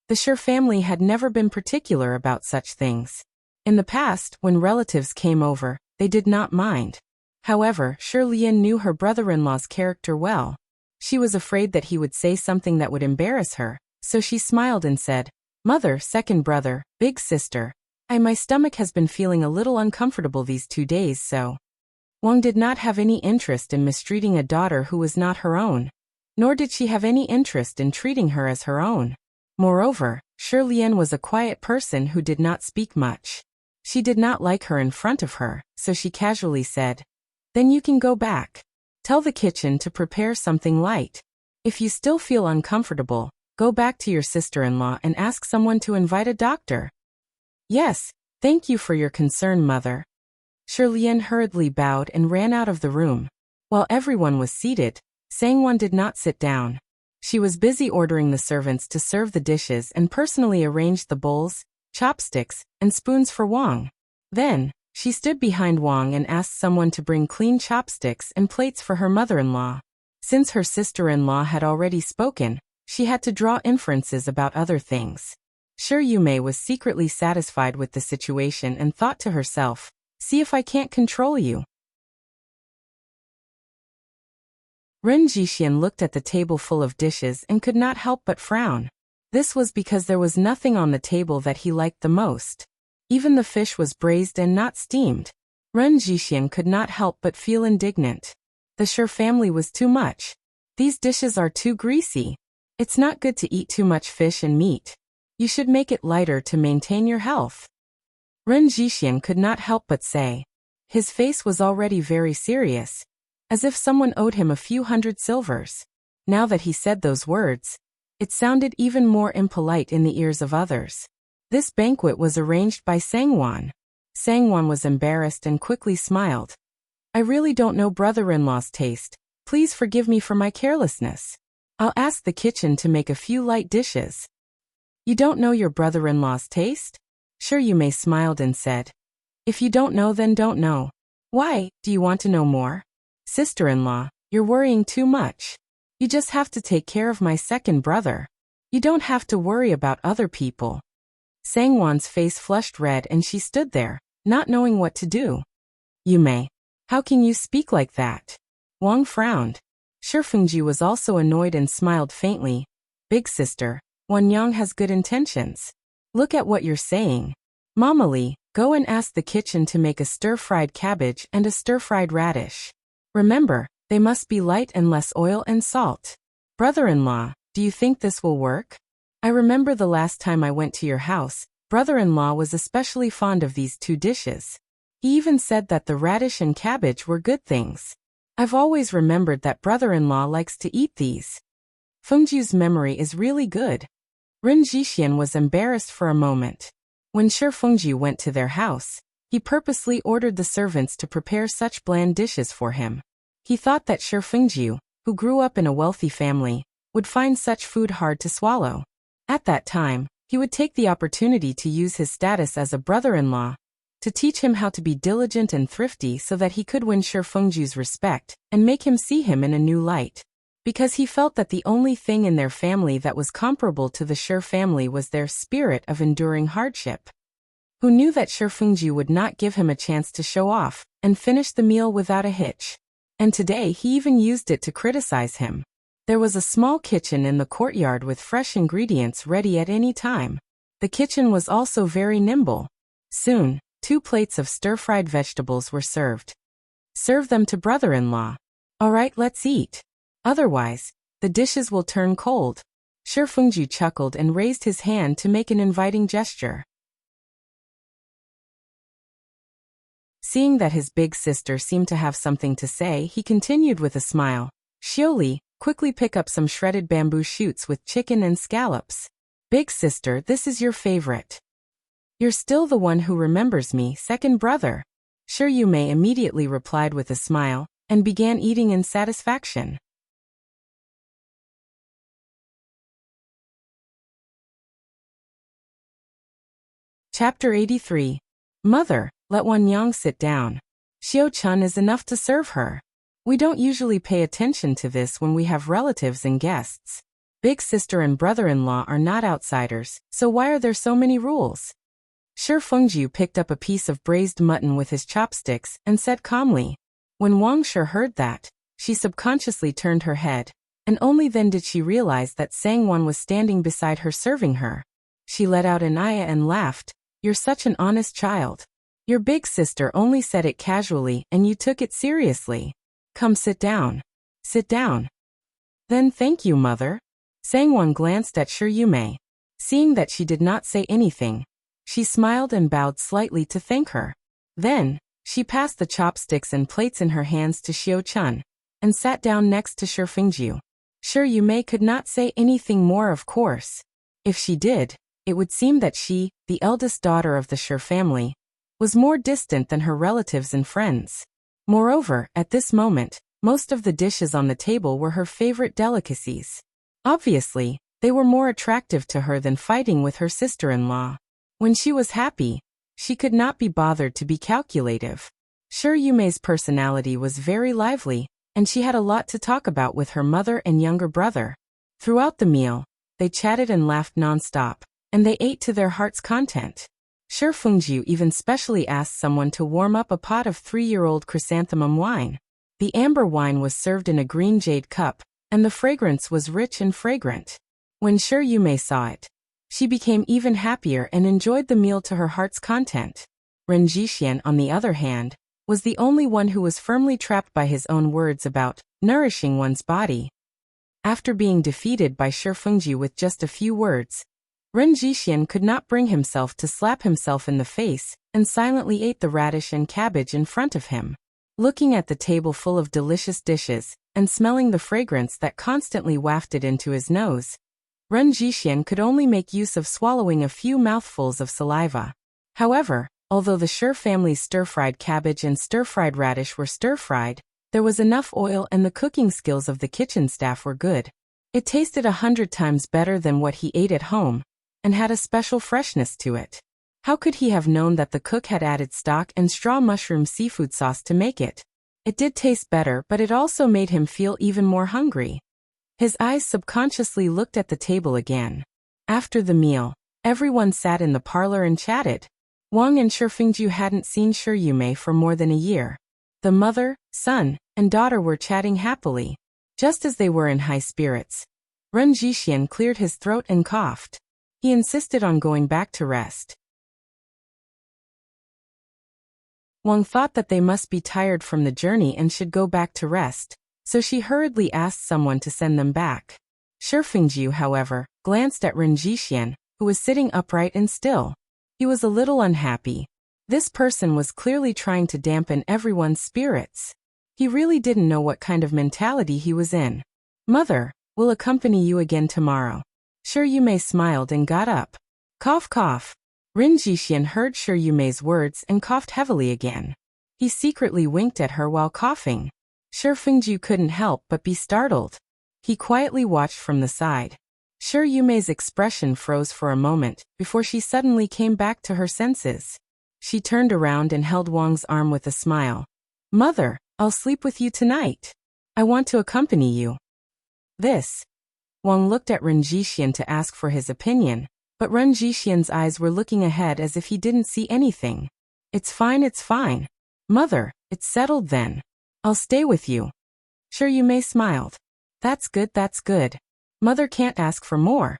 The Shi family had never been particular about such things. In the past, when relatives came over, they did not mind. However, Shi Lian knew her brother-in-law's character well. She was afraid that he would say something that would embarrass her, so she smiled and said, "Mother, second brother, big sister, my stomach has been feeling a little uncomfortable these 2 days, so." Wang did not have any interest in mistreating a daughter who was not her own, nor did she have any interest in treating her as her own. Moreover, Shi Lian was a quiet person who did not speak much. She did not like her in front of her, so she casually said, "Then you can go back. Tell the kitchen to prepare something light. If you still feel uncomfortable, go back to your sister-in-law and ask someone to invite a doctor." "Yes, thank you for your concern, mother." Shi Lian hurriedly bowed and ran out of the room. While everyone was seated, Sangwon did not sit down. She was busy ordering the servants to serve the dishes and personally arranged the bowls, chopsticks, and spoons for Wang. Then, she stood behind Wang and asked someone to bring clean chopsticks and plates for her mother-in-law. Since her sister-in-law had already spoken, she had to draw inferences about other things. Shi Yumei was secretly satisfied with the situation and thought to herself, "See if I can't control you." Ren Jixian looked at the table full of dishes and could not help but frown. This was because there was nothing on the table that he liked the most. Even the fish was braised and not steamed. Ren Jixian could not help but feel indignant. The Shi family was too much. These dishes are too greasy. It's not good to eat too much fish and meat. You should make it lighter to maintain your health. Ren Jixian could not help but say. His face was already very serious, as if someone owed him a few hundred silvers. Now that he said those words, it sounded even more impolite in the ears of others. This banquet was arranged by Sangwon. Sangwon was embarrassed and quickly smiled. "I really don't know brother-in-law's taste. Please forgive me for my carelessness. I'll ask the kitchen to make a few light dishes." "You don't know your brother-in-law's taste?" Shi Yumei smiled and said. "If you don't know, then don't know. Why, do you want to know more? Sister-in-law, you're worrying too much. You just have to take care of my second brother. You don't have to worry about other people." Sangwon's face flushed red and she stood there, not knowing what to do. "Yumei, how can you speak like that?" Wang frowned. Shi Fengju was also annoyed and smiled faintly. "Big sister, Wan Yang has good intentions. Look at what you're saying. Mama Li, go and ask the kitchen to make a stir-fried cabbage and a stir-fried radish. Remember, they must be light and less oil and salt. Brother-in-law, do you think this will work? I remember the last time I went to your house, brother-in-law was especially fond of these 2 dishes. He even said that the radish and cabbage were good things. I've always remembered that brother-in-law likes to eat these." Fengju's memory is really good. Ren Jixian was embarrassed for a moment. When Shi Fengju went to their house, He purposely ordered the servants to prepare such bland dishes for him. He thought that Shi Fengjiu, who grew up in a wealthy family, would find such food hard to swallow. At that time, he would take the opportunity to use his status as a brother-in-law to teach him how to be diligent and thrifty so that he could win Shi Fengjiu's respect and make him see him in a new light. Because he felt that the only thing in their family that was comparable to the Shi family was their spirit of enduring hardship. Who knew that Shi Fengjiu would not give him a chance to show off and finish the meal without a hitch. And today he even used it to criticize him. There was a small kitchen in the courtyard with fresh ingredients ready at any time. The kitchen was also very nimble. Soon, 2 plates of stir-fried vegetables were served. Serve them to brother-in-law. All right, let's eat. Otherwise, the dishes will turn cold. Shi Fengjiu chuckled and raised his hand to make an inviting gesture. Seeing that his big sister seemed to have something to say, he continued with a smile. Xiuli, quickly pick up some shredded bamboo shoots with chicken and scallops. Big sister, this is your favorite. You're still the one who remembers me, second brother. Shi Yumei immediately replied with a smile, and began eating in satisfaction. Chapter 83. Mother, let Wan Yang sit down. Xiao Chun is enough to serve her. We don't usually pay attention to this when we have relatives and guests. Big sister and brother-in-law are not outsiders, so why are there so many rules? Shi Fengjiu picked up a piece of braised mutton with his chopsticks and said calmly. When Wang Shi heard that, she subconsciously turned her head, and only then did she realize that Sangwan was standing beside her serving her. She let out an ayah and laughed. You're such an honest child. Your big sister only said it casually and you took it seriously. Come sit down. Sit down. Then thank you, mother. Sangwan glanced at Shi Yumei. Seeing that she did not say anything, she smiled and bowed slightly to thank her. Then, she passed the chopsticks and plates in her hands to Xiao Chun, and sat down next to Shi Fengjiu. Shi Yumei could not say anything more, of course. If she did, it would seem that she, the eldest daughter of the Shi family, was more distant than her relatives and friends. Moreover, at this moment, most of the dishes on the table were her favorite delicacies. Obviously, they were more attractive to her than fighting with her sister-in-law. When she was happy, she could not be bothered to be calculative. Shi Yumei's personality was very lively, and she had a lot to talk about with her mother and younger brother. Throughout the meal, they chatted and laughed non-stop, and they ate to their heart's content. Shi Fengjiu even specially asked someone to warm up a pot of 3-year-old chrysanthemum wine. The amber wine was served in a green jade cup, and the fragrance was rich and fragrant. When Shi Yumei saw it, she became even happier and enjoyed the meal to her heart's content. Ren Jixian, on the other hand, was the only one who was firmly trapped by his own words about nourishing one's body. After being defeated by Shi Fengjiu with just a few words, Ren Jixian could not bring himself to slap himself in the face and silently ate the radish and cabbage in front of him. Looking at the table full of delicious dishes and smelling the fragrance that constantly wafted into his nose, Ren Jixian could only make use of swallowing a few mouthfuls of saliva. However, although the Shi family's stir-fried cabbage and stir-fried radish were stir-fried, there was enough oil and the cooking skills of the kitchen staff were good. It tasted 100 times better than what he ate at home, and had a special freshness to it. How could he have known that the cook had added stock and straw mushroom seafood sauce to make it? It did taste better, but it also made him feel even more hungry. His eyes subconsciously looked at the table again. After the meal, everyone sat in the parlor and chatted. Wang and Shi Fengjiu hadn't seen Shi Yumei for more than a year. The mother, son, and daughter were chatting happily. Just as they were in high spirits, Ren Jixian cleared his throat and coughed. He insisted on going back to rest. Wang thought that they must be tired from the journey and should go back to rest, so she hurriedly asked someone to send them back. Shi Fengjiu, however, glanced at Ren Jixian, who was sitting upright and still. He was a little unhappy. This person was clearly trying to dampen everyone's spirits. He really didn't know what kind of mentality he was in. Mother, we'll accompany you again tomorrow. Shi Yumei smiled and got up. Cough cough. Rin Jixian heard Shi Yumei's words and coughed heavily again. He secretly winked at her while coughing. Shi Fengju couldn't help but be startled. He quietly watched from the side. Shi Yumei's expression froze for a moment before she suddenly came back to her senses. She turned around and held Wang's arm with a smile. "Mother, I'll sleep with you tonight. I want to accompany you." This. Wang looked at Ren Jixian to ask for his opinion, but Ren Jixian's eyes were looking ahead as if he didn't see anything. It's fine. Mother, it's settled then. I'll stay with you." Shi Yumei smiled. That's good. Mother can't ask for more."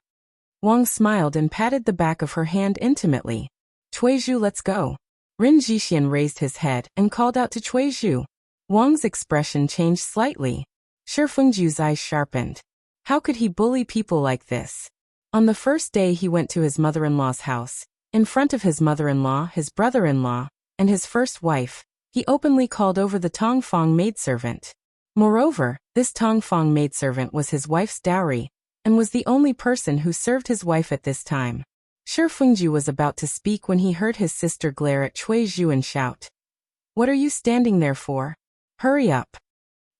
Wang smiled and patted the back of her hand intimately. "Cuizhu, let's go." Rin Jixian raised his head and called out to Cuizhu. Wang's expression changed slightly. Shi Fengju's eyes sharpened. How could he bully people like this? On the first day he went to his mother-in-law's house. In front of his mother-in-law, his brother-in-law, and his first wife, he openly called over the Tongfang maidservant. Moreover, this Tongfang maidservant was his wife's dowry, and was the only person who served his wife at this time. Shi Fengju was about to speak when he heard his sister glare at Cuizhu and shout, "What are you standing there for? Hurry up."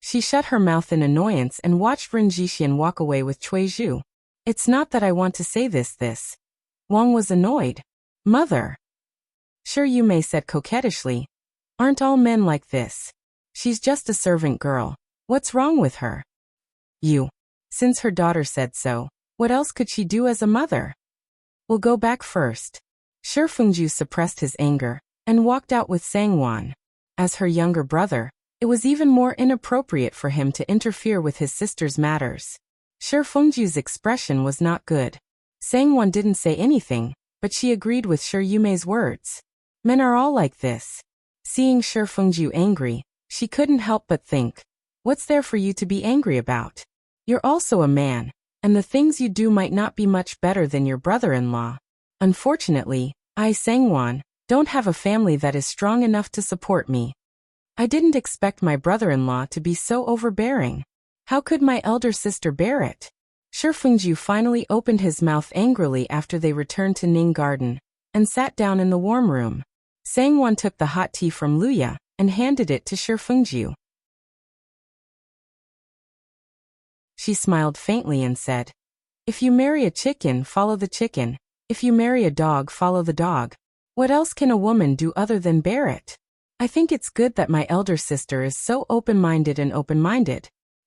She shut her mouth in annoyance and watched Rin Jixian walk away with Cuizhu. "It's not that I want to say this. Wang was annoyed. "Mother," Shi Yumei said coquettishly, "aren't all men like this? She's just a servant girl. What's wrong with her?" Since her daughter said so, what else could she do as a mother? "We'll go back first." Shi Fengju suppressed his anger and walked out with Sangwan. As her younger brother, it was even more inappropriate for him to interfere with his sister's matters. Shi Fengju's expression was not good. Sangwan didn't say anything, but she agreed with Shi Yumei's words. Men are all like this. Seeing Shi Fengju angry, she couldn't help but think, what's there for you to be angry about? You're also a man, and the things you do might not be much better than your brother-in-law. Unfortunately, I, Sangwan, don't have a family that is strong enough to support me. I didn't expect my brother-in-law to be so overbearing. How could my elder sister bear it? Shi Fengju finally opened his mouth angrily after they returned to Ning Garden, and sat down in the warm room. Sangwan took the hot tea from Luya, and handed it to Shi Fengju. She smiled faintly and said, "If you marry a chicken, follow the chicken. If you marry a dog, follow the dog. What else can a woman do other than bear it? I think it's good that my elder sister is so open-minded.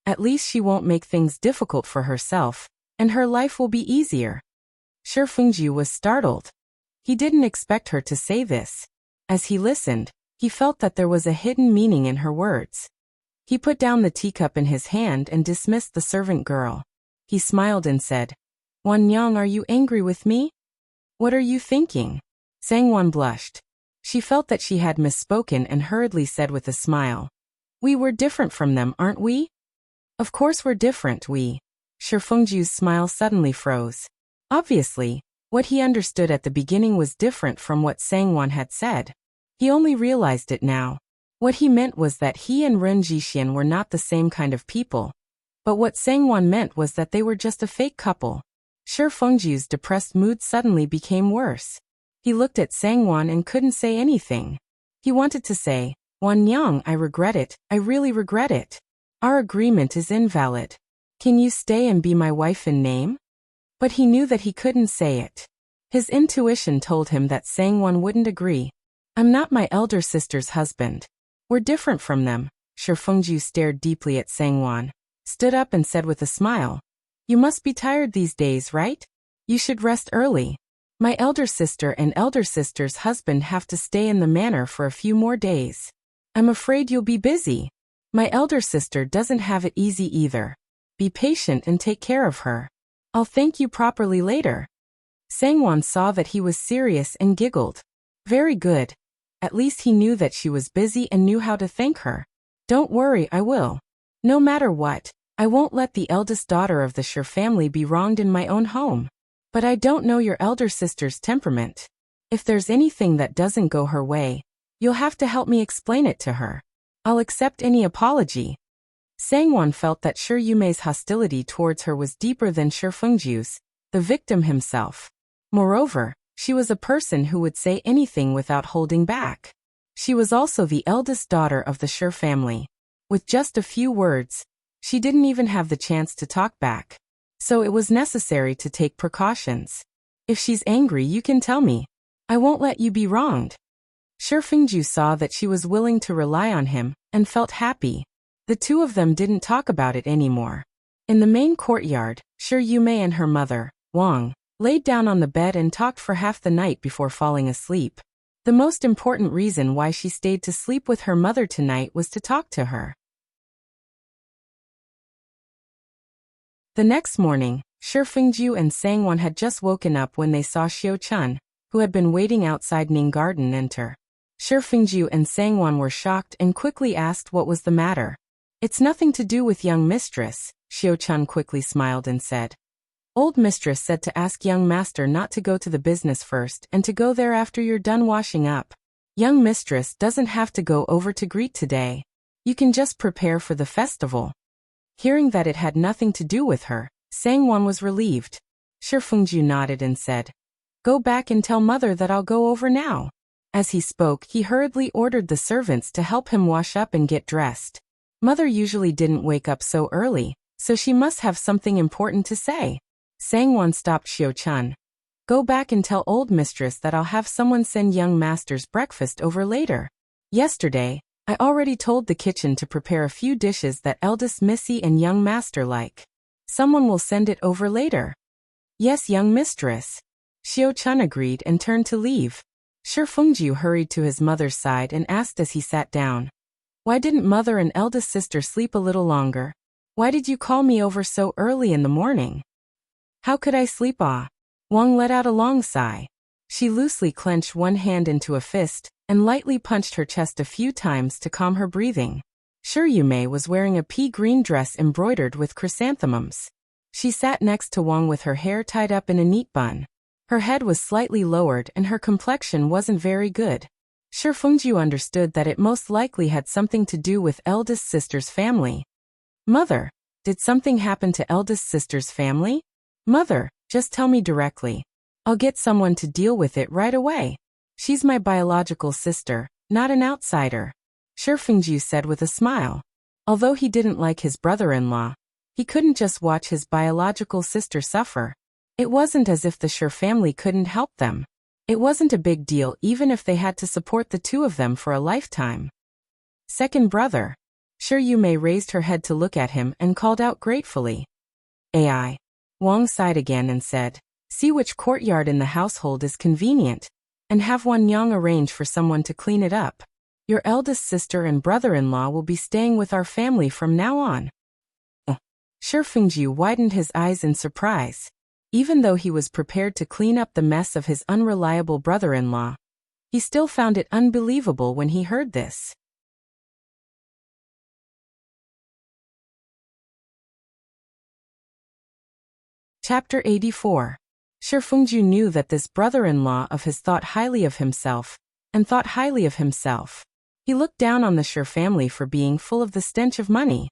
At least she won't make things difficult for herself, and her life will be easier." Shi Fengju was startled. He didn't expect her to say this. As he listened, he felt that there was a hidden meaning in her words. He put down the teacup in his hand and dismissed the servant girl. He smiled and said, "Wan Yang, are you angry with me? What are you thinking?" Sangwan blushed. She felt that she had misspoken and hurriedly said with a smile, "We were different from them, aren't we?" "Of course we're different, Shi Fengju's smile suddenly froze. Obviously, what he understood at the beginning was different from what Sangwan had said. He only realized it now. What he meant was that he and Ren Jixian were not the same kind of people. But what Sangwan meant was that they were just a fake couple. Shi Fengju's depressed mood suddenly became worse. He looked at Sangwan and couldn't say anything. He wanted to say, "Wan Yang, I regret it, I really regret it. Our agreement is invalid. Can you stay and be my wife in name?" But he knew that he couldn't say it. His intuition told him that Sangwan wouldn't agree. "I'm not my elder sister's husband. We're different from them." Shi Fengju stared deeply at Sangwan, stood up and said with a smile, "You must be tired these days, right? You should rest early. My elder sister and elder sister's husband have to stay in the manor for a few more days. I'm afraid you'll be busy. My elder sister doesn't have it easy either. Be patient and take care of her. I'll thank you properly later." Sangwan saw that he was serious and giggled. Very good. At least he knew that she was busy and knew how to thank her. "Don't worry, I will. No matter what, I won't let the eldest daughter of the Shi family be wronged in my own home. But I don't know your elder sister's temperament. If there's anything that doesn't go her way, you'll have to help me explain it to her. I'll accept any apology." Sangwan felt that Shi Yumei's hostility towards her was deeper than Shi Fengju's, the victim himself. Moreover, She was a person who would say anything without holding back. She was also the eldest daughter of the Shi family. With just a few words, she didn't even have the chance to talk back. So it was necessary to take precautions. If she's angry, you can tell me. I won't let you be wronged. Shi Fengju saw that she was willing to rely on him, and felt happy. The two of them didn't talk about it anymore. In the main courtyard, Shi Yumei and her mother, Wang, laid down on the bed and talked for half the night before falling asleep. The most important reason why she stayed to sleep with her mother tonight was to talk to her. The next morning, Shi Fengju and Sangwon had just woken up when they saw Xiao Chun, who had been waiting outside Ning Garden, enter. Shi Fengju and Sangwon were shocked and quickly asked what was the matter. It's nothing to do with young mistress, Xiao Chun quickly smiled and said. Old mistress said to ask young master not to go to the business first and to go there after you're done washing up. Young mistress doesn't have to go over to greet today. You can just prepare for the festival. Hearing that it had nothing to do with her, Sangwon was relieved. Shi Fengju nodded and said, Go back and tell mother that I'll go over now. As he spoke, he hurriedly ordered the servants to help him wash up and get dressed. Mother usually didn't wake up so early, so she must have something important to say. Sangwon stopped Xiao Chun. Go back and tell old mistress that I'll have someone send young master's breakfast over later. Yesterday, I already told the kitchen to prepare a few dishes that eldest Missy and young master like. Someone will send it over later. Yes, young mistress. Xiao Chun agreed and turned to leave. Shi Fengju hurried to his mother's side and asked as he sat down. Why didn't mother and eldest sister sleep a little longer? Why did you call me over so early in the morning? How could I sleep? Wang let out a long sigh. She loosely clenched one hand into a fist and lightly punched her chest a few times to calm her breathing. Shi Yumei was wearing a pea-green dress embroidered with chrysanthemums. She sat next to Wang with her hair tied up in a neat bun. Her head was slightly lowered and her complexion wasn't very good. Shi Fengju understood that it most likely had something to do with eldest sister's family. Mother, did something happen to eldest sister's family? Mother, just tell me directly. I'll get someone to deal with it right away. She's my biological sister, not an outsider. Shi Fengju said with a smile. Although he didn't like his brother-in-law, he couldn't just watch his biological sister suffer. It wasn't as if the Shi family couldn't help them. It wasn't a big deal even if they had to support the two of them for a lifetime. Second brother. Shi Yumei raised her head to look at him and called out gratefully. Ai. Wang sighed again and said, See which courtyard in the household is convenient, and have Wan Yang arrange for someone to clean it up. Your eldest sister and brother-in-law will be staying with our family from now on. Shi Fengju widened his eyes in surprise. Even though he was prepared to clean up the mess of his unreliable brother-in-law, he still found it unbelievable when he heard this. Chapter 84. Shi Fengju knew that this brother-in-law of his thought highly of himself, and thought highly of himself. He looked down on the Shi family for being full of the stench of money.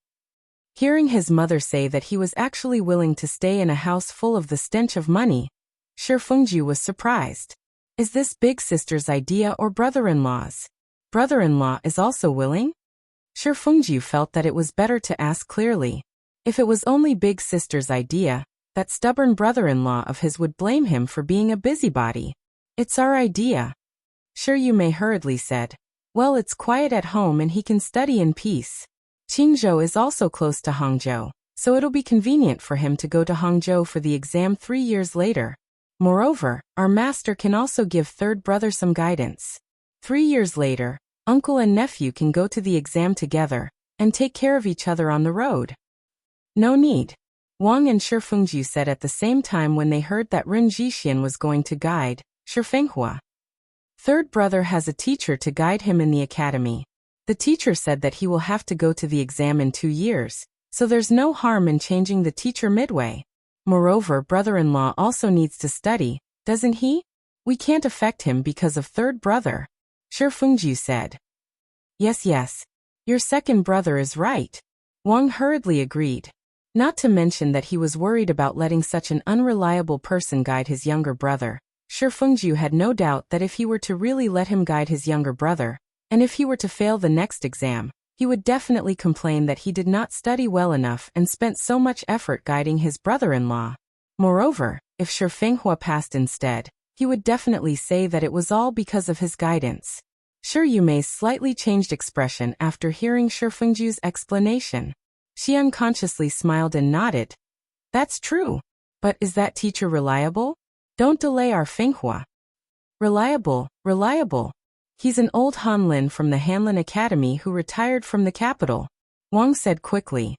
Hearing his mother say that he was actually willing to stay in a house full of the stench of money, Shi Fengju was surprised. Is this big sister's idea or brother-in-law's? Brother-in-law is also willing? Shi Fengju felt that it was better to ask clearly. If it was only big sister's idea, that stubborn brother-in-law of his would blame him for being a busybody. It's our idea. Shi Yumei hurriedly said. Well, it's quiet at home and he can study in peace. Qingzhou is also close to Hangzhou, so it'll be convenient for him to go to Hangzhou for the exam 3 years later. Moreover, our master can also give third brother some guidance. 3 years later, uncle and nephew can go to the exam together, and take care of each other on the road. No need. Wang and Shi Fengju said at the same time when they heard that Ren Jixian was going to guide Shi Fenghua. Third brother has a teacher to guide him in the academy. The teacher said that he will have to go to the exam in 2 years, so there's no harm in changing the teacher midway. Moreover, brother-in-law also needs to study, doesn't he? We can't affect him because of third brother. Shi Fengju said. Yes. Your second brother is right. Wang hurriedly agreed. Not to mention that he was worried about letting such an unreliable person guide his younger brother. Shi Fengju had no doubt that if he were to really let him guide his younger brother, and if he were to fail the next exam, he would definitely complain that he did not study well enough and spent so much effort guiding his brother-in-law. Moreover, if Shi Fenghua passed instead, he would definitely say that it was all because of his guidance. Shi Yumei's slightly changed expression after hearing Shi Fengju's explanation. She unconsciously smiled and nodded. That's true. But is that teacher reliable? Don't delay our Fenghua. Reliable, reliable. He's an old Hanlin from the Hanlin Academy who retired from the capital, Wang said quickly.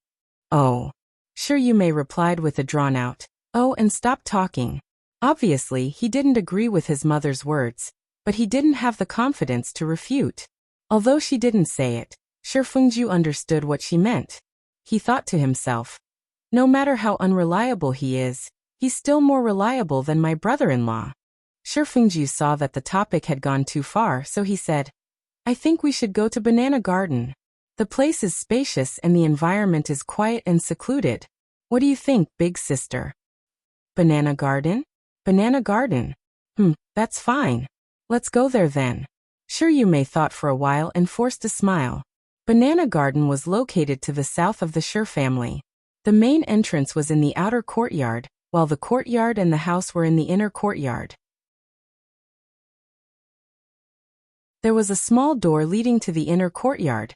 Oh. Shi Yumei replied with a drawn-out, oh, and stop talking. Obviously, he didn't agree with his mother's words, but he didn't have the confidence to refute. Although she didn't say it, Shi Fengju understood what she meant. He thought to himself, no matter how unreliable he is, he's still more reliable than my brother-in-law. Shi Fengju saw that the topic had gone too far, so he said, I think we should go to Banana Garden. The place is spacious and the environment is quiet and secluded. What do you think, big sister? Banana Garden? Banana Garden. That's fine. Let's go there then. Shi Yumei thought for a while and forced a smile. Banana Garden was located to the south of the Shi family. The main entrance was in the outer courtyard, while the courtyard and the house were in the inner courtyard. There was a small door leading to the inner courtyard,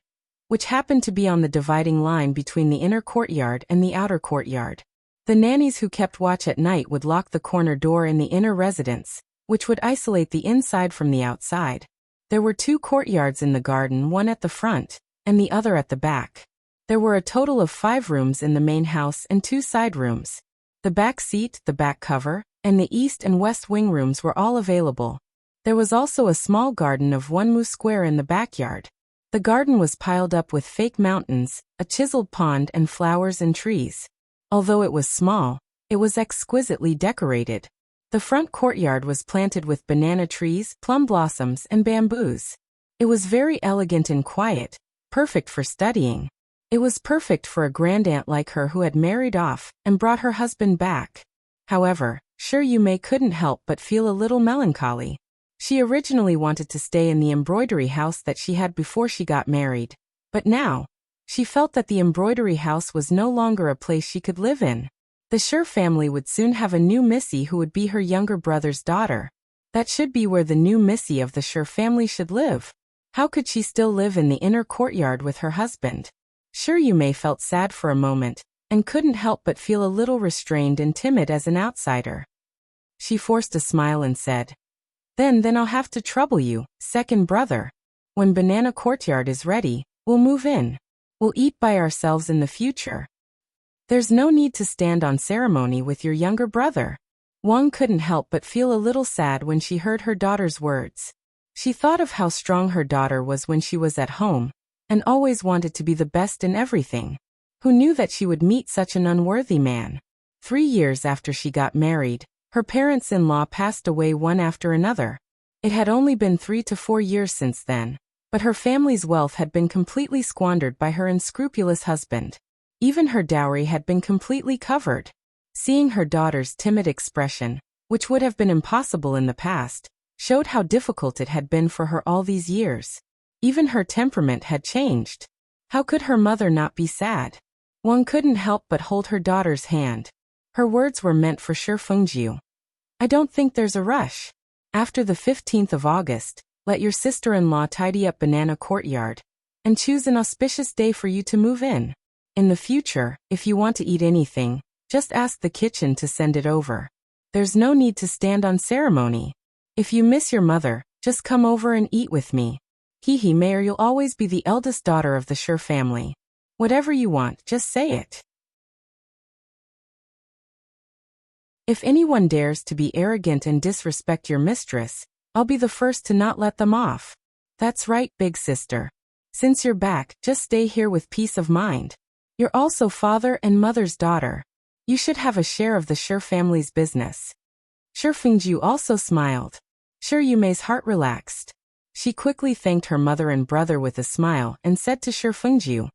which happened to be on the dividing line between the inner courtyard and the outer courtyard. The nannies who kept watch at night would lock the corner door in the inner residence, which would isolate the inside from the outside. There were 2 courtyards in the garden, one at the front, and the other at the back. There were a total of 5 rooms in the main house and 2 side rooms. The back seat, the back cover, and the east and west wing rooms were all available. There was also a small garden of 1 mu square in the backyard. The garden was piled up with fake mountains, a chiseled pond and flowers and trees. Although it was small, it was exquisitely decorated. The front courtyard was planted with banana trees, plum blossoms, and bamboos. It was very elegant and quiet, perfect for studying. It was perfect for a grandaunt like her who had married off and brought her husband back. However, Shi Yumei couldn't help but feel a little melancholy. She originally wanted to stay in the embroidery house that she had before she got married. But now, she felt that the embroidery house was no longer a place she could live in. The Shi family would soon have a new Missy who would be her younger brother's daughter. That should be where the new Missy of the Shi family should live. How could she still live in the inner courtyard with her husband? Shi Yumei felt sad for a moment, and couldn't help but feel a little restrained and timid as an outsider. She forced a smile and said, Then I'll have to trouble you, second brother. When Banana Courtyard is ready, we'll move in. We'll eat by ourselves in the future. There's no need to stand on ceremony with your younger brother. Wang couldn't help but feel a little sad when she heard her daughter's words. She thought of how strong her daughter was when she was at home, and always wanted to be the best in everything. Who knew that she would meet such an unworthy man? 3 years after she got married, her parents-in-law passed away one after another. It had only been 3 to 4 years since then, but her family's wealth had been completely squandered by her unscrupulous husband. Even her dowry had been completely covered. Seeing her daughter's timid expression, which would have been impossible in the past, showed how difficult it had been for her all these years. Even her temperament had changed. How could her mother not be sad? One couldn't help but hold her daughter's hand. Her words were meant for Shi Fengju. I don't think there's a rush. After the 15th of August, let your sister-in-law tidy up Banana Courtyard, and choose an auspicious day for you to move in. In the future, if you want to eat anything, just ask the kitchen to send it over. There's no need to stand on ceremony. If you miss your mother, just come over and eat with me. Hee Mayor, you'll always be the eldest daughter of the Shi family. Whatever you want, just say it. If anyone dares to be arrogant and disrespect your mistress, I'll be the first to not let them off. That's right, big sister. Since you're back, just stay here with peace of mind. You're also father and mother's daughter. You should have a share of the Shi family's business. Shi Fengju also smiled. Shi Yumei's heart relaxed. She quickly thanked her mother and brother with a smile and said to Shi Fengju,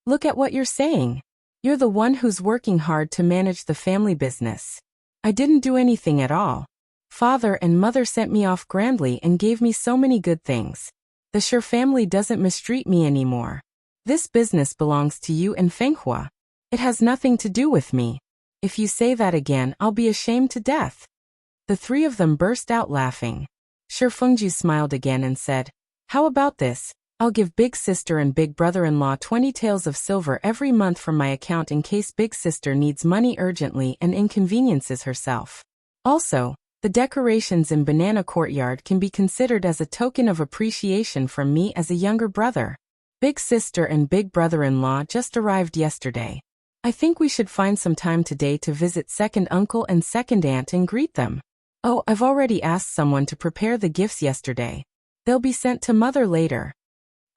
Look at what you're saying. You're the one who's working hard to manage the family business. I didn't do anything at all. Father and mother sent me off grandly and gave me so many good things. The Shi family doesn't mistreat me anymore. This business belongs to you and Fenghua. It has nothing to do with me. If you say that again, I'll be ashamed to death." The three of them burst out laughing. Shi Fengju smiled again and said, "How about this? I'll give big sister and big brother-in-law 20 taels of silver every month from my account in case big sister needs money urgently and inconveniences herself. Also, the decorations in Banana Courtyard can be considered as a token of appreciation from me as a younger brother. Big sister and big brother-in-law just arrived yesterday. I think we should find some time today to visit second uncle and second aunt and greet them. Oh, I've already asked someone to prepare the gifts yesterday. They'll be sent to mother later."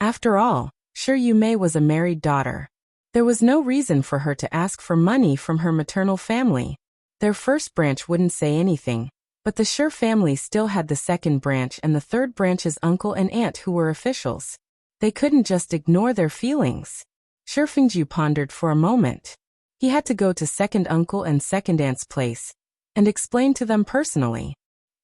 After all, Shi Yumei was a married daughter. There was no reason for her to ask for money from her maternal family. Their first branch wouldn't say anything, but the Shi family still had the second branch and the third branch's uncle and aunt who were officials. They couldn't just ignore their feelings. Shi Fengju pondered for a moment. He had to go to second uncle and second aunt's place and explain to them personally.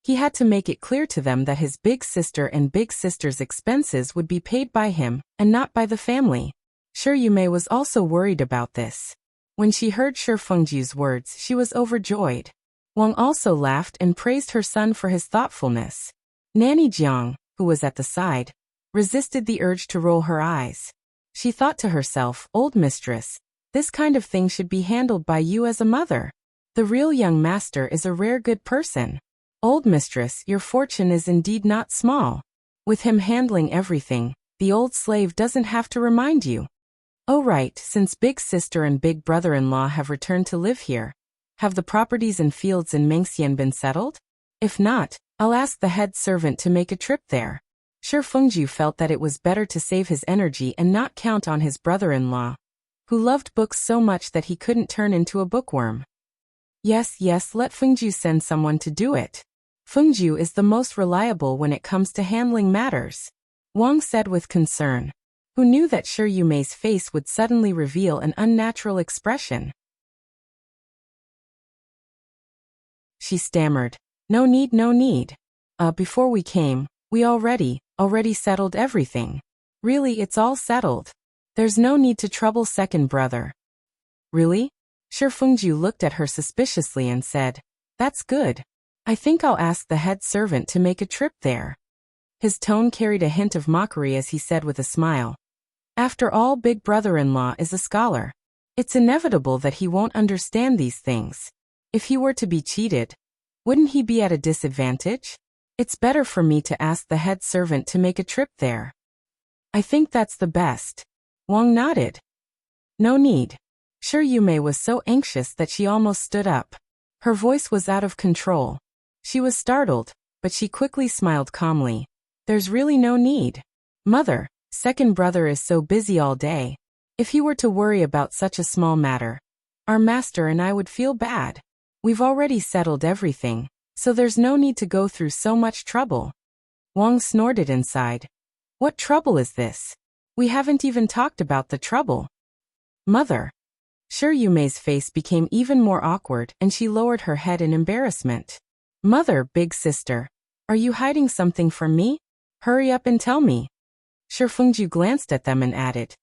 He had to make it clear to them that his big sister and big sister's expenses would be paid by him and not by the family. Shi Yumei was also worried about this. When she heard Shi Fengju's words, she was overjoyed. Wang also laughed and praised her son for his thoughtfulness. Nanny Jiang, who was at the side, resisted the urge to roll her eyes. She thought to herself, "Old mistress, this kind of thing should be handled by you as a mother. The real young master is a rare good person. Old mistress, your fortune is indeed not small. With him handling everything, the old slave doesn't have to remind you." "Oh right, since big sister and big brother-in-law have returned to live here, have the properties and fields in Mengxian been settled? If not, I'll ask the head servant to make a trip there." Shi Fengju felt that it was better to save his energy and not count on his brother-in-law, who loved books so much that he couldn't turn into a bookworm. Yes, let Fengju send someone to do it. Fengju is the most reliable when it comes to handling matters, Wang said with concern, who knew that Shi Yumei's face would suddenly reveal an unnatural expression. She stammered, No need. Before we came, we already settled everything. Really, it's all settled. There's no need to trouble second brother." "Really?" Shi Fengju looked at her suspiciously and said, "That's good. I think I'll ask the head servant to make a trip there." His tone carried a hint of mockery as he said with a smile, "After all, big brother-in-law is a scholar. It's inevitable that he won't understand these things. If he were to be cheated, wouldn't he be at a disadvantage? It's better for me to ask the head servant to make a trip there." "I think that's the best." Wang nodded. "No need." Shi Yumei was so anxious that she almost stood up. Her voice was out of control. She was startled, but she quickly smiled calmly. "There's really no need. Mother, second brother is so busy all day. If he were to worry about such a small matter, our master and I would feel bad. We've already settled everything, so there's no need to go through so much trouble." Wang snorted inside. "What trouble is this? We haven't even talked about the trouble." "Mother." Shi Yumei's face became even more awkward and she lowered her head in embarrassment. "Mother, big sister, are you hiding something from me? Hurry up and tell me." Shi Fengju glanced at them and added,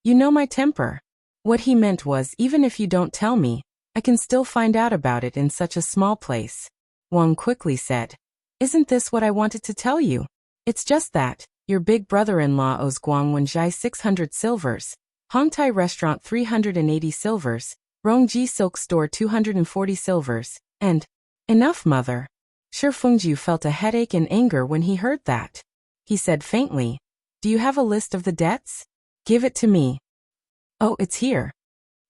"You know my temper." What he meant was, even if you don't tell me, I can still find out about it in such a small place. Wang quickly said, "Isn't this what I wanted to tell you? It's just that your big brother-in-law owes Guangwenjai 600 silvers, Hongtai Restaurant 380 silvers, Rongji Silk Store 240 silvers, and..." "Enough, mother." Shi Fengju felt a headache and anger when he heard that. He said faintly, "Do you have a list of the debts? Give it to me." "Oh, it's here."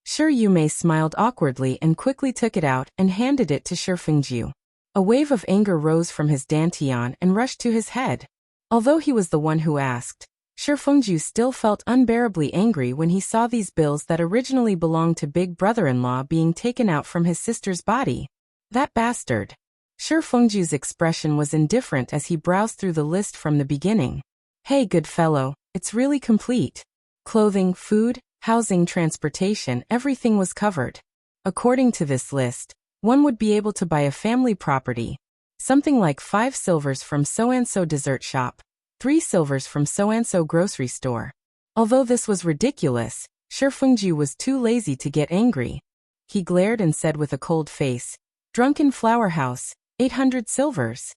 Shi Yumei smiled awkwardly and quickly took it out and handed it to Shi Fengju. A wave of anger rose from his dantian and rushed to his head. Although he was the one who asked, Shi Fengju still felt unbearably angry when he saw these bills that originally belonged to big brother-in-law being taken out from his sister's body. That bastard. Shi Fengju's expression was indifferent as he browsed through the list from the beginning. "Hey, good fellow, it's really complete. Clothing, food, housing, transportation, everything was covered. According to this list, one would be able to buy a family property, Something like 5 silvers from so-and-so dessert shop, 3 silvers from so-and-so grocery store. Although this was ridiculous, Shi Fengju was too lazy to get angry. He glared and said with a cold face, "Drunken flower house, 800 silvers."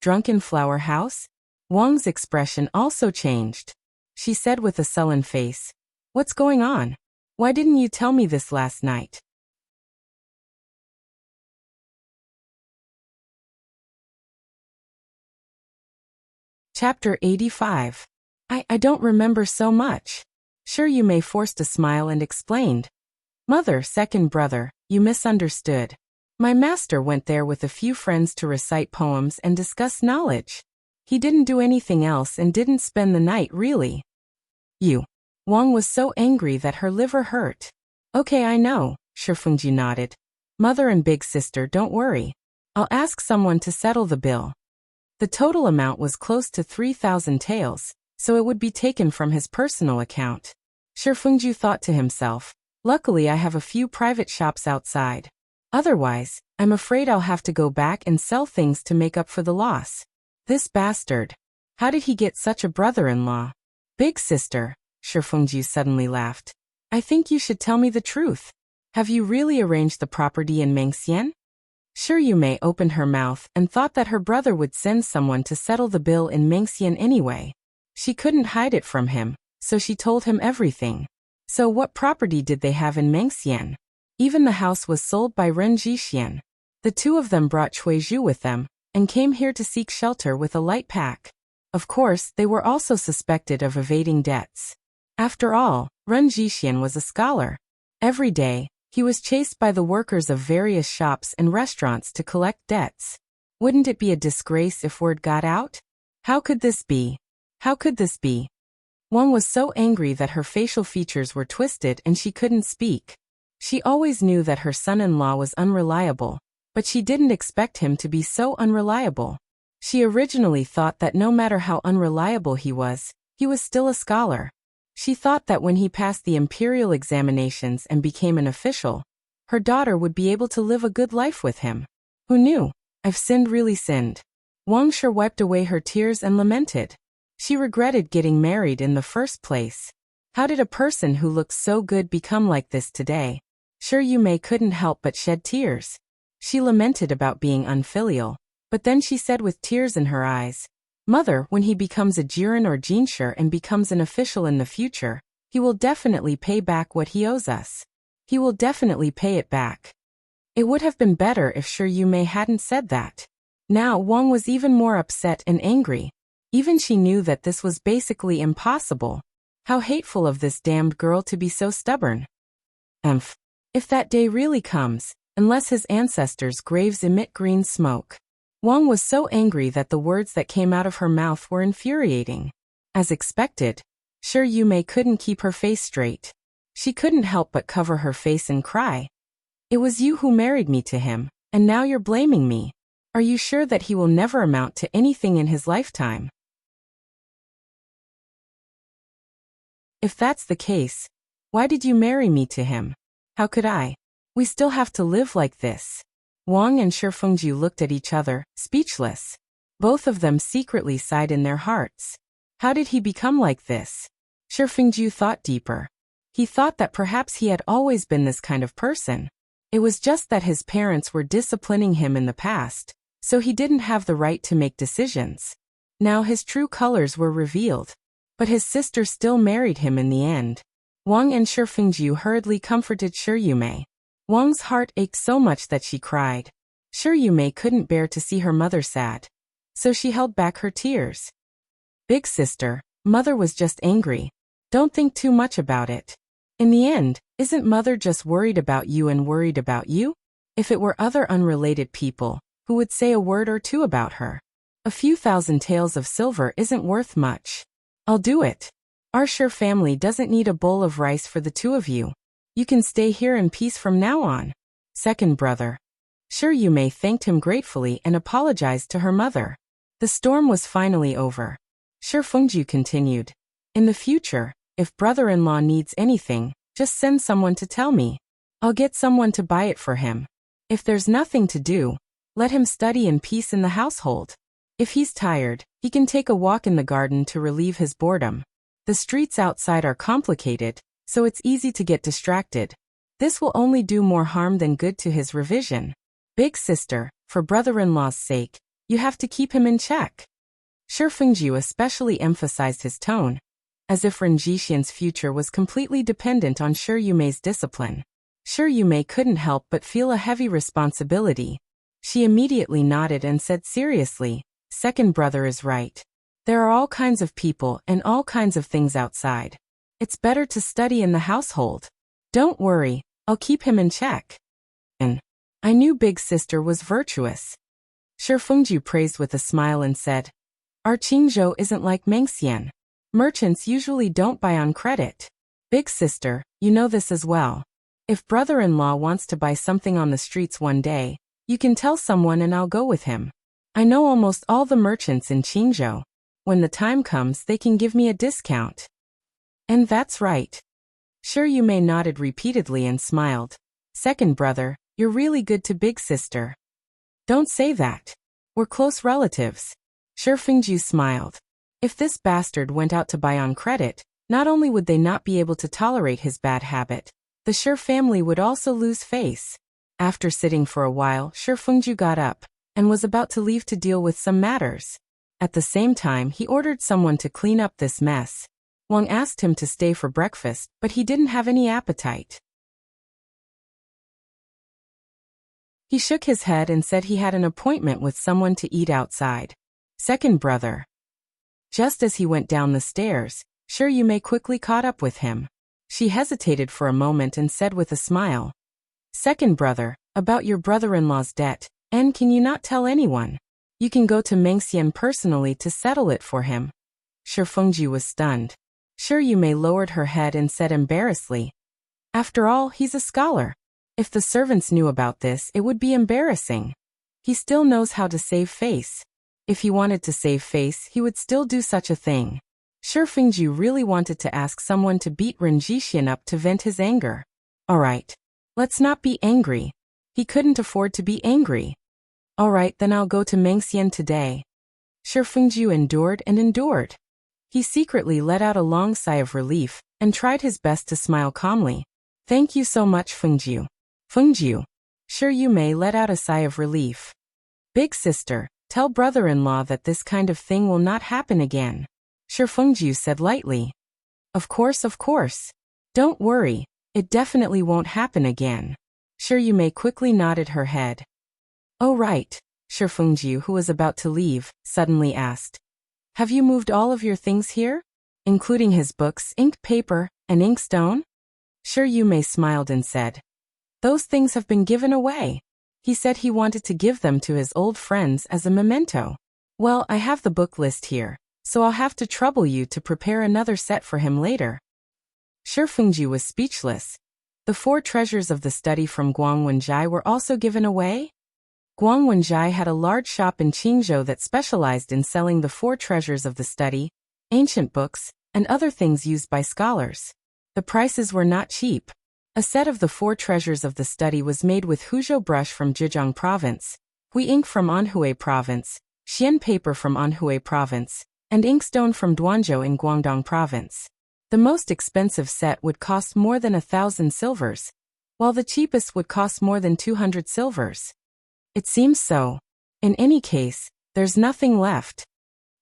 Drunken flower house? Wang's expression also changed. She said with a sullen face, "What's going on? Why didn't you tell me this last night?" Chapter 85. I don't remember so much. Sure, you may forced a smile and explained. Mother, second brother, you misunderstood. My master went there with a few friends to recite poems and discuss knowledge. He didn't do anything else and didn't spend the night really. You. Wang was so angry that her liver hurt. Okay, I know, Shi Fengju nodded. Mother and big sister, don't worry. I'll ask someone to settle the bill. The total amount was close to 3,000 taels, so it would be taken from his personal account. Shi Fengju thought to himself, luckily I have a few private shops outside. Otherwise, I'm afraid I'll have to go back and sell things to make up for the loss. This bastard. How did he get such a brother-in-law? Big sister, Shi Fengju suddenly laughed. I think you should tell me the truth. Have you really arranged the property in Mengxian? Sure, Yu Mei opened her mouth and thought that her brother would send someone to settle the bill in Mengxian anyway. She couldn't hide it from him, so she told him everything. So what property did they have in Mengxian? Even the house was sold by Ren Jixian. The two of them brought Chuizhu with them, and came here to seek shelter with a light pack. Of course, they were also suspected of evading debts. After all, Ren Jixian was a scholar. Every day, he was chased by the workers of various shops and restaurants to collect debts. Wouldn't it be a disgrace if word got out? How could this be? How could this be? Wang was so angry that her facial features were twisted and she couldn't speak. She always knew that her son-in-law was unreliable, but she didn't expect him to be so unreliable. She originally thought that no matter how unreliable he was still a scholar. She thought that when he passed the imperial examinations and became an official, her daughter would be able to live a good life with him. Who knew? I've sinned, really sinned. Wang Shi wiped away her tears and lamented. She regretted getting married in the first place. How did a person who looks so good become like this today? Sure, Yu Mei couldn't help but shed tears. She lamented about being unfilial, but then she said with tears in her eyes, Mother, when he becomes a Jiren or Jinshi and becomes an official in the future, he will definitely pay back what he owes us. He will definitely pay it back. It would have been better if Shi Yu Mei hadn't said that. Now Wang was even more upset and angry. Even she knew that this was basically impossible. How hateful of this damned girl to be so stubborn. If that day really comes, unless his ancestors' graves emit green smoke. Wang was so angry that the words that came out of her mouth were infuriating. As expected, Shi Yu Mei couldn't keep her face straight. She couldn't help but cover her face and cry. It was you who married me to him, and now you're blaming me. Are you sure that he will never amount to anything in his lifetime? If that's the case, why did you marry me to him? How could I? We still have to live like this. Wang and Shi Fengju looked at each other, speechless. Both of them secretly sighed in their hearts. How did he become like this? Shi Fengju thought deeper. He thought that perhaps he had always been this kind of person. It was just that his parents were disciplining him in the past, so he didn't have the right to make decisions. Now his true colors were revealed. But his sister still married him in the end. Wang and Shi Fengju hurriedly comforted Shi Yu Mei. Wang's heart ached so much that she cried. Shi Yu Mei couldn't bear to see her mother sad, so she held back her tears. Big sister, mother was just angry. Don't think too much about it. In the end, isn't mother just worried about you and worried about you? If it were other unrelated people, who would say a word or two about her? A few thousand taels of silver isn't worth much. I'll do it. Our Shi family doesn't need a bowl of rice for the two of you. You can stay here in peace from now on. Second brother. Shi Yu Mei thanked him gratefully and apologized to her mother. The storm was finally over. Shi Fengju continued. In the future, if brother-in-law needs anything, just send someone to tell me. I'll get someone to buy it for him. If there's nothing to do, Let him study in peace in the household. If he's tired, he can take a walk in the garden to relieve his boredom. The streets outside are complicated, so it's easy to get distracted. This will only do more harm than good to his revision. Big sister, for brother-in-law's sake, you have to keep him in check. Shi Fengjiu especially emphasized his tone, as if Ren Jixian's future was completely dependent on Shi Yumei's discipline. Shi Yumei couldn't help but feel a heavy responsibility. She immediately nodded and said seriously, "Second brother is right. There are all kinds of people and all kinds of things outside. It's better to study in the household. Don't worry, I'll keep him in check." And I knew big sister was virtuous. Shi Fengjiu praised with a smile and said, "Our Qingzhou isn't like Mengxian. Merchants usually don't buy on credit. Big sister, you know this as well. If brother-in-law wants to buy something on the streets one day, you can tell someone and I'll go with him. I know almost all the merchants in Qingzhou. When the time comes, they can give me a discount." And that's right. Shi Yumei nodded repeatedly and smiled. "Second brother, you're really good to big sister." "Don't say that. We're close relatives." Shi Fengjiu smiled. If this bastard went out to buy on credit, not only would they not be able to tolerate his bad habit, the Shi family would also lose face. After sitting for a while, Shi Fengjiu got up and was about to leave to deal with some matters. At the same time, he ordered someone to clean up this mess. Wang asked him to stay for breakfast, but he didn't have any appetite. He shook his head and said he had an appointment with someone to eat outside. Second brother. Just as he went down the stairs, Shi Yumei quickly caught up with him. She hesitated for a moment and said with a smile, "Second brother, about your brother-in-law's debt, and can you not tell anyone? You can go to Mengxian personally to settle it for him." Shi Fengjiu was stunned. Shi Yumei lowered her head and said embarrassedly, "After all, he's a scholar. If the servants knew about this, it would be embarrassing. He still knows how to save face. If he wanted to save face, he would still do such a thing." Shi Fengjiu really wanted to ask someone to beat Ren Jixian up to vent his anger. "All right. Let's not be angry." He couldn't afford to be angry. "All right, then I'll go to Mengxian today." Shi Fengjiu endured and endured. He secretly let out a long sigh of relief and tried his best to smile calmly. "Thank you so much, Fengjiu." "Fengjiu." Shi Yumei let out a sigh of relief. "Big sister, tell brother-in-law that this kind of thing will not happen again." Shi Fengjiu said lightly. Of course. Don't worry, it definitely won't happen again." Shi Yumei quickly nodded her head. "Oh right," Shi Fengjiu, who was about to leave, suddenly asked. "Have you moved all of your things here? Including his books, ink, paper, and inkstone?" Shi Yumei smiled and said, "Those things have been given away. He said he wanted to give them to his old friends as a memento. Well, I have the book list here, so I'll have to trouble you to prepare another set for him later." Shi Fengjiu was speechless. The 4 treasures of the study from Guang Wenjai were also given away? Guang Wenjai had a large shop in Qingzhou that specialized in selling the 4 treasures of the study, ancient books, and other things used by scholars. The prices were not cheap. A set of the 4 treasures of the study was made with Huzhou brush from Zhejiang Province, Hui ink from Anhui Province, Xian paper from Anhui Province, and inkstone from Duanzhou in Guangdong Province. The most expensive set would cost more than 1,000 silvers, while the cheapest would cost more than 200 silvers. It seems so. In any case, there's nothing left.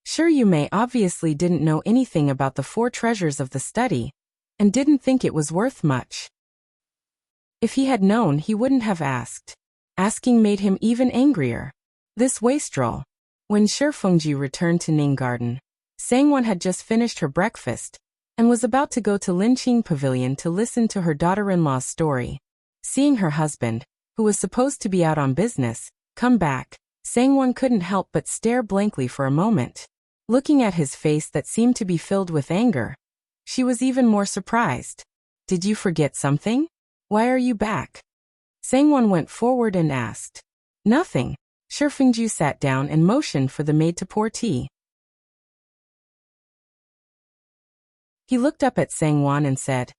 Shi Yumei obviously didn't know anything about the 4 treasures of the study, and didn't think it was worth much. If he had known, he wouldn't have asked. Asking made him even angrier. This wastrel. When Shi Fengjiu returned to Ning Garden, Sangwon had just finished her breakfast and was about to go to Linqing Pavilion to listen to her daughter-in-law's story. Seeing her husband, who was supposed to be out on business, come back, Sangwon couldn't help but stare blankly for a moment. Looking at his face that seemed to be filled with anger, she was even more surprised. "Did you forget something? Why are you back?" Sangwon went forward and asked. "Nothing." Shi Fengjiu sat down and motioned for the maid to pour tea. He looked up at Sangwon and said,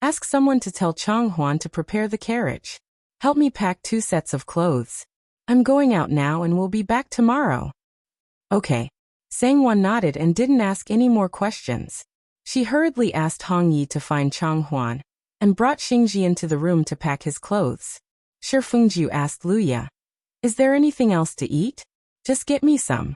"Ask someone to tell Chang Huan to prepare the carriage. Help me pack 2 sets of clothes. I'm going out now and will be back tomorrow. Okay. Sangwon nodded and didn't ask any more questions. She hurriedly asked Hong Yi to find Chang Huan and brought Xingji into the room to pack his clothes. Shi Fengju asked Luya, "Is there anything else to eat? Just get me some."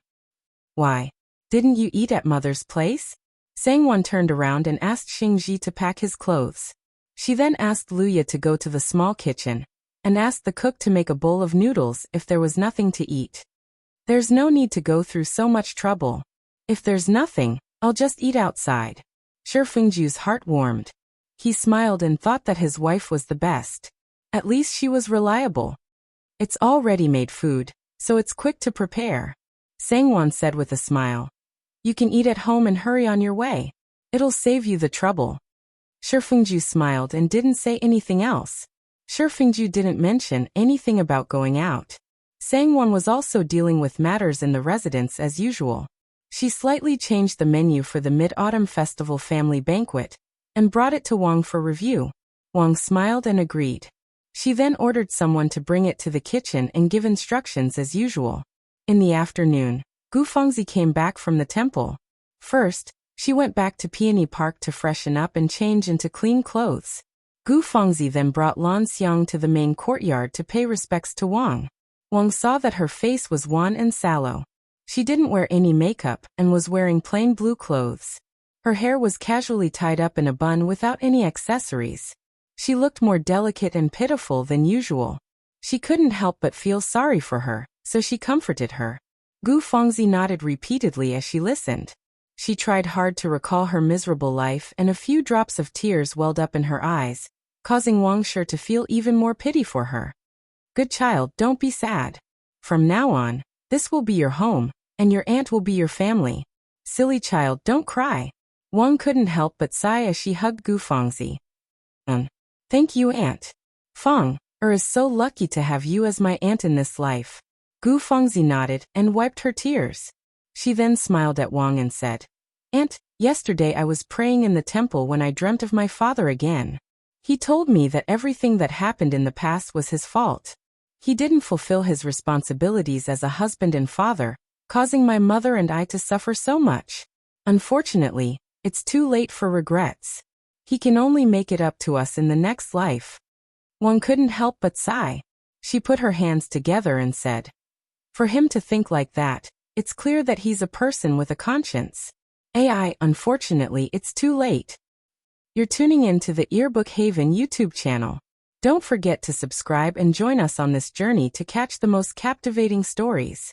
"Why? Didn't you eat at mother's place?" Sangwon turned around and asked Xingji to pack his clothes. She then asked Luya to go to the small kitchen and asked the cook to make a bowl of noodles if there was nothing to eat. "There's no need to go through so much trouble. If there's nothing, I'll just eat outside." Shi Fengju's heart warmed. He smiled and thought that his wife was the best. At least she was reliable. "It's all ready-made food, so it's quick to prepare," Sangwon said with a smile. "You can eat at home and hurry on your way. It'll save you the trouble." Shi Fengju smiled and didn't say anything else. Shi Fengju didn't mention anything about going out. Sangwon was also dealing with matters in the residence as usual. She slightly changed the menu for the Mid-Autumn Festival family banquet and brought it to Wang for review. Wang smiled and agreed. She then ordered someone to bring it to the kitchen and give instructions as usual. In the afternoon, Gu Fengzi came back from the temple. First, she went back to Peony Park to freshen up and change into clean clothes. Gu Fengzi then brought Lan Xiang to the main courtyard to pay respects to Wang. Wang saw that her face was wan and sallow. She didn't wear any makeup and was wearing plain blue clothes. Her hair was casually tied up in a bun without any accessories. She looked more delicate and pitiful than usual. She couldn't help but feel sorry for her, so she comforted her. Gu Fengzi nodded repeatedly as she listened. She tried hard to recall her miserable life and a few drops of tears welled up in her eyes, causing Wang Shi to feel even more pity for her. "Good child, don't be sad. From now on, this will be your home, and your aunt will be your family. Silly child, don't cry." Wang couldn't help but sigh as she hugged Gu Fengzi. Thank you, Aunt. Feng is so lucky to have you as my aunt in this life." Gu Fengzi nodded and wiped her tears. She then smiled at Wang and said, "Aunt, yesterday I was praying in the temple when I dreamt of my father again. He told me that everything that happened in the past was his fault. He didn't fulfill his responsibilities as a husband and father, causing my mother and I to suffer so much. Unfortunately, it's too late for regrets. He can only make it up to us in the next life." One couldn't help but sigh. She put her hands together and said, "For him to think like that, it's clear that he's a person with a conscience. Unfortunately, it's too late." You're tuning in to the Earbook Haven YouTube channel. Don't forget to subscribe and join us on this journey to catch the most captivating stories.